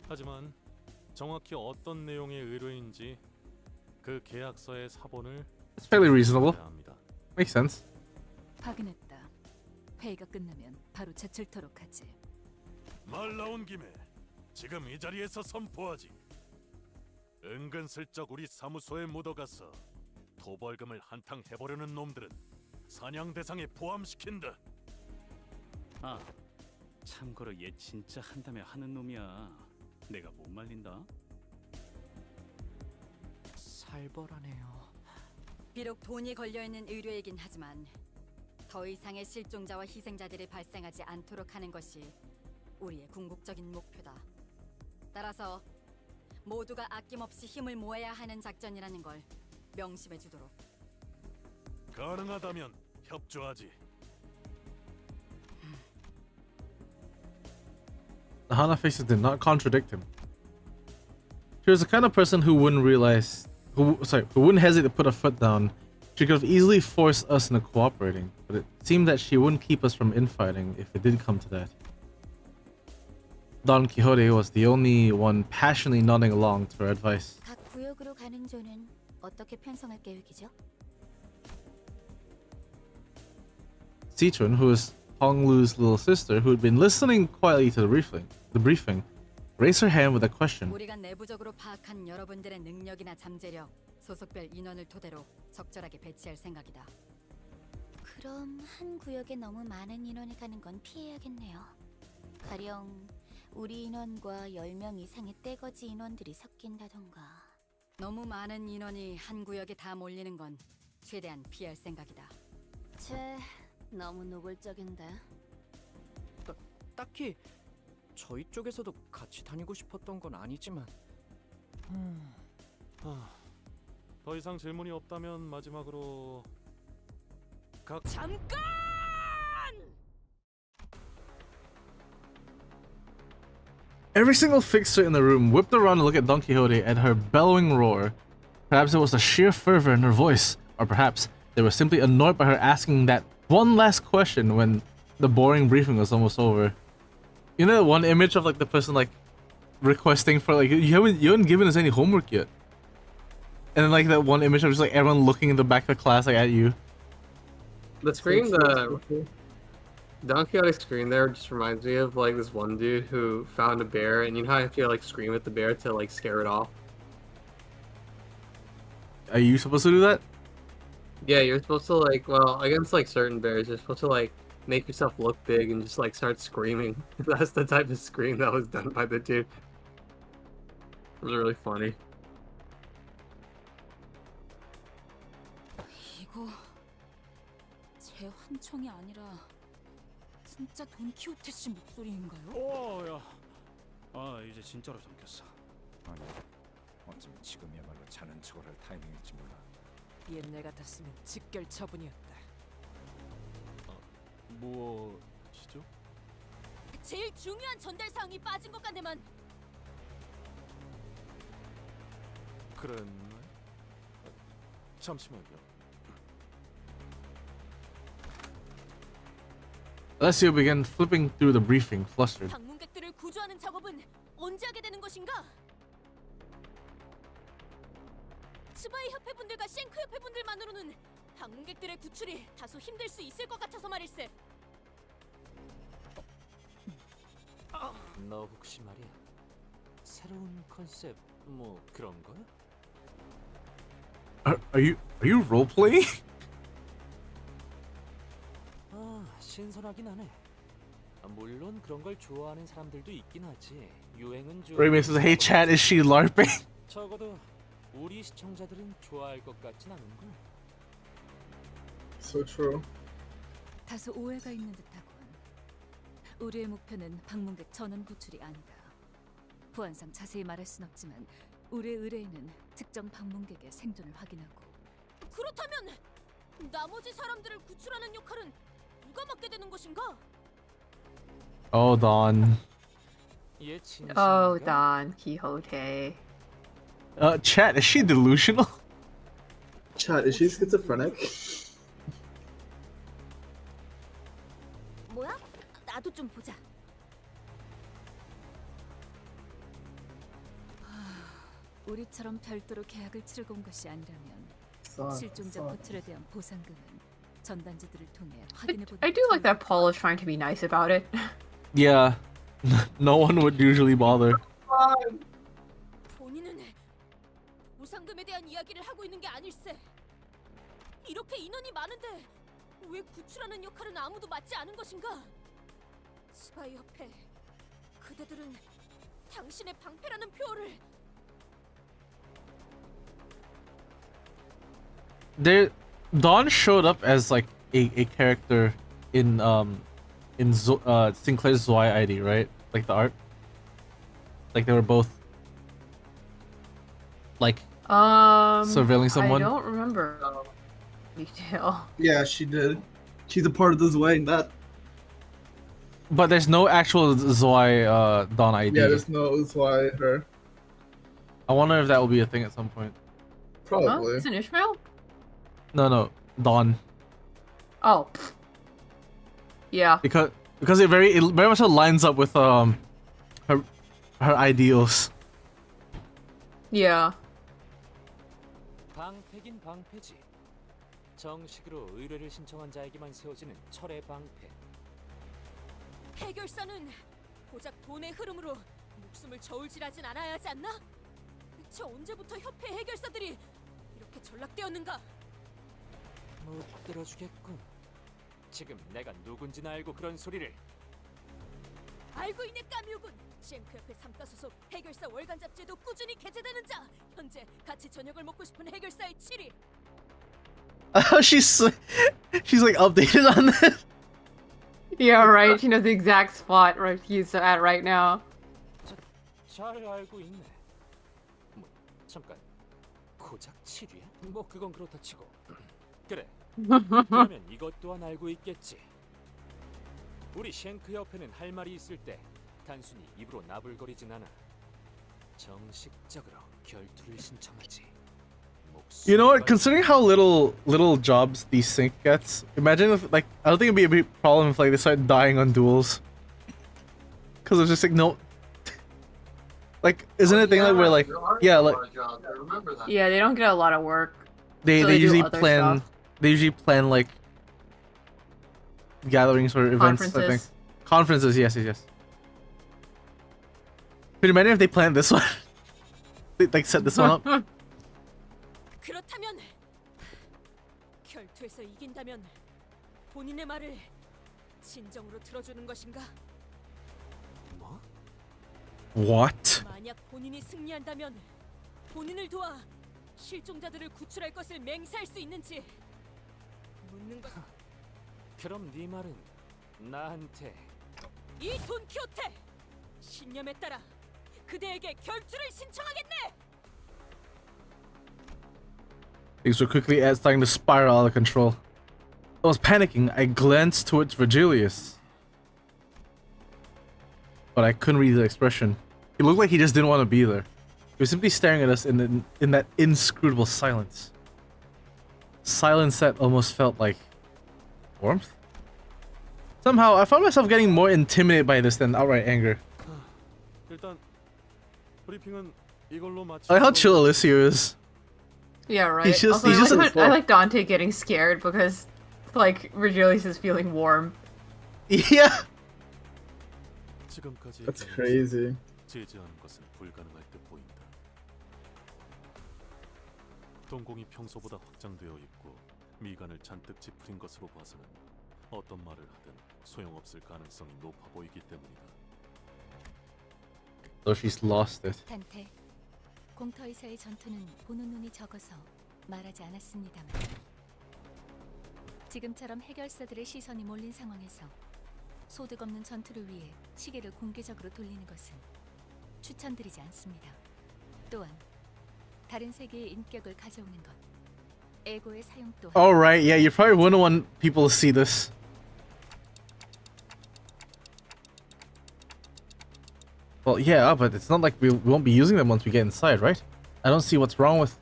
하지만 정확히 어떤 내용의 의뢰인지 그 계약서의 사본을 It's fairly reasonable. Makes sense. 확인했다. 회의가 끝나면 바로 제출토록 하지. 말 나온 김에 지금 이 자리에서 선포하지. 은근슬쩍 우리 사무소에 묻어가서 토벌금을 한탕 해보려는 놈들은 사냥 대상에 포함시킨다. 참고로 얘 진짜 한다며 하는 놈이야. 내가 못 말린다. 살벌하네요. 비록 돈이 걸려있는 의뢰이긴 하지만 더 이상의 실종자와 희생자들이 발생하지 않도록 하는 것이 우리의 궁극적인 목표다. 따라서 모두가 아낌없이 힘을 모아야 하는 작전이라는 걸 명심해 주도록. 가능하다면 협조하지. The Hana faces did not contradict him. She was the kind of person who wouldn't who wouldn't hesitate to put a foot down. She could have easily forced us into cooperating, but it seemed that she wouldn't keep us from infighting if it did come to that. Don Quixote was the only one passionately nodding along to her advice. 각 구역으로 가는 조는 어떻게 편성할 계획이죠? Citrun, who is Honglu's little sister, who had been listening quietly to the briefing, raised her hand with a question. 우리가 내부적으로 파악한 여러분들의 능력이나 잠재력, 소속별 인원을 토대로 적절하게 배치할 생각이다. 그럼 한 구역에 너무 많은 인원이 가는 건 피해야겠네요. 가령 우리 인원과 10명 이상의 떼거지 인원들이 섞인다던가. 너무 많은 인원이 한 구역에 다 몰리는 건 최대한 피할 생각이다. 너무 노골적인데. 딱히 저희 쪽에서도 같이 다니고 싶었던 건 아니지만. 더 이상 질문이 없다면 마지막으로 잠깐! Every single fixture in the room whipped around to look at Don Quixote and her bellowing roar. Perhaps it was the sheer fervor in her voice, or perhaps they were simply annoyed by her asking that one last question when the boring briefing was almost over. You know that one image of like the person like requesting for like you haven't given us any homework yet, and then like that one image of just like everyone looking in the back of the class like at you. The screen, the Don Quixote screen there just reminds me of like this one dude who found a bear, and you know how you have to like scream at the bear to like scare it off. Are you supposed to do that? Yeah, you're supposed to like, well, against like certain bears, you're supposed to like make yourself look big and just like start screaming. That's the type of scream that was done by the dude. It was really funny. 이거 제 환청이 아니라 진짜 돈키호테 씨 목소리인가요? 이제 진짜로 삼켰어. 아니, 어쩌면 지금이야말로 자는 척을 할 타이밍일지 몰라. 옛날 같았으면 직결 처분이었다. 무엇이죠? 제일 중요한 전달 사항이 빠진 것 같네만. 그랬나? 잠시만요. Alessio began flipping through the briefing, flustered. 방문객들을 구조하는 작업은 언제 하게 되는 것인가? 스바이 협회분들과 쉔크 협회분들만으로는 방문객들의 구출이 다소 힘들 수 있을 것 같아서 말일세. 너 혹시 말이야 새로운 컨셉 뭐 그런 거야? Are you role playing? 아 신선하긴 하네. 물론 그런 걸 좋아하는 사람들도 있긴 하지. 유행은 좀. Rayman says, "Hey chat, is she larping?" 적어도 우리 시청자들은 좋아할 것 같진 않은걸. So true. 다소 오해가 있는 듯하군. 우리의 목표는 방문객 전원 구출이 아니다. 보안상 자세히 말할 순 없지만 우리의 의뢰인은 특정 방문객의 생존을 확인하고. 그렇다면 나머지 사람들을 구출하는 역할은 누가 맡게 되는 것인가? Oh, Don. Oh, Don Quixote. Chat, is she delusional? Chat, is she schizophrenic? 뭐야? 나도 좀 보자. 우리처럼 별도로 계약을 치르고 온 것이 아니라면 실종자 구출에 대한 보상금은 전단지들을 통해 확인해 보는. I do like that Paul is trying to be nice about it. Yeah. No one would usually bother. 본인은 보상금에 대한 이야기를 하고 있는 게 아닐세. 이렇게 인원이 많은데 왜 구출하는 역할은 아무도 맡지 않은 것인가? 스파이 협회, 그대들은 당신의 방패라는 표어를. Dawn showed up as like a character in Sinclair's Zwei ID, right? Like the art. Like they were both like surveilling someone. I don't remember detail. Yeah, she did. She's a part of the Zwei in that. But there's no actual Zwei Dawn ID. Yeah, there's no Zwei her. I wonder if that will be a thing at some point. Probably. Huh? Is it Ishmael? No, Dawn. Oh. Yeah. Because it very much lines up with her ideals. Yeah. 방패긴 방패지. 정식으로 의뢰를 신청한 자에게만 세워지는 철의 방패. 해결사는 고작 돈의 흐름으로 목숨을 저울질하진 않아야 하지 않나? 대체 언제부터 협회 해결사들이 이렇게 전락되었는가? 못 들어주겠군. 지금 내가 누군지는 알고 그런 소리를. 알고 있네 까뮤군. 쉔크 협회 3가 소속 해결사 월간 잡지에도 꾸준히 게재되는 자. 현재 같이 저녁을 먹고 싶은 해결사의 7위. she's like updated on this. Yeah, right. She knows the exact spot right he's at right now. 잘 알고 있네. 뭐 잠깐. 고작 7위야? 뭐 그건 그렇다 치고. 그래. 그러면 이것 또한 알고 있겠지. 우리 쉔크 협회는 할 말이 있을 때 단순히 입으로 나불거리진 않아. 정식적으로 결투를 신청하지. You know what? Considering how little jobs these sync gets, imagine if like I don't think it'd be a big problem if like they start dying on duels. Cause it's just like no. Like isn't it a thing like where like yeah like Yeah, they don't get a lot of work. they so they do usually other plan stuff. they usually plan like gatherings or events. I think Conferences. conferences. Yes. But imagine if they planned this one. They like set this one up. 그렇다면 결투에서 이긴다면 본인의 말을 진정으로 들어주는 것인가? 뭐? What? 만약 본인이 승리한다면 본인을 도와 실종자들을 구출할 것을 맹세할 수 있는지 묻는 것. 그럼 네 말은 나한테 이 돈키호테 신념에 따라 그대에게 결투를 신청하겠네. Things were quickly starting to spiral out of control. I was panicking. I glanced towards Virgilius, but I couldn't read the expression. He looked like he just didn't want to be there. He was simply staring at us in that inscrutable silence. Silence that almost felt like warmth. Somehow, I found myself getting more intimidated by this than outright anger. 일단 브리핑은 이걸로 I like how chill Alessio is. Yeah, right. He's just, Also, I like Dante getting scared because, like, Virgilius is feeling warm. Yeah. That's crazy. 제재하는 것은 불가능할 듯 보인다. 동공이 평소보다 확장되어 있고 미간을 잔뜩 찌푸린 것으로 봐서는 어떤 말을 하든 소용없을 가능성이 높아 보이기 때문이다. So she's lost it. 단테, 공터에서의 전투는 보는 눈이 적어서 말하지 않았습니다만 지금처럼 해결사들의 시선이 몰린 상황에서 소득 없는 전투를 위해 시계를 공개적으로 돌리는 것은 추천드리지 않습니다. 또한 다른 세계의 인격을 가져오는 것, 에고의 사용 또한. All right, yeah, you probably wouldn't want people to see this. Well, yeah, but it's not like we won't be using them once we get inside, right? I don't see what's wrong with...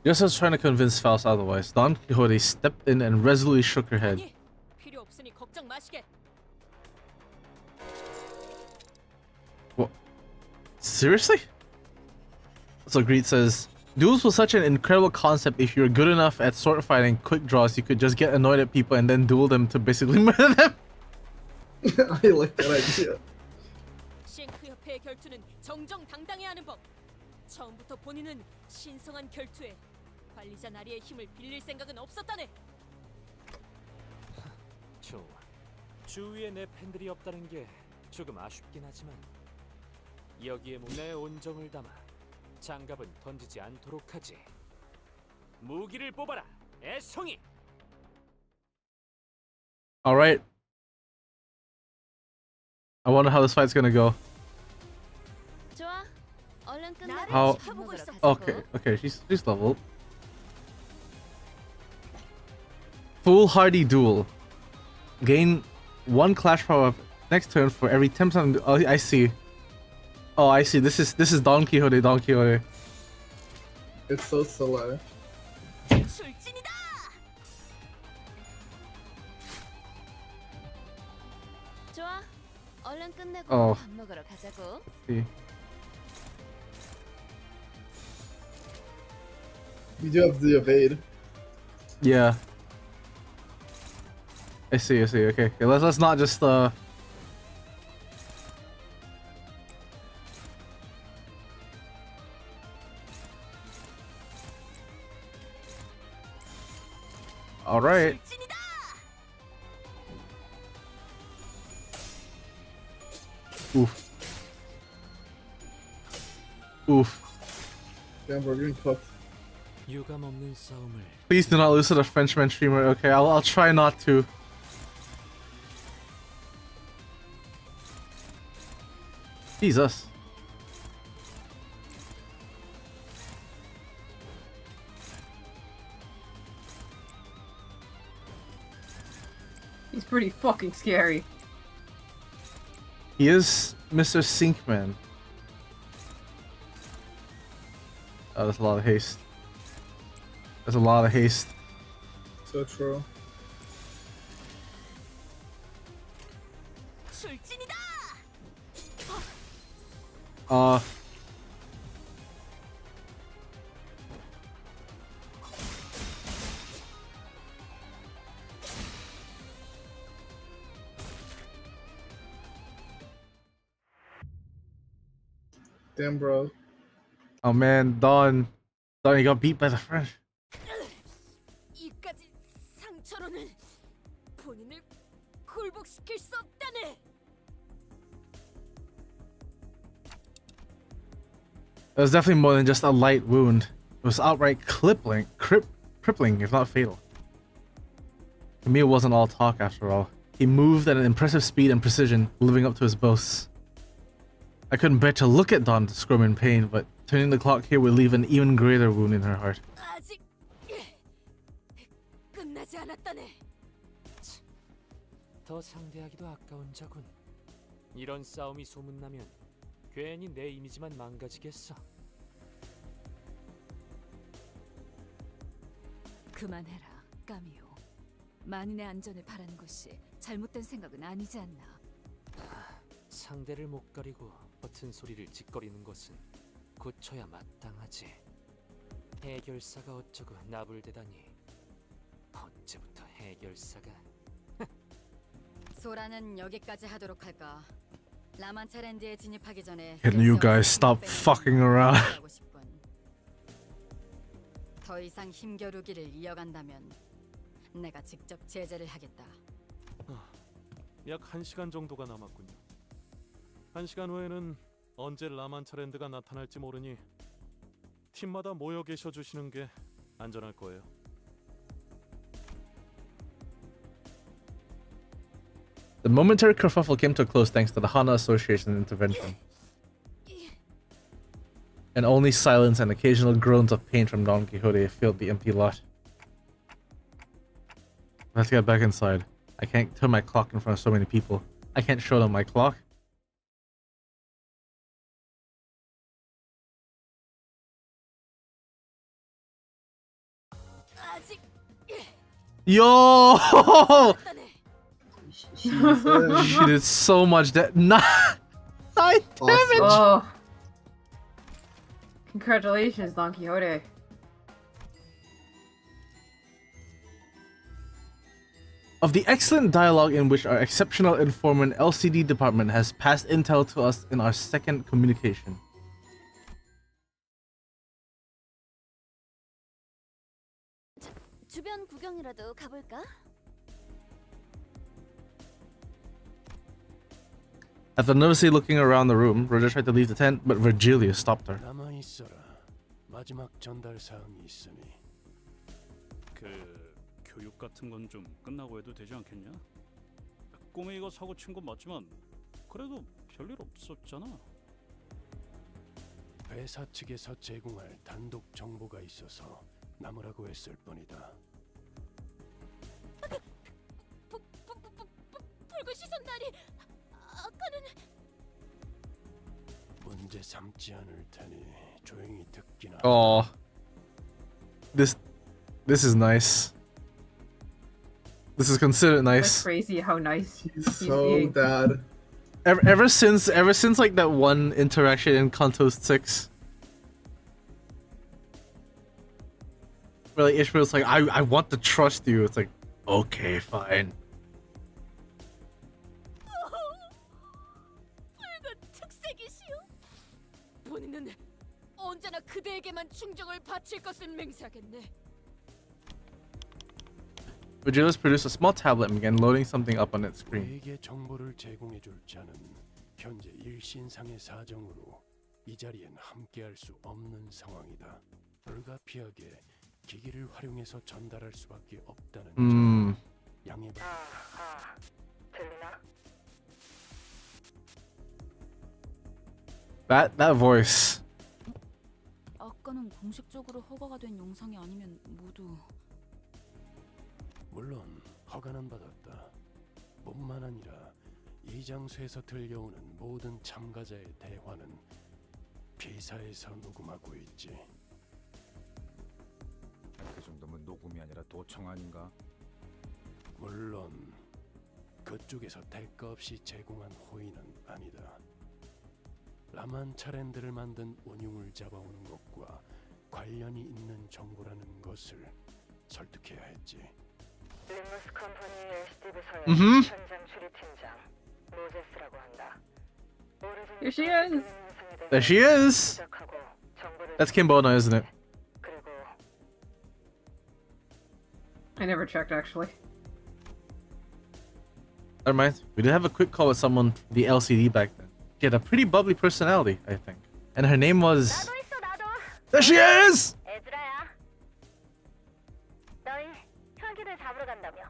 Just was trying to convince Faust otherwise. Don Quixote stepped in and resolutely shook her head. 필요 없으니 걱정 마시게. What? Seriously? So Greet says, duels was such an incredible concept. If you're good enough at sword fighting quick draws, you could just get annoyed at people and then duel them to basically murder them. I like that idea. 쉔크 협회의 결투는 정정당당해야 하는 법. 처음부터 본인은 신성한 결투에 관리자 나리의 힘을 빌릴 생각은 없었다네. 좋아. 주위에 내 팬들이 없다는 게 조금 아쉽긴 하지만 여기에 내 온정을 담아 장갑은 던지지 않도록 하지. 무기를 뽑아라, 애송이. All right. I wonder how this fight's gonna go. 좋아, 얼른 끝내. How? Okay, she's leveled. Foolhardy duel. Gain 1 clash power next turn for every 10%. Oh, I see. Oh, I see. This is Don Quixote. Don Quixote. It's so silly. 좋아, 얼른 끝내고 Oh. 밥 먹으러 가자고. See. You do have the evade. Yeah. I see. Okay. Let's not just All right. Oof. Damn, we're getting cooked. 유감 없는 싸움을. Please do not lose to the Frenchman streamer. Okay, I'll try not to. Jesus. He's pretty fucking scary. He is Mr. Sinkman. Oh, that's a lot of haste. That's a lot of haste. So true. Damn, bro. Oh man, Don, you got beat by the French. 이까지 상처로는 본인을 굴복시킬 수 없다네. It was definitely more than just a light wound. It was outright crippling, if not fatal. To me, it wasn't all talk after all. He moved at an impressive speed and precision, living up to his boasts. I couldn't bear to look at Dawn squirm in pain, but turning the clock here would leave an even greater wound in her heart. 아직 끝나지 않았다네. 더 상대하기도 아까운 자군. 이런 싸움이 소문나면 괜히 내 이미지만 망가지겠어. 그만해라, 까미오. 만인의 안전을 바라는 것이 잘못된 생각은 아니지 않나. 상대를 못 가리고 버튼 소리를 짓거리는 것은 고쳐야 마땅하지. 해결사가 어쩌고 나불대다니. 언제부터 해결사가? 소라는 여기까지 하도록 할까? 라만차랜드에 진입하기 전에 Can you guys stop fucking around? 더 이상 힘겨루기를 이어간다면 내가 직접 제재를 하겠다. 약 1시간 정도가 남았군요. 1시간 후에는 언제 라만차랜드가 나타날지 모르니 팀마다 모여 계셔 주시는 게 안전할 거예요. The momentary kerfuffle came to a close thanks to the Hana Association's intervention. And only silence and occasional groans of pain from Don Quixote filled the empty lot. Let's get back inside. I can't turn my clock in front of so many people. I can't show them my clock. Yo! She did so much that 9 damage. Oh. Congratulations, Don Quixote. Of the excellent dialogue in which our exceptional informant LCD department has passed intel to us in our second communication. 주변 구경이라도 가볼까? After nervously looking around the room, Roger tried to leave the tent, but Virgilius stopped her. 남아 있어라. 마지막 전달 사항이 있으니. 교육 같은 건 좀 끝나고 해도 되지 않겠냐? 꼬맹이가 사고 친 건 맞지만 그래도 별일 없었잖아. 회사 측에서 제공할 단독 정보가 있어서 남으라고 했을 뿐이다. 붉은 시선다리 아까는 문제 삼지 않을 테니 조용히 듣기나. Oh, this is nice. This is considered nice. That's crazy how nice he's So being. bad. Ever since like that one interaction in CANTO 6, where like Ishmael's like, I want to trust you. It's like, okay, fine. 붉은 특색이시오. 본인은 언제나 그대에게만 충정을 바칠 것을 맹세하겠네. Virgilius produced a small tablet and began loading something up on its screen. 우리에게 정보를 제공해 줄 자는 현재 일신상의 사정으로 이 자리엔 함께할 수 없는 상황이다. 불가피하게 기기를 활용해서 전달할 수밖에 없다는 점 양해 바랍니다. 들리나? That voice. 아까는 공식적으로 허가가 된 영상이 아니면 모두 물론 허가는 받았다. 뿐만 아니라 이 장소에서 들려오는 모든 참가자의 대화는 비사에서 녹음하고 있지. 그 정도면 녹음이 아니라 도청 아닌가? 물론 그쪽에서 대가 없이 제공한 호의는 아니다. 라만차랜드를 만든 운용을 잡아오는 것과 관련이 있는 정보라는 것을 설득해야 했지. 림부스 컴퍼니 LCD 부서의 Mhm. 현장 추리팀장 모제스라고 한다. Here she is. There she is. That's Kimbona, isn't it? I never checked actually. Never mind. We did have a quick call with someone from the LCD back then. She had a pretty bubbly personality, I think. And her name was... There she is! 애들아야. 너희 혈기를 잡으러 간다며.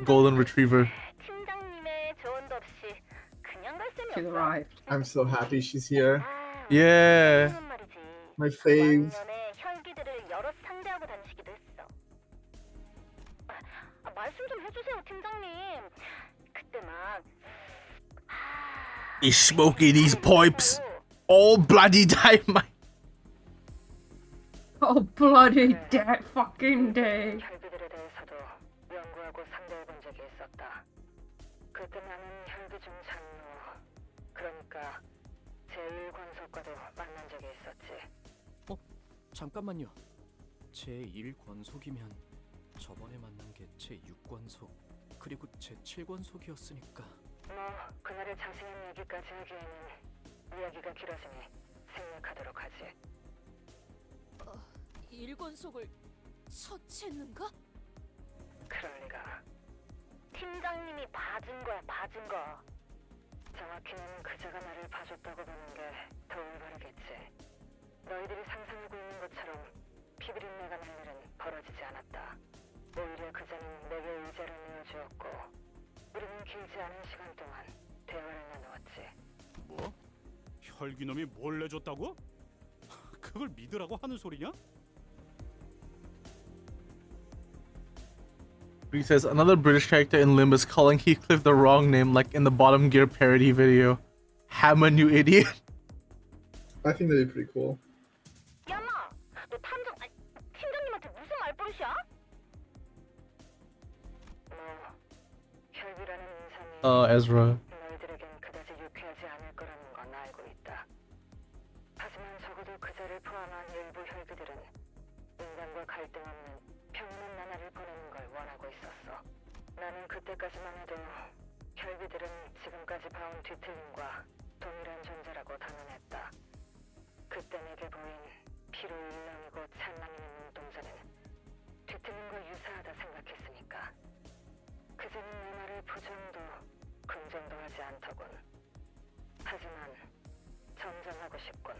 Golden Retriever. 팀장님의 조언도 없이 그냥 갈 셈이 She's 없어. arrived. I'm so happy she's here. Yeah. My fave. 왕년에 혈기들을 여럿 상대하고 다니시기도 했어. 말씀 좀 해주세요, 팀장님. 그때 막 He's smoking these pipes. All bloody dynamite. Oh, bloody that fucking day. 혈기들에 대해서도 연구하고 상대해본 적이 있었다. 그때 나는 혈기 중 장로, 그러니까 제1권속과도 만난 적이 있었지. 잠깐만요. 제1권속이면 저번에 만난 게 제6권속 그리고 제7권속이었으니까. 뭐 그날의 자세한 얘기까지 하기에는 이야기가 길어지니 생략하도록 하지. 1권속을 처치했는가? 그럴 리가. 팀장님이 봐준 거야, 봐준 거. 정확히는 그자가 나를 봐줬다고 보는 게 더 올바르겠지. 너희들이 상상하고 있는 것처럼 피비린내가 날 일은 벌어지지 않았다. 오히려 그자는 내게 의자를 내어주었고 우리는 길지 않은 시간 동안 대화를 나누었지. 뭐? 혈기놈이 뭘 내줬다고? 그걸 믿으라고 하는 소리냐? He says another British character in Limbus calling Heathcliff the wrong name, like in the Bottom Gear parody video. Hammond, you idiot. I think that'd be pretty cool. 야마, 너 팀장님한테 무슨 말버릇이야? 혈기라는 인상이 Ezra. 너희들에겐 그다지 유쾌하지 않을 거라는 건 알고 있다. 하지만 적어도 그자를 포함한 일부 혈기들은 인간과 갈등 없는 평온한 나날을 보내는 걸 원하고 있었어. 나는 그때까지만 해도 혈기들은 지금까지 봐온 뒤틀림과 동일한 존재라고 단언했다. 그때 내게 보인 피로 일렁이고 찬란히 눈동자는 뒤틀림과 유사하다 생각했으니까. 그자는 내 말을 부정도 긍정도 하지 않더군. 하지만 정정하고 싶군.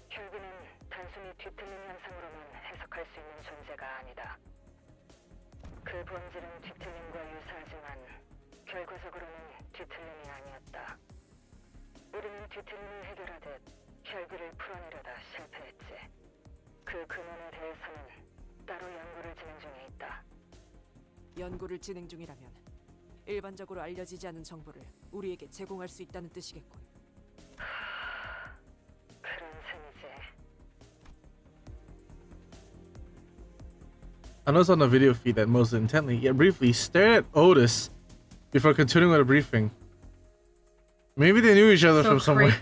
혈기는 단순히 뒤틀림 현상으로만 해석할 수 있는 존재가 아니다. 그 본질은 뒤틀림과 유사하지만 결과적으로는 뒤틀림이 아니었다. 우리는 뒤틀림을 해결하듯 혈기를 풀어내려다 실패했지. 그 근원에 대해서는 따로 연구를 진행 중에 있다. 연구를 진행 중이라면 일반적으로 알려지지 않은 정보를 우리에게 제공할 수 있다는 뜻이겠군. 그런 셈이지. I noticed on the video feed that Moses intently, yet briefly, stared at Otis before continuing with a briefing. Maybe they knew each other from somewhere.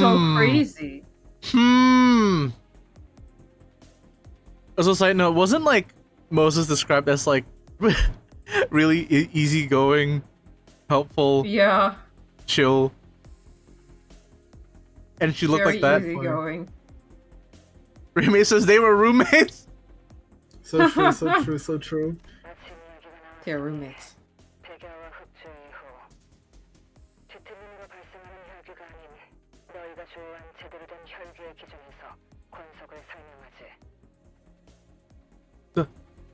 So crazy. As a side note, wasn't like Moses described as like really easygoing, helpful, Yeah, chill, and she looked very like that? easygoing. Remy says they were roommates. So true, so true, so true. They're roommates. 백야와 흡주 이후 뒤틀림으로 발생하는 혈기가 아닌 너희가 조언한 제대로 된 혈기의 기준에서 권속을 설명하지.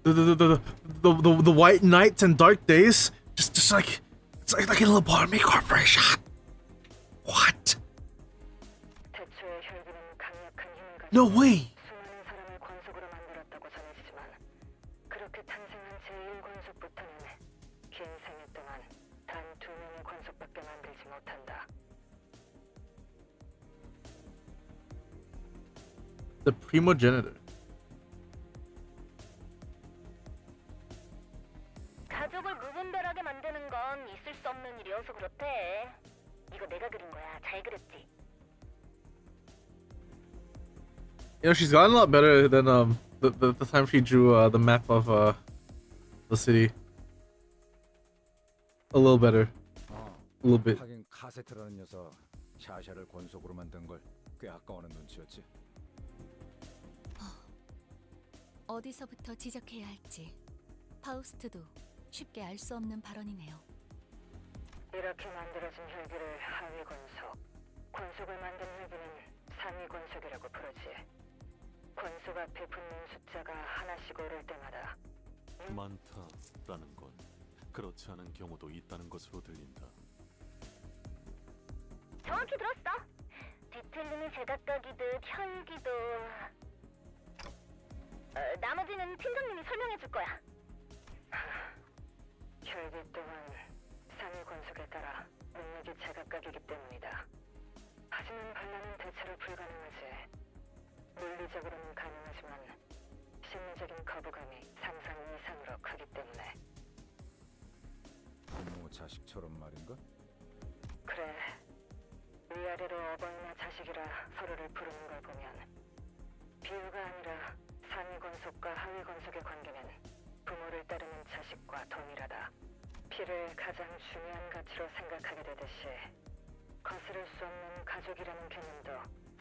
The white nights and dark days, just like it's like a little army corporation. What? 태초의 혈기는 강력한 힘을 가지고 No way. 수많은 사람을 권속으로 만들었다고 전해지지만 그렇게 탄생한 제1권속부터는 긴 생애 동안 단 2명의 권속밖에 만들지 못한다. The primogenitor. 가족을 무분별하게 만드는 건 있을 수 없는 일이어서 그렇대. 이거 내가 그린 거야. 잘 그렸지? You know, she's gotten a lot better than the time she drew the map of the city. A little better. A little bit. 하긴 카세트라는 녀석 샤샤를 권속으로 만든 걸 꽤 아까워하는 눈치였지. 어디서부터 지적해야 할지 파우스트도 쉽게 알 수 없는 발언이네요. 이렇게 만들어진 혈기를 하위 권속, 권속을 만든 혈기는 상위 권속이라고 부르지. 권속 앞에 붙는 숫자가 하나씩 오를 때마다 많다라는 건 그렇지 않은 경우도 있다는 것으로 들린다. 정확히 들었어. 뒤틀림이 제각각이듯 혈기도. 나머지는 팀장님이 설명해 줄 거야. 혈기 또한 건속에 따라 능력이 제각각이기 때문이다. 하지만 반란은 대체로 불가능하지. 물리적으로는 가능하지만 심리적인 거부감이 상상 이상으로 크기 때문에. 부모 자식처럼 말인가? 그래. 위아래로 어버이나 자식이라 서로를 부르는 걸 보면 비유가 아니라 상위 권속과 하위 권속의 관계는 부모를 따르는 자식과 동일하다. 피를 가장 중요한 가치로 생각하게 되듯이 거스를 수 없는 가족이라는 개념도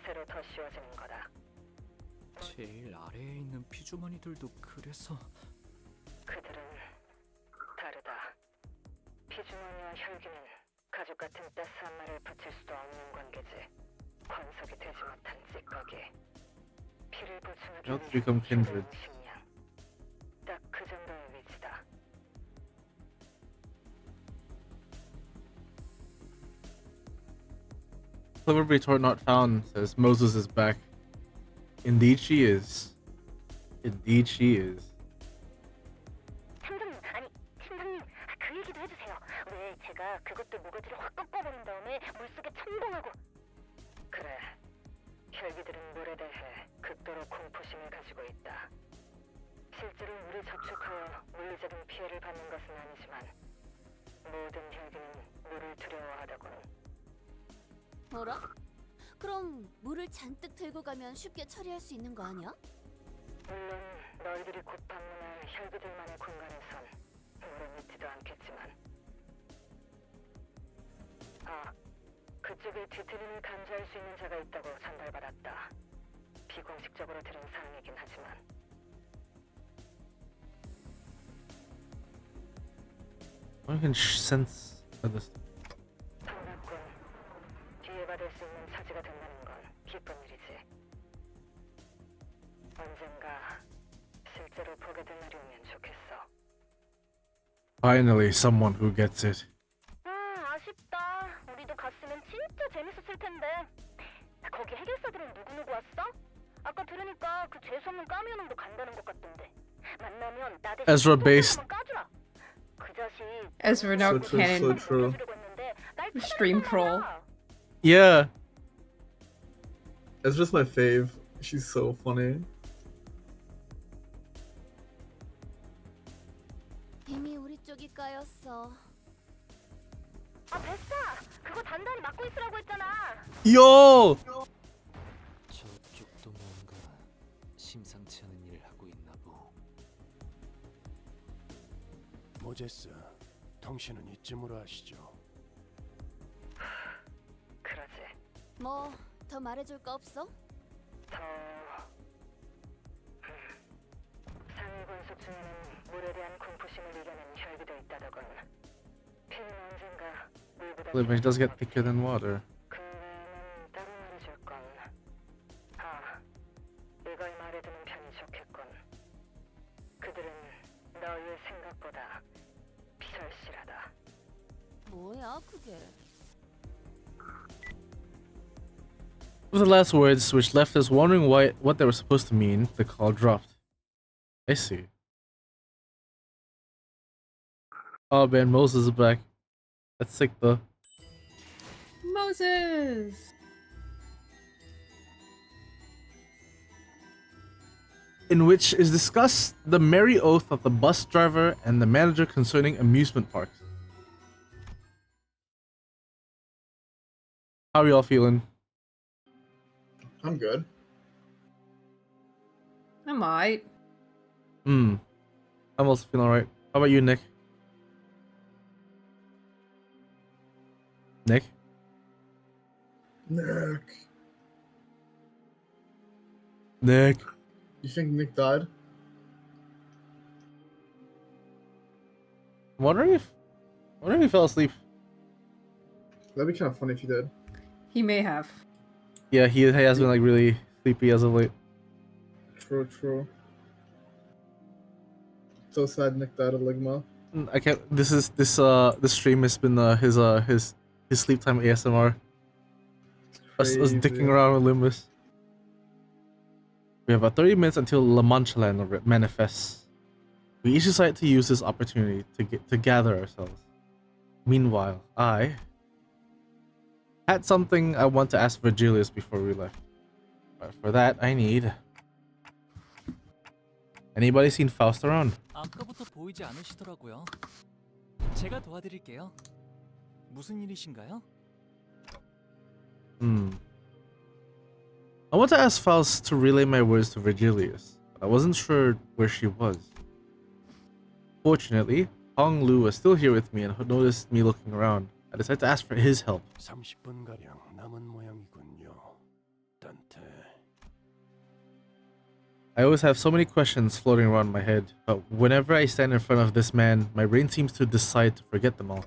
새로 더 씌워지는 거다. 제일 아래에 있는 피주머니들도 그래서 그들은 다르다. 피주머니와 혈기는 가족 같은 따스한 말을 붙일 수도 없는 관계지. 권속이 되지 못한 찌꺼기. 피를 보충하기 Not to become kindred. 식량. 딱 그 정도의 위치다. Clever retort not found says Moses is back. Indeed she is. Indeed she is. 팀장님, 아니 팀장님, 그 얘기도 해주세요. 왜 제가 그것들 모가지를 확 꺾어버린 다음에 물속에 첨벙하고. 그래, 혈기들은 물에 대해 극도로 공포심을 가지고 있다. 실제로 물에 접촉하여 물리적인 피해를 받는 것은 아니지만 모든 혈기는 물을 두려워하다군. 뭐라? 그럼 물을 잔뜩 들고 가면 쉽게 처리할 수 있는 거 아니야? 물론 너희들이 곧 방문할 혈기들만의 공간에선 물을 믿지도 않겠지만. 아, 그쪽에 뒤틀림을 감지할 수 있는 자가 있다고 전달받았다. 비공식적으로 들은 사항이긴 하지만. I can sense this. 반갑군. 기회가 될 수 있는 차지가 된다는 건 기쁜 일이지. 언젠가 실제로 보게 될 날이 오면 좋겠어. Finally, someone who gets it. 아쉽다. 우리도 갔으면 진짜 재밌었을 텐데. 거기 해결사들은 누구누구 왔어? 아까 들으니까 그 재수없는 까미오놈도 간다는 것 같던데. 만나면 나 대신 Ezra based. 한번 까주라. 그 자식. Ezra now So true, canon so true. stream troll. Yeah. It's just my fave. She's so funny. 이미 우리 쪽이 까였어. 아, 베스타. 그거 단단히 막고 있으라고 했잖아. Yo! 저쪽도 뭔가 심상치 않은 일을 하고 있나 보. 모제스, 당신은 이쯤으로 하시죠. 그러지. 뭐 더 말해줄 거 없어? 더. 상위 권속 중에는 물에 대한 공포심을 이겨낸 혈기도 있다더군. 피는 언젠가 물보다. Living does get thicker than water. 그 외에는 따로 말해줄 건. 아, 이걸 말해두는 편이 좋겠군. 그들은 너희의 생각보다 절실하다. 뭐야 그게? With the last words, which left us wondering what they were supposed to mean, the call dropped. I see. Oh man, Moses is back. That's sick though. Moses! In which is discussed the merry oath of the bus driver and the manager concerning amusement parks. How are y'all feeling? I'm good. I might. I'm also feeling alright. How about you, Nick? Nick? Nick. You think Nick died? I'm wondering if he fell asleep. That'd be kind of funny if he did. He may have. Yeah, he has been like really sleepy as of late. True, true. So sad Nick died of Ligma. I can't. This stream has been his sleep time ASMR. Us dicking around with Limbus. We have about 30 minutes until La Mancha land manifests. We each decide to use this opportunity to gather ourselves. Meanwhile, I had something I want to ask Virgilius before we left. But for that, I need... Anybody seen Faust around? 아까부터 보이지 않으시더라고요. 제가 도와드릴게요. 무슨 일이신가요? I want to ask Faust to relay my words to Virgilius, but I wasn't sure where she was. Fortunately, Hong Lu was still here with me and had noticed me looking around. I decided to ask for his help. 30분가량 남은 모양이군요. 단테. I always have so many questions floating around my head, but whenever I stand in front of this man, my brain seems to decide to forget them all.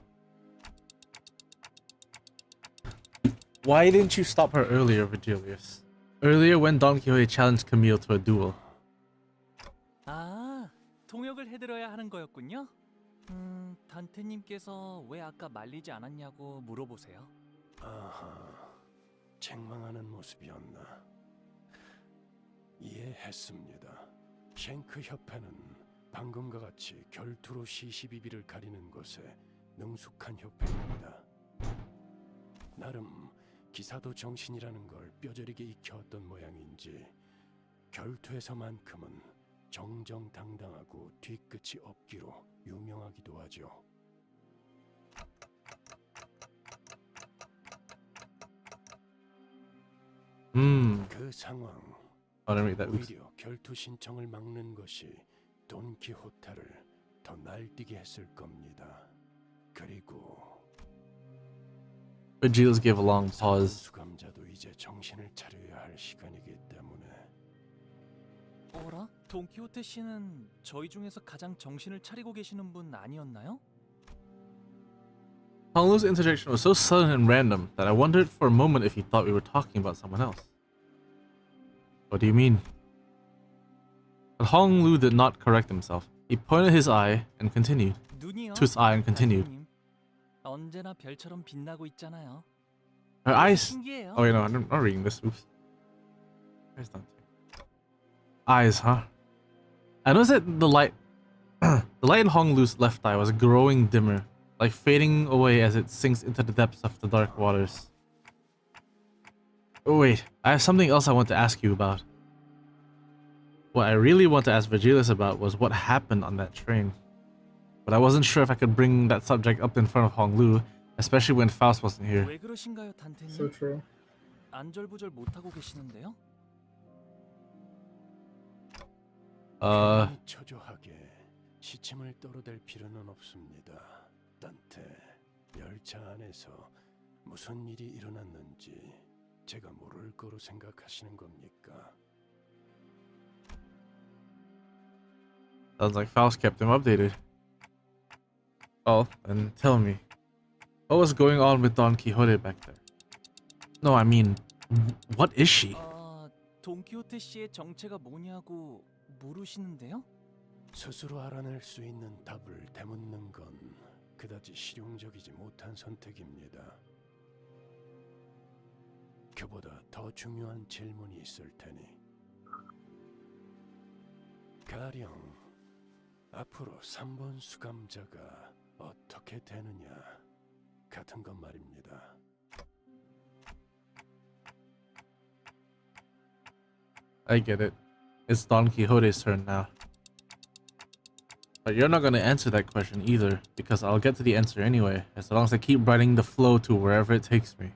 Why didn't you stop her earlier, Virgilius? Earlier when Don Quixote challenged Camille to a duel. 아, 통역을 해드려야 하는 거였군요. 단테님께서 왜 아까 말리지 않았냐고 물어보세요. 아하, 책망하는 모습이었나. 이해했습니다. 쉔크 협회는 방금과 같이 결투로 시시비비를 가리는 것에 능숙한 협회입니다. 나름 기사도 정신이라는 걸 뼈저리게 익혀왔던 모양인지 결투에서만큼은 정정당당하고 뒤끝이 없기로 유명하기도 하죠. 그 상황, 오히려 결투 신청을 막는 것이 돈키호테를 더 날뛰게 했을 겁니다. 그리고 Virgilius gave a long pause. 수감자도 이제 정신을 차려야 할 시간이기 때문에. 어라? 돈키호테 씨는 저희 중에서 가장 정신을 차리고 계시는 분 아니었나요? Hong Lu's interjection was so sudden and random that I wondered for a moment if he thought we were talking about someone else. What do you mean? But Hong Lu did not correct himself. He pointed his eye and continued. To his eye and continued. 언제나 별처럼 빛나고 있잖아요. Her eyes. 신기해요. Oh, you know, I'm not reading this. Oops. Where's Dante? Eyes, huh? I noticed that the light in Hong Lu's left eye was growing dimmer, like fading away as it sinks into the depths of the dark waters. Oh wait, I have something else I want to ask you about. What I really want to ask Virgilius about was what happened on that train. But I wasn't sure if I could bring that subject up in front of Hong Lu, especially when Faust wasn't here. 왜 그러신가요, 단테님? So true. 안절부절 못하고 계시는데요? 초조하게 시침을 떨어댈 필요는 없습니다. 단테, 열차 안에서 무슨 일이 일어났는지 제가 모를 거로 생각하시는 겁니까? Sounds like Faust kept him updated. Well, then tell me, what was going on with Don Quixote back there? No, I mean, what is she? 돈키호테 씨의 정체가 뭐냐고 물으시는데요? 스스로 알아낼 수 있는 답을 되묻는 건 그다지 실용적이지 못한 선택입니다. 그보다 더 중요한 질문이 있을 테니. 가령 앞으로 3번 수감자가 어떻게 되느냐 같은 것 말입니다. I get it. It's Don Quixote's turn now. But you're not gonna answer that question either, because I'll get to the answer anyway, as long as I keep riding the flow to wherever it takes me.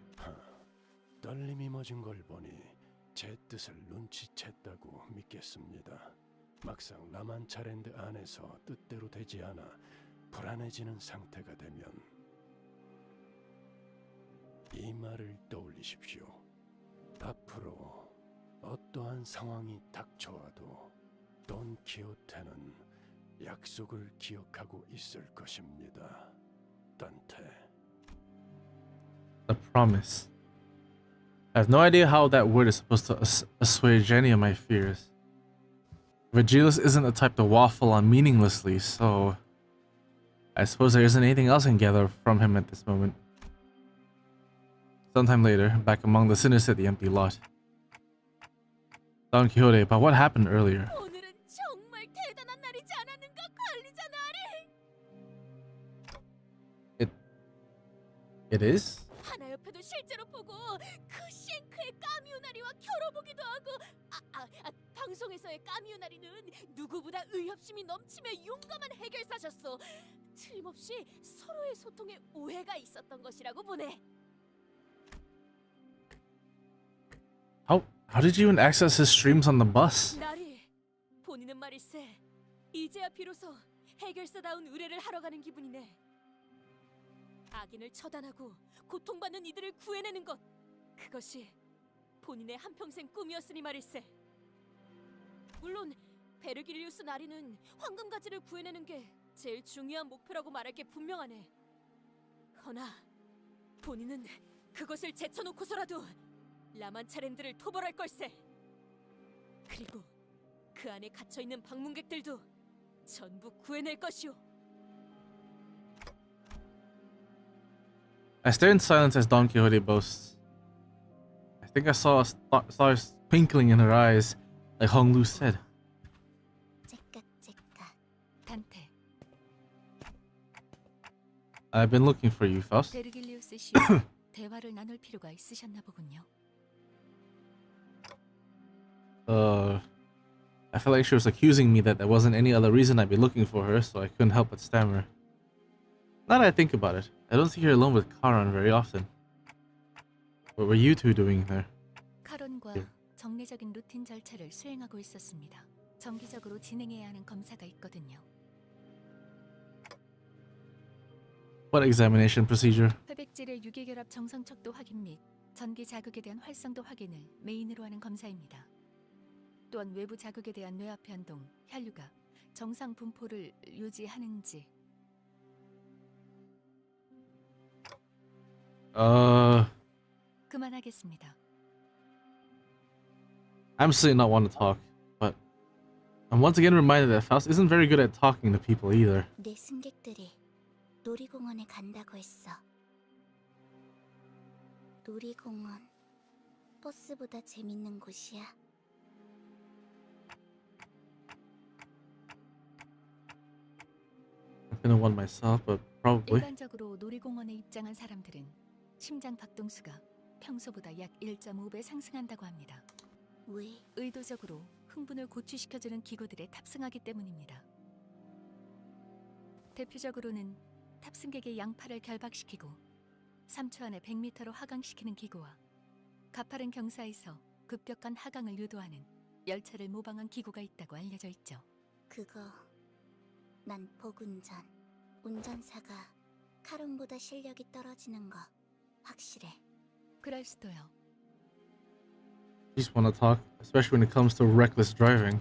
떨림이 멎은 걸 보니 제 뜻을 눈치챘다고 믿겠습니다. 막상 라만차랜드 안에서 뜻대로 되지 않아 불안해지는 상태가 되면 이 말을 떠올리십시오. 앞으로 어떠한 상황이 닥쳐와도 돈 키호테는 약속을 기억하고 있을 것입니다. 단테. The promise. I have no idea how that word is supposed to assuage any of my fears. Virgilius isn't the type to waffle on meaninglessly, so I suppose there isn't anything else I can gather from him at this moment. Sometime later, back among the sinners at the empty lot. Don Quixote, but what happened earlier? 오늘은 정말 대단한 날이지 않았는가, 관리자 나리? It is? 하나 옆에도 실제로 보고 그 쉔크의 까미우나리와 겨뤄보기도 하고 방송에서의 까미우나리는 누구보다 의협심이 넘치며 용감한 해결사셨어. 틀림없이 서로의 소통에 오해가 있었던 것이라고 보네. How did you even access his streams on the bus? 나리, 본인은 말일세 이제야 비로소 해결사다운 의뢰를 하러 가는 기분이네. 악인을 처단하고 고통받는 이들을 구해내는 것, 그것이 본인의 한평생 꿈이었으니 말일세. 물론 베르길리우스 나리는 황금가지를 구해내는 게 제일 중요한 목표라고 말할 게 분명하네. 허나 본인은 그것을 제쳐놓고서라도 라만차랜드를 토벌할 걸세. 그리고 그 안에 갇혀있는 방문객들도 전부 구해낼 것이오. I stare in silence as Don Quixote boasts. I think I saw stars twinkling in her eyes, like Hong Lu said. 단테. I've been looking for you, Faust. 베르길리우스 씨와 대화를 나눌 필요가 있으셨나 보군요. I felt like she was accusing me that there wasn't any other reason I'd be looking for her, so I couldn't help but stammer. Now that I think about it, I don't see her alone with Charon very often. What were you two doing there? 카론과 정례적인 루틴 절차를 수행하고 있었습니다. 정기적으로 진행해야 하는 검사가 있거든요. What examination procedure? 회백질의 유기결합 정상 척도 확인 및 전기 자극에 대한 활성도 확인을 메인으로 하는 검사입니다. 또한 외부 자극에 대한 뇌압 변동, 혈류가 정상 분포를 유지하는지. 그만하겠습니다. I'm certainly not one to talk, but I'm once again reminded that Faust isn't very good at talking to people either. 내 승객들이 놀이공원에 간다고 했어. 놀이공원 버스보다 재밌는 곳이야. I'm gonna one myself, but probably. 일반적으로 놀이공원에 입장한 사람들은 심장 박동수가 평소보다 약 1.5배 상승한다고 합니다. 왜? 의도적으로 흥분을 고취시켜주는 기구들에 탑승하기 때문입니다. 대표적으로는 탑승객의 양팔을 결박시키고 3초 안에 100m로 하강시키는 기구와 가파른 경사에서 급격한 하강을 유도하는 열차를 모방한 기구가 있다고 알려져 있죠. 그거 난폭 운전. 운전사가 카론보다 실력이 떨어지는 거 확실해. 그럴 수도요. You just want to talk, especially when it comes to reckless driving.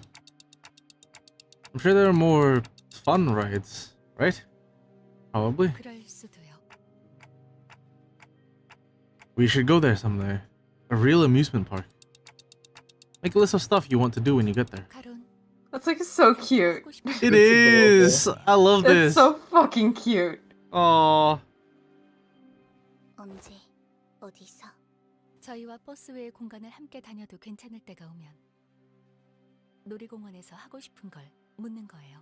I'm sure there are more fun rides, right? Probably. 그럴 수도요. We should go there someday. A real amusement park. Make a list of stuff you want to do when you get there. That's like so cute. It is. I love this. It's so fucking cute. Aww. 언제 어디서? 저희와 버스 외의 공간을 함께 다녀도 괜찮을 때가 오면 놀이공원에서 하고 싶은 걸 묻는 거예요.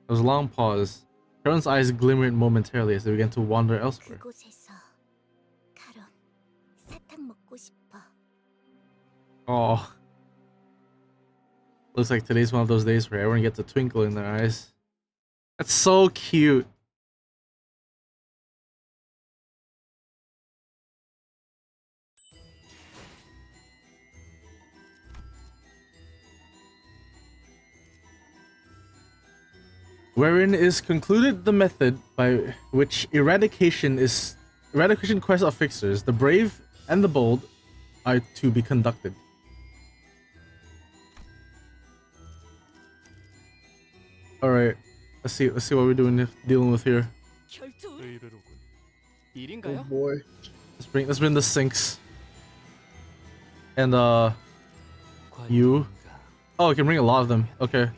There was a long pause. Charon's eyes glimmered momentarily as they began to wander elsewhere. 그곳에서 카론 사탕 먹고 싶어. Oh. Looks like today's one of those days where everyone gets a twinkle in their eyes. That's so cute. Wherein is concluded the method by which eradication quest of fixers, the brave and the bold, are to be conducted. All right, let's see what we're dealing with here. Oh boy. Let's bring the sinks. And you. Oh, I can bring a lot of them. Okay.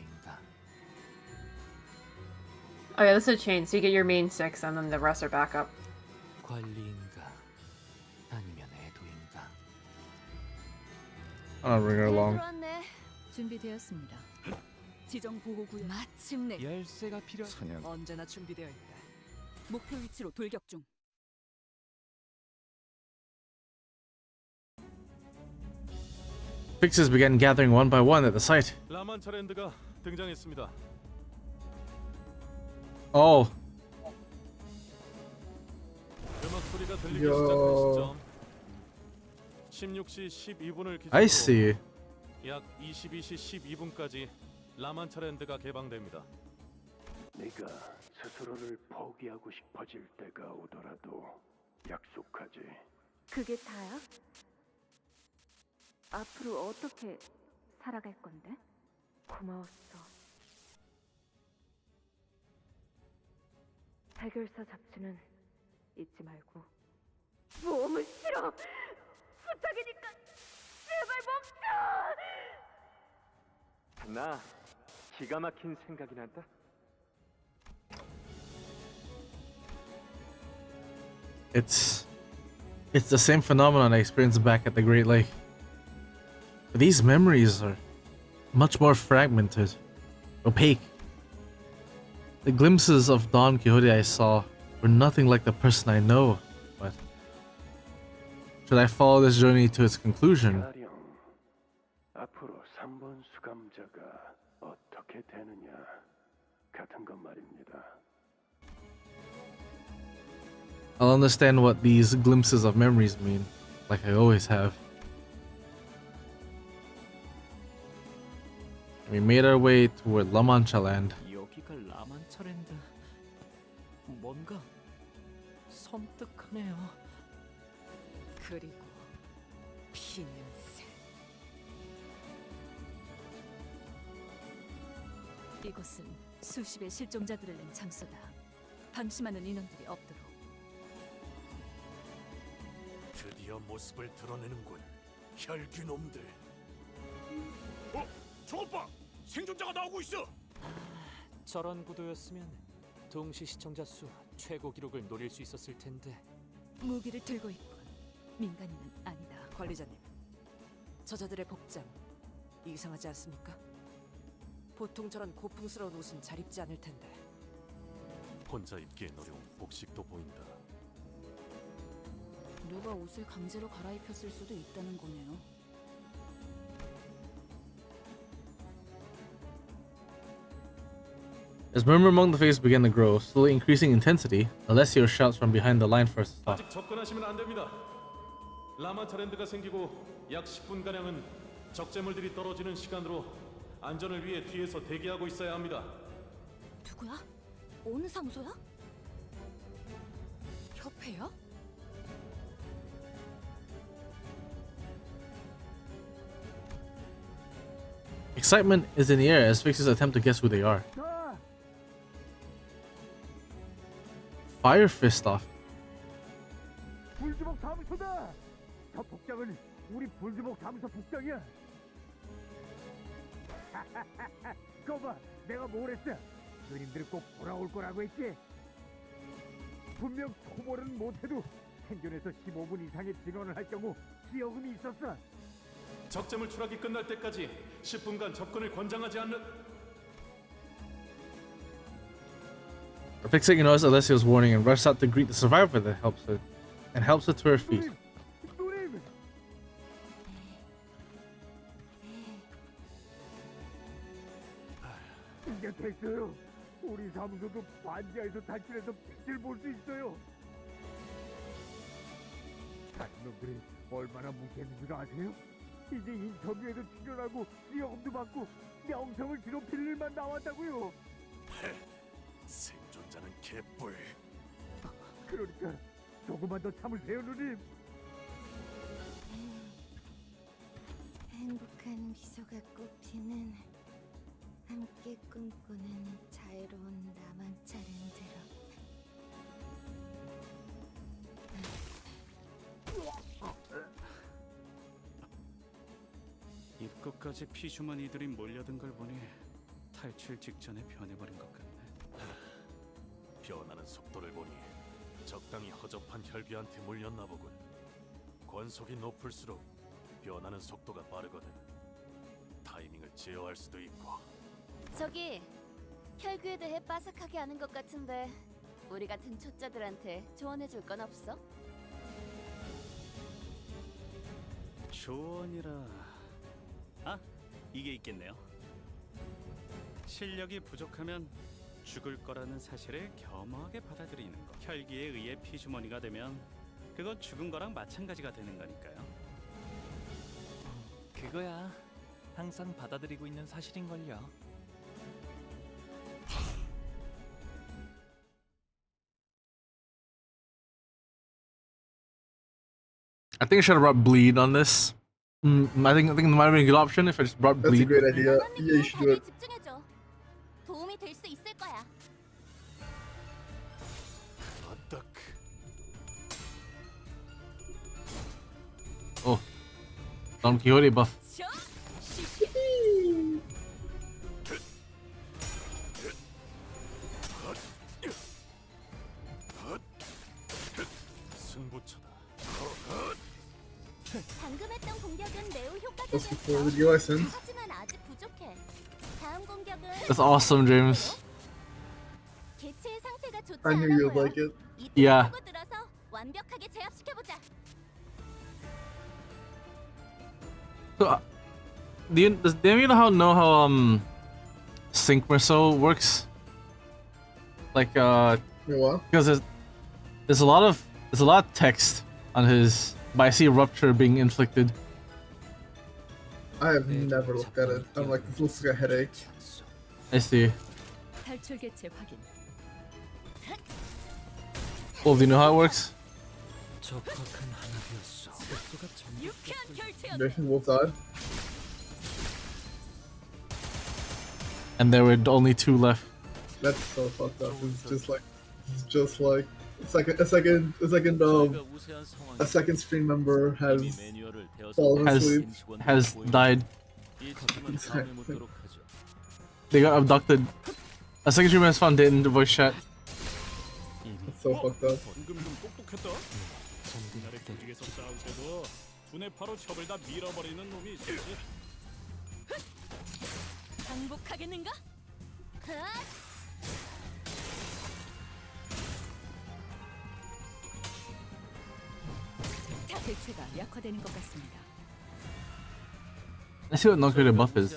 Oh yeah, this is a chain, so you get your main 6 and then the rest are backup. I'll bring her along. 준비되었습니다. 지정 보호구역 마침내 열쇠가 필요. 언제나 준비되어 있다. 목표 위치로 돌격 중. Fixes began gathering one by one at the site. 라만차 랜드가 등장했습니다. Oh, 음악 소리가 들리기 야. 시작한 시점 16시 12분을 I 기준으로 see. 약 22시 12분까지 라만차 랜드가 개방됩니다. 네가 스스로를 포기하고 싶어질 때가 오더라도 약속하지. 그게 다야? 앞으로 어떻게 살아갈 건데? 고마웠어. 해결사 잡지는 잊지 말고. 모험은 싫어. 부탁이니까 제발 멈춰. 나 기가 막힌 생각이 난다. It's the same phenomenon I experienced back at the Great Lake. But these memories are much more fragmented, opaque. The glimpses of Don Quixote I saw were nothing like the person I know, but should I follow this journey to its conclusion? 가령 앞으로 3번 수감자가 어떻게 되느냐 같은 것 말입니다. I'll understand what these glimpses of memories mean, like I always have. We made our way toward La Mancha land. 여기가 라만차랜드. 뭔가 섬뜩하네요. 그리고 피냄새. 이곳은 수십의 실종자들을 낸 장소다. 방심하는 인원들이 없도록. 드디어 모습을 드러내는군. 혈귀놈들. 저것 봐! 생존자가 나오고 있어! 저런 구도였으면 동시 시청자 수 최고 기록을 노릴 수 있었을 텐데. 무기를 들고 있군. 민간인은 아니다. 관리자님, 저자들의 복장 이상하지 않습니까? 보통 저런 고풍스러운 옷은 잘 입지 않을 텐데. 혼자 입기엔 어려운 복식도 보인다. 누가 옷을 강제로 갈아입혔을 수도 있다는 거네요. As murmur among the faces began to grow, slowly increasing intensity, Alessio shouts from behind the line first to stop. 아직 접근하시면 안 됩니다. 라만차 랜드가 생기고 약 10분 가량은 적재물들이 떨어지는 시간으로 안전을 위해 뒤에서 대기하고 있어야 합니다. 누구야? 어느 사무소야? 협회야? Excitement is in the air as fixers attempt to guess who they are. Fire fist off. 불주먹 사무소다. 저 복장은 우리 불주먹 사무소 복장이야. 거봐, 내가 뭘 했어? 누님들 꼭 돌아올 거라고 했지. 분명 토벌은 못해도 생존해서 15분 이상의 진원을 할 경우 지역음이 있었어. 적재물 추락이 끝날 때까지 10분간 접근을 권장하지 않는. Fixer ignores Alessio's warning and rushes out to greet the survivor that helps her to her feet. 누님! 이제 됐어요. 우리 사무소도 반지하에서 탈출해서 빛을 볼 수 있어요. 다른 놈들이 얼마나 무시했는지 아세요? 이제 인터뷰에도 출연하고 지역금도 받고 명성을 뒤높일 일만 남았다고요. 생존자는 개뿔. 그러니까 조금만 더 참으세요, 누님. 행복한 미소가 꽃피는 함께 꿈꾸는 자유로운 나만차 랜드로. 입구까지 피주머니들이 몰려든 걸 보니 탈출 직전에 변해버린 것 같네. 변하는 속도를 보니 적당히 허접한 혈귀한테 물렸나 보군. 권속이 높을수록 변하는 속도가 빠르거든. 타이밍을 제어할 수도 있고. 저기 혈귀에 대해 빠삭하게 아는 것 같은데 우리 같은 초짜들한테 조언해줄 건 없어? 조언이라... 아, 이게 있겠네요. 실력이 부족하면 죽을 거라는 사실을 겸허하게 받아들이는 거. 혈기에 의해 피주머니가 되면 그건 죽은 거랑 마찬가지가 되는 거니까요. 그거야. 항상 받아들이고 있는 사실인걸요. I think I should have brought bleed on this. I think it might have been a good option if I just brought bleed. That's a great idea. Yeah, you should do it. 집중해줘. 도움이 될 수 있을 거야. Oh, Don Quixote buff. 방금 했던 공격은 매우 That's before the UI sends. 하지만 아직 부족해. 다음 공격은 That's awesome, James. 개체의 상태가 좋지 I knew 않아 you'd 보여. like it. Yeah. 보고 들어서 완벽하게 제압시켜보자. So, does any of you know how sync Merceau works? Like because there's a lot of text on his, but I see rupture being inflicted. I have never looked at it. I'm like, this looks like a headache. I see. 탈출 개체 확인. Well, do you know how it works? 유쾌한 결투였네. Nathan Wolf died. And there were only 2 left. That's so fucked up. It's just like a second stream member has fallen asleep. Has died. They got abducted. A second streamer has found dead in the voice chat. That's so fucked up. 항복하겠는가? 개체가 약화되는 것 같습니다. Let's see what non-creative buff is.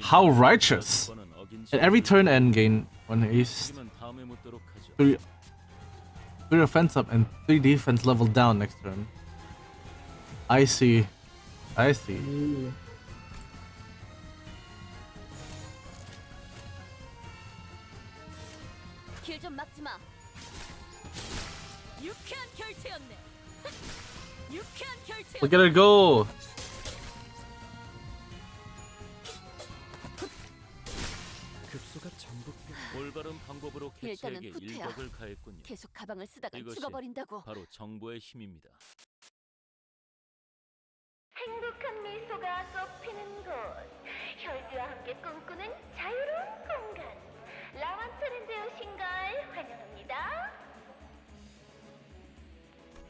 How righteous! At every turn end, gain 1 haste, 3 offense up, and 3 defense level down next turn. I see. I see. Ooh. 길 좀 막지 마. 유쾌한 결투였네. 유쾌한 결투. Look at her go! 올바른 방법으로 일단은 개체에게 후퇴야. 일격을 가했군요. 계속 가방을 쓰다가 이것이 죽어버린다고. 바로 정보의 힘입니다. 행복한 미소가 꽃피는 곳, 혈기와 함께 꿈꾸는 자유로운 공간. 라완천랜드에 오신 걸 환영합니다.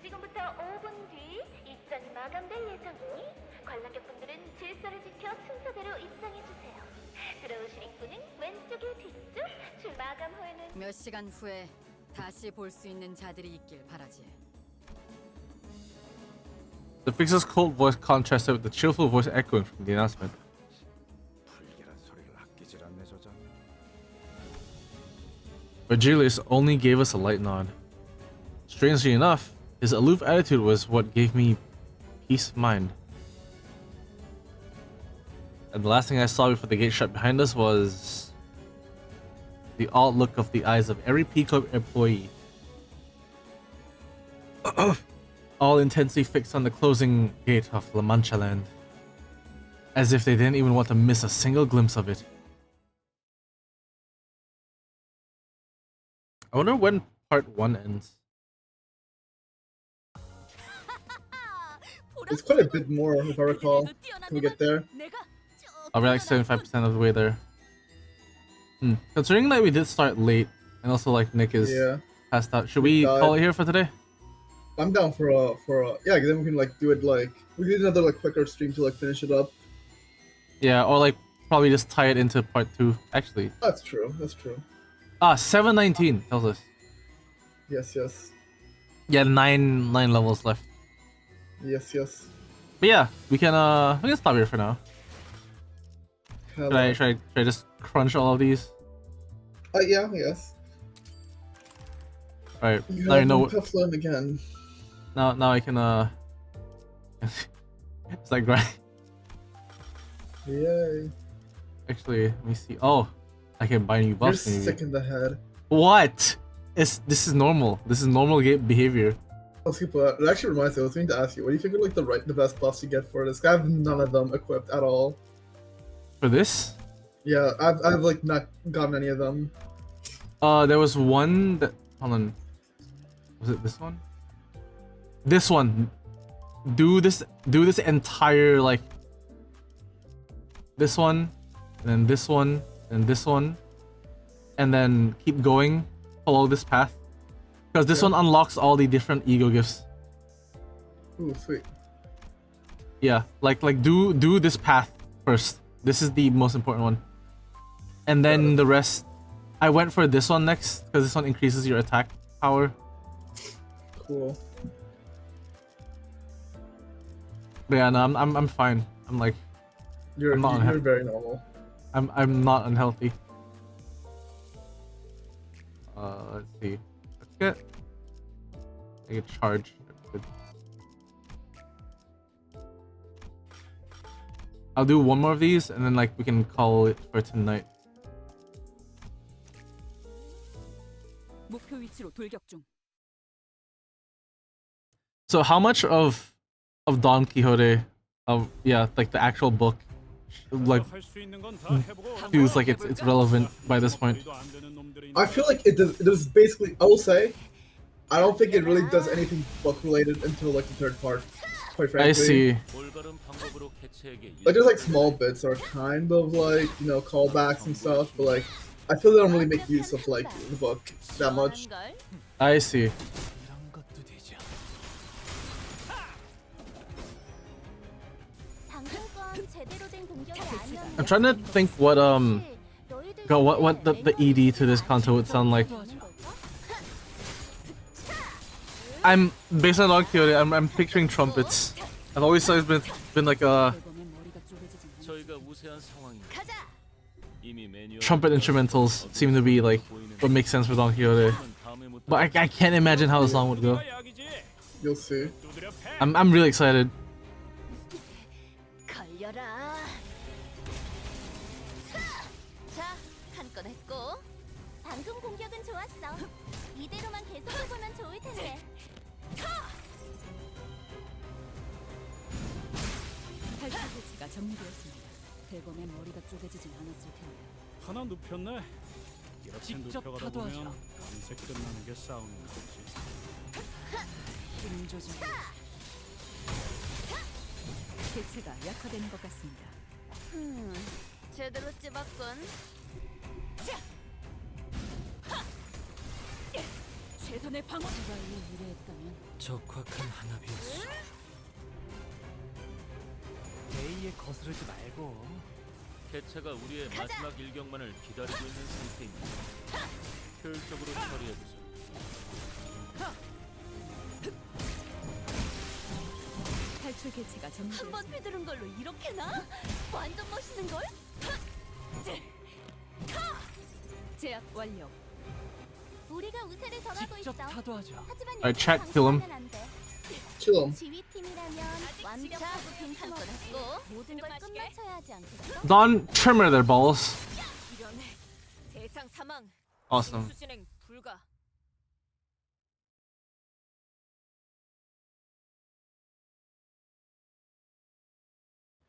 지금부터 5분 뒤 입장이 마감될 예정이니 관람객분들은 질서를 지켜 순서대로 입장해주세요. 들어오신 입구는 왼쪽의 뒤쪽, 출 마감 후에는 몇 시간 후에 다시 볼 수 있는 자들이 있길 바라지. The fixer's cold voice contrasted with the cheerful voice echoing from the announcement. Virgilius only gave us a light nod. Strangely enough, his aloof attitude was what gave me peace of mind. And the last thing I saw before the gate shut behind us was the odd look of the eyes of every P Club employee. All intensely fixed on the closing gate of La Mancha land. As if they didn't even want to miss a single glimpse of it. I wonder when part 1 ends. It's quite a bit more, if I recall. Can we get there? I'll be like 75% of the way there. Considering that we did start late, and also like Nick is passed out, should we call it here for today? I'm down for a yeah. Then we can like do it like we can do another like quicker stream to like finish it up. Yeah, or like probably just tie it into part 2. Actually, That's true. That's true. Ah, 719 tells us. Yes, yes. Yeah, nine levels left. Yes, yes. But yeah, we can stop here for now. Should I just crunch all of these? Yeah, yes. Alright, You now you have know them Pufflin again. Now I can it's like right. Yay. Actually, let me see. Oh, I can buy new buffs. You're maybe. sick in the head. What? This is normal. This is normal behavior. Oh, Super, it actually reminds me, I was going to ask you, what do you think are like the best buffs you get for this? I have none of them equipped at all. For this? Yeah, I've like not gotten any of them. There was one that, hold on. Was it this one? This one. Do this entire like this one, and then this one, and this one, and then keep going. Follow this path. Because this one unlocks all the different ego gifts. Ooh, sweet. Yeah, like do this path first. This is the most important one. And then the rest, I went for this one next because this one increases your attack power. Cool. But yeah, no, I'm fine. I'm like, you're very normal. I'm not unhealthy. Let's see. Let's get charge. Good. I'll do one more of these and then like we can call it for tonight. 목표 위치로 돌격 중. So how much of Don Quixote, like the actual book, like feels like it's relevant by this point? I feel like it does basically, I will say, I don't think it really does anything book related until like the third part, quite frankly. I see. Like there's like small bits that are kind of like, you know, callbacks and stuff, but like I feel they don't really make use of like the book that much. I see. I'm trying to think what the ED to this CANTO would sound like. I'm based on Don Quixote. I'm picturing trumpets. I've always been like a trumpet instrumentals seem to be like what makes sense for Don Quixote. But I can't imagine how the song would go. You'll see. I'm really excited. 방금 공격은 좋았어. 이대로만 계속해보면 좋을 텐데. 탈출 배치가 정리되었습니다. 대검의 머리가 쪼개지진 않았을 텐데. 하나 눕혔네. 이렇게 직접 눕혀가다 타도하죠. 보면 밤새 끝나는 게 싸우는 거지. 힘 조절. 배치가 약화되는 것 같습니다. 제대로 찝었군. 최선의 방어. 제발로 유리했다면 적확한 한압이었어. 베이에 거스르지 말고. 개체가 우리의 마지막 일격만을 기다리고 있는 상태입니다. 효율적으로 처리해보자. 탈출 개체가 정리되었습니다. 한 번 휘두른 걸로 이렇게나? 완전 멋있는 걸? 제압 완료. 우리가 우세를 정하고 있어. 타도하죠. 하지만 Alright, chat, kill him. Kill him. 지휘팀이라면 완벽하고 빈칸 거놨고 모든 걸 끝마쳐야 하지 않겠어? Don Trimmer their balls. 이런 대상 사망. Awesome. 수진행 불가.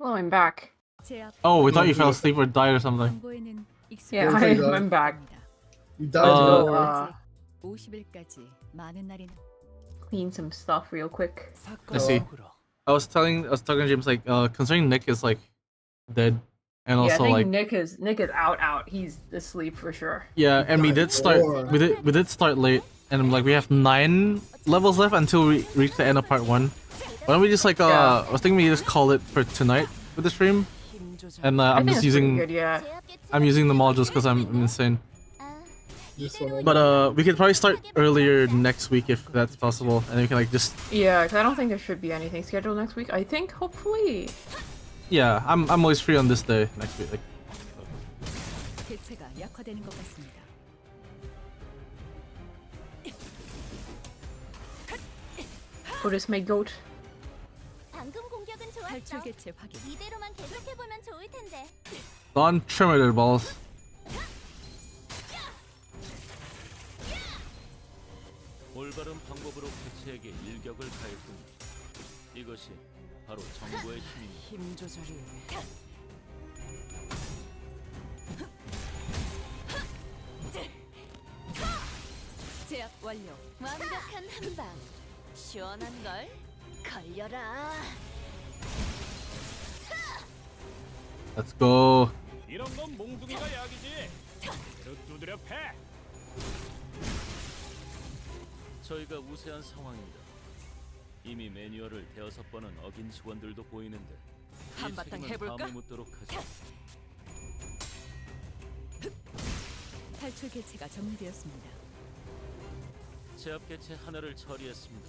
Oh, I'm back. Oh, we thought you fell asleep or died or something. Yeah, I'm back. You died. 50일까지 많은 날이 Clean some stuff real quick. I see. I was talking to James like concerning Nick is like dead and Yeah, I also think like Nick is out. He's asleep for sure. yeah, and we did start late and like we have 9 levels left until we reach the end of part 1. Why don't we just like I was thinking we just call it for tonight with the stream, and I'm just using good, yeah. I'm using them all just because I'm insane. But we could probably start earlier next week if that's possible, and we can like just. Yeah, because I don't think there should be anything scheduled next week. I think hopefully. Yeah, I'm always free on this day next week. Like. 개체가 약화되는 것 같습니다. Otis my goat. 방금 공격은 좋았어. 탈출 개체 확인. 이대로만 계속해 보면 좋을 텐데. Don't trim their balls. 올바른 방법으로 개체에게 일격을 가할 뿐. 이것이 바로 정보의 힘입니다. 힘 조절이. 제압 완료. 완벽한 한 방. 시원한 걸 걸려라. Let's go. 이런 건 몽둥이가 약이지. 그대로 두드려 패. 저희가 우세한 상황입니다. 이미 매뉴얼을 대여섯 번은 어긴 직원들도 보이는데 이 한바탕 책임은 해볼까? 다음에 묻도록 하죠. 탈출 개체가 정리되었습니다. 제압 개체 하나를 처리했습니다.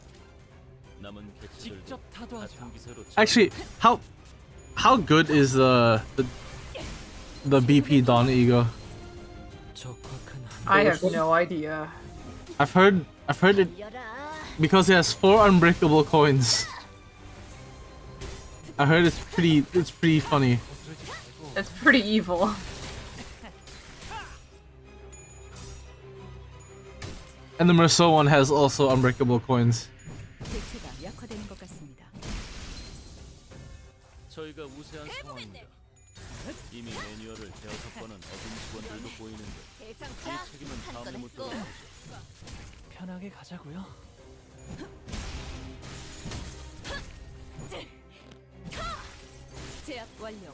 남은 개체들도 직접 타도하죠. 같은 기세로 Actually, how good is the BP Dawn Ego? I have no idea. I've heard it because it has 4 unbreakable coins. I heard it's pretty funny. It's pretty evil. And the Merceau one has also unbreakable coins. 개체가 약화되는 것 같습니다. 저희가 우세한 상황입니다. 이미 매뉴얼을 대여섯 번은 어긴 직원들도 보이는데 이 책임은 다음에 묻도록 하죠. 편하게 가자고요. 제압 완료.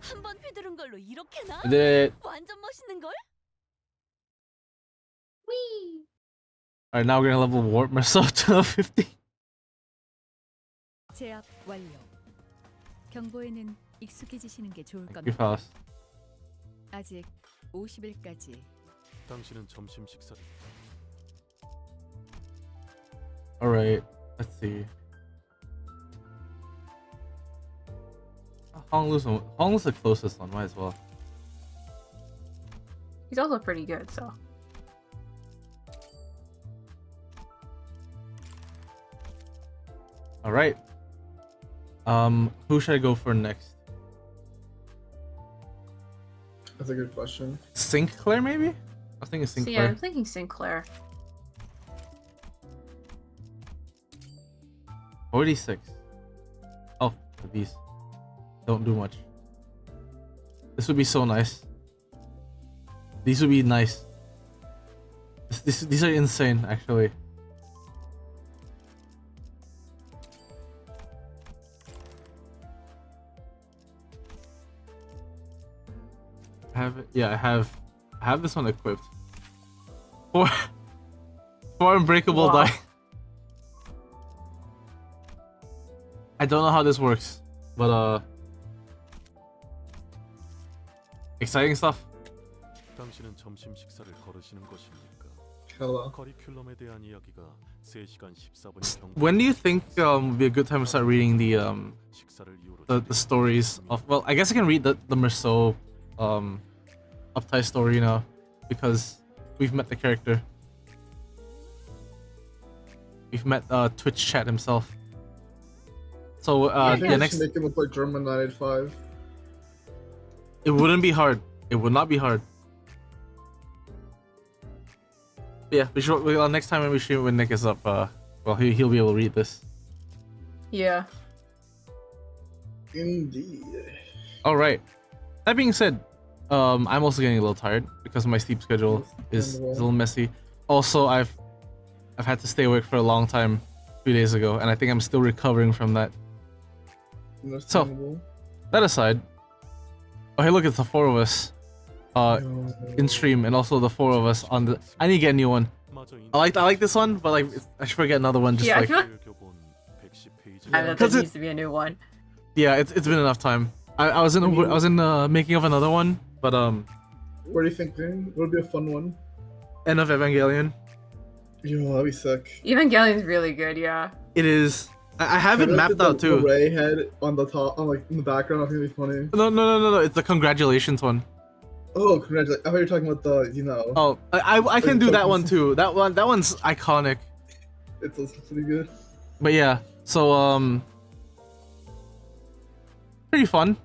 한 번 휘두른 걸로 이렇게나? 네. 완전 멋있는 걸? Alright, now we're gonna level Warp Merceau to level 50. 제압 완료. 경보에는 익숙해지시는 게 좋을 Thank you, 겁니다. fast. 아직 50일까지. 당신은 점심 식사를 Alright, let's see. Honglu's the closest one, might as well. He's also pretty good, so. Alright. Who should I go for next? That's a good question. Sinclair, maybe? I was thinking So Sinclair. yeah, I'm thinking Sinclair. 46. Oh, these don't do much. This would be so nice. These would be nice. These are insane, actually. I have this one equipped. Four unbreakable Wow. die. I don't know how this works, but exciting stuff. 당신은 점심 식사를 거르시는 것입니까? Hello. 커리큘럼에 대한 이야기가 3시간 14분의 경고. When do you think would be a good time to start reading the stories of? Well, I guess I can read the Merceau Uptie story now because we've met the character. We've met Twitch chat himself. So I think yeah, I next should make him look like German 985. it wouldn't be hard. It would not be hard. Yeah, we should. Next time when we stream when Nick is up, well he'll be able to read this. Yeah. Indeed. All right. That being said, I'm also getting a little tired because my sleep schedule is a little messy. Also, I've had to stay awake for a long time 2 days ago, and I think I'm still recovering from that. So, that aside, oh hey, look, it's the 4 of us, in stream, and also the 4 of us on the. I need to get a new one. I like this one, but like I should forget another one. Just Yeah, I like feel I know there needs to be a new one. yeah, it's been enough time. I was in making of another one, but What are you thinking? Would be a fun one? End of Evangelion. Yo, that'd be sick. Evangelion's really good, yeah. It is. I have it mapped out too. The Ray head on the top, on like in the background. I think it'd be funny. No. It's the congratulations one. Oh, congratulations! I thought you were talking about the, you know. Oh, I can do that one too. That one's iconic. It's also pretty good. But yeah, so pretty fun.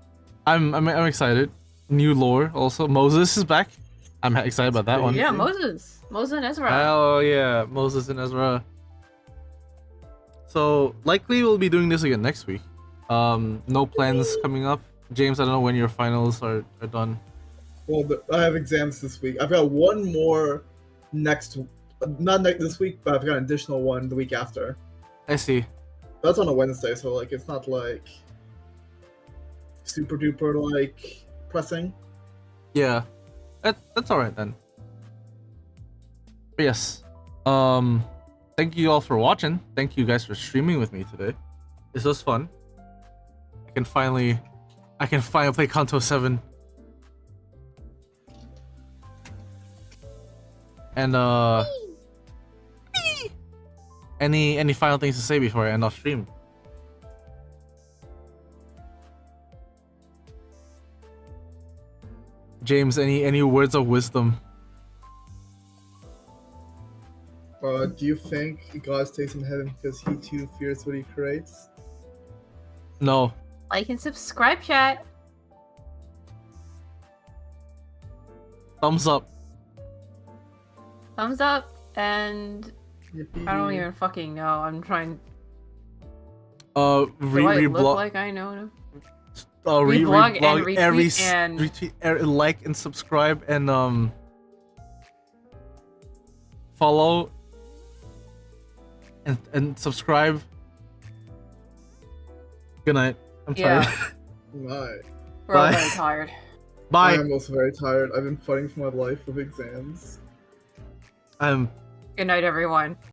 I'm excited. New lore also. Moses is back. I'm excited about that one. Yeah, Moses and Ezra. Hell yeah, Moses and Ezra. So likely we'll be doing this again next week. No plans coming up. James, I don't know when your finals are done. Well, I have exams this week. I've got one more not this week, but I've got an additional one the week after. I see. That's on a Wednesday, so like it's not like super duper like pressing. Yeah, that's all right then. But yes, thank you all for watching. Thank you guys for streaming with me today. This was fun. I can finally play Kanto 7. And any final things to say before I end off stream? James, any words of wisdom? Do you think God stays in heaven because he too fears what he creates? No. Like and subscribe, chat. Thumbs up. Thumbs up, and I don't even fucking know. I'm trying. Do I look like I know? Reblog and retweet and retweet, like and subscribe and follow and subscribe. Good night. I'm tired. Bye. We're all very tired. Bye. I am also very tired. I've been fighting for my life with exams. Good night, everyone.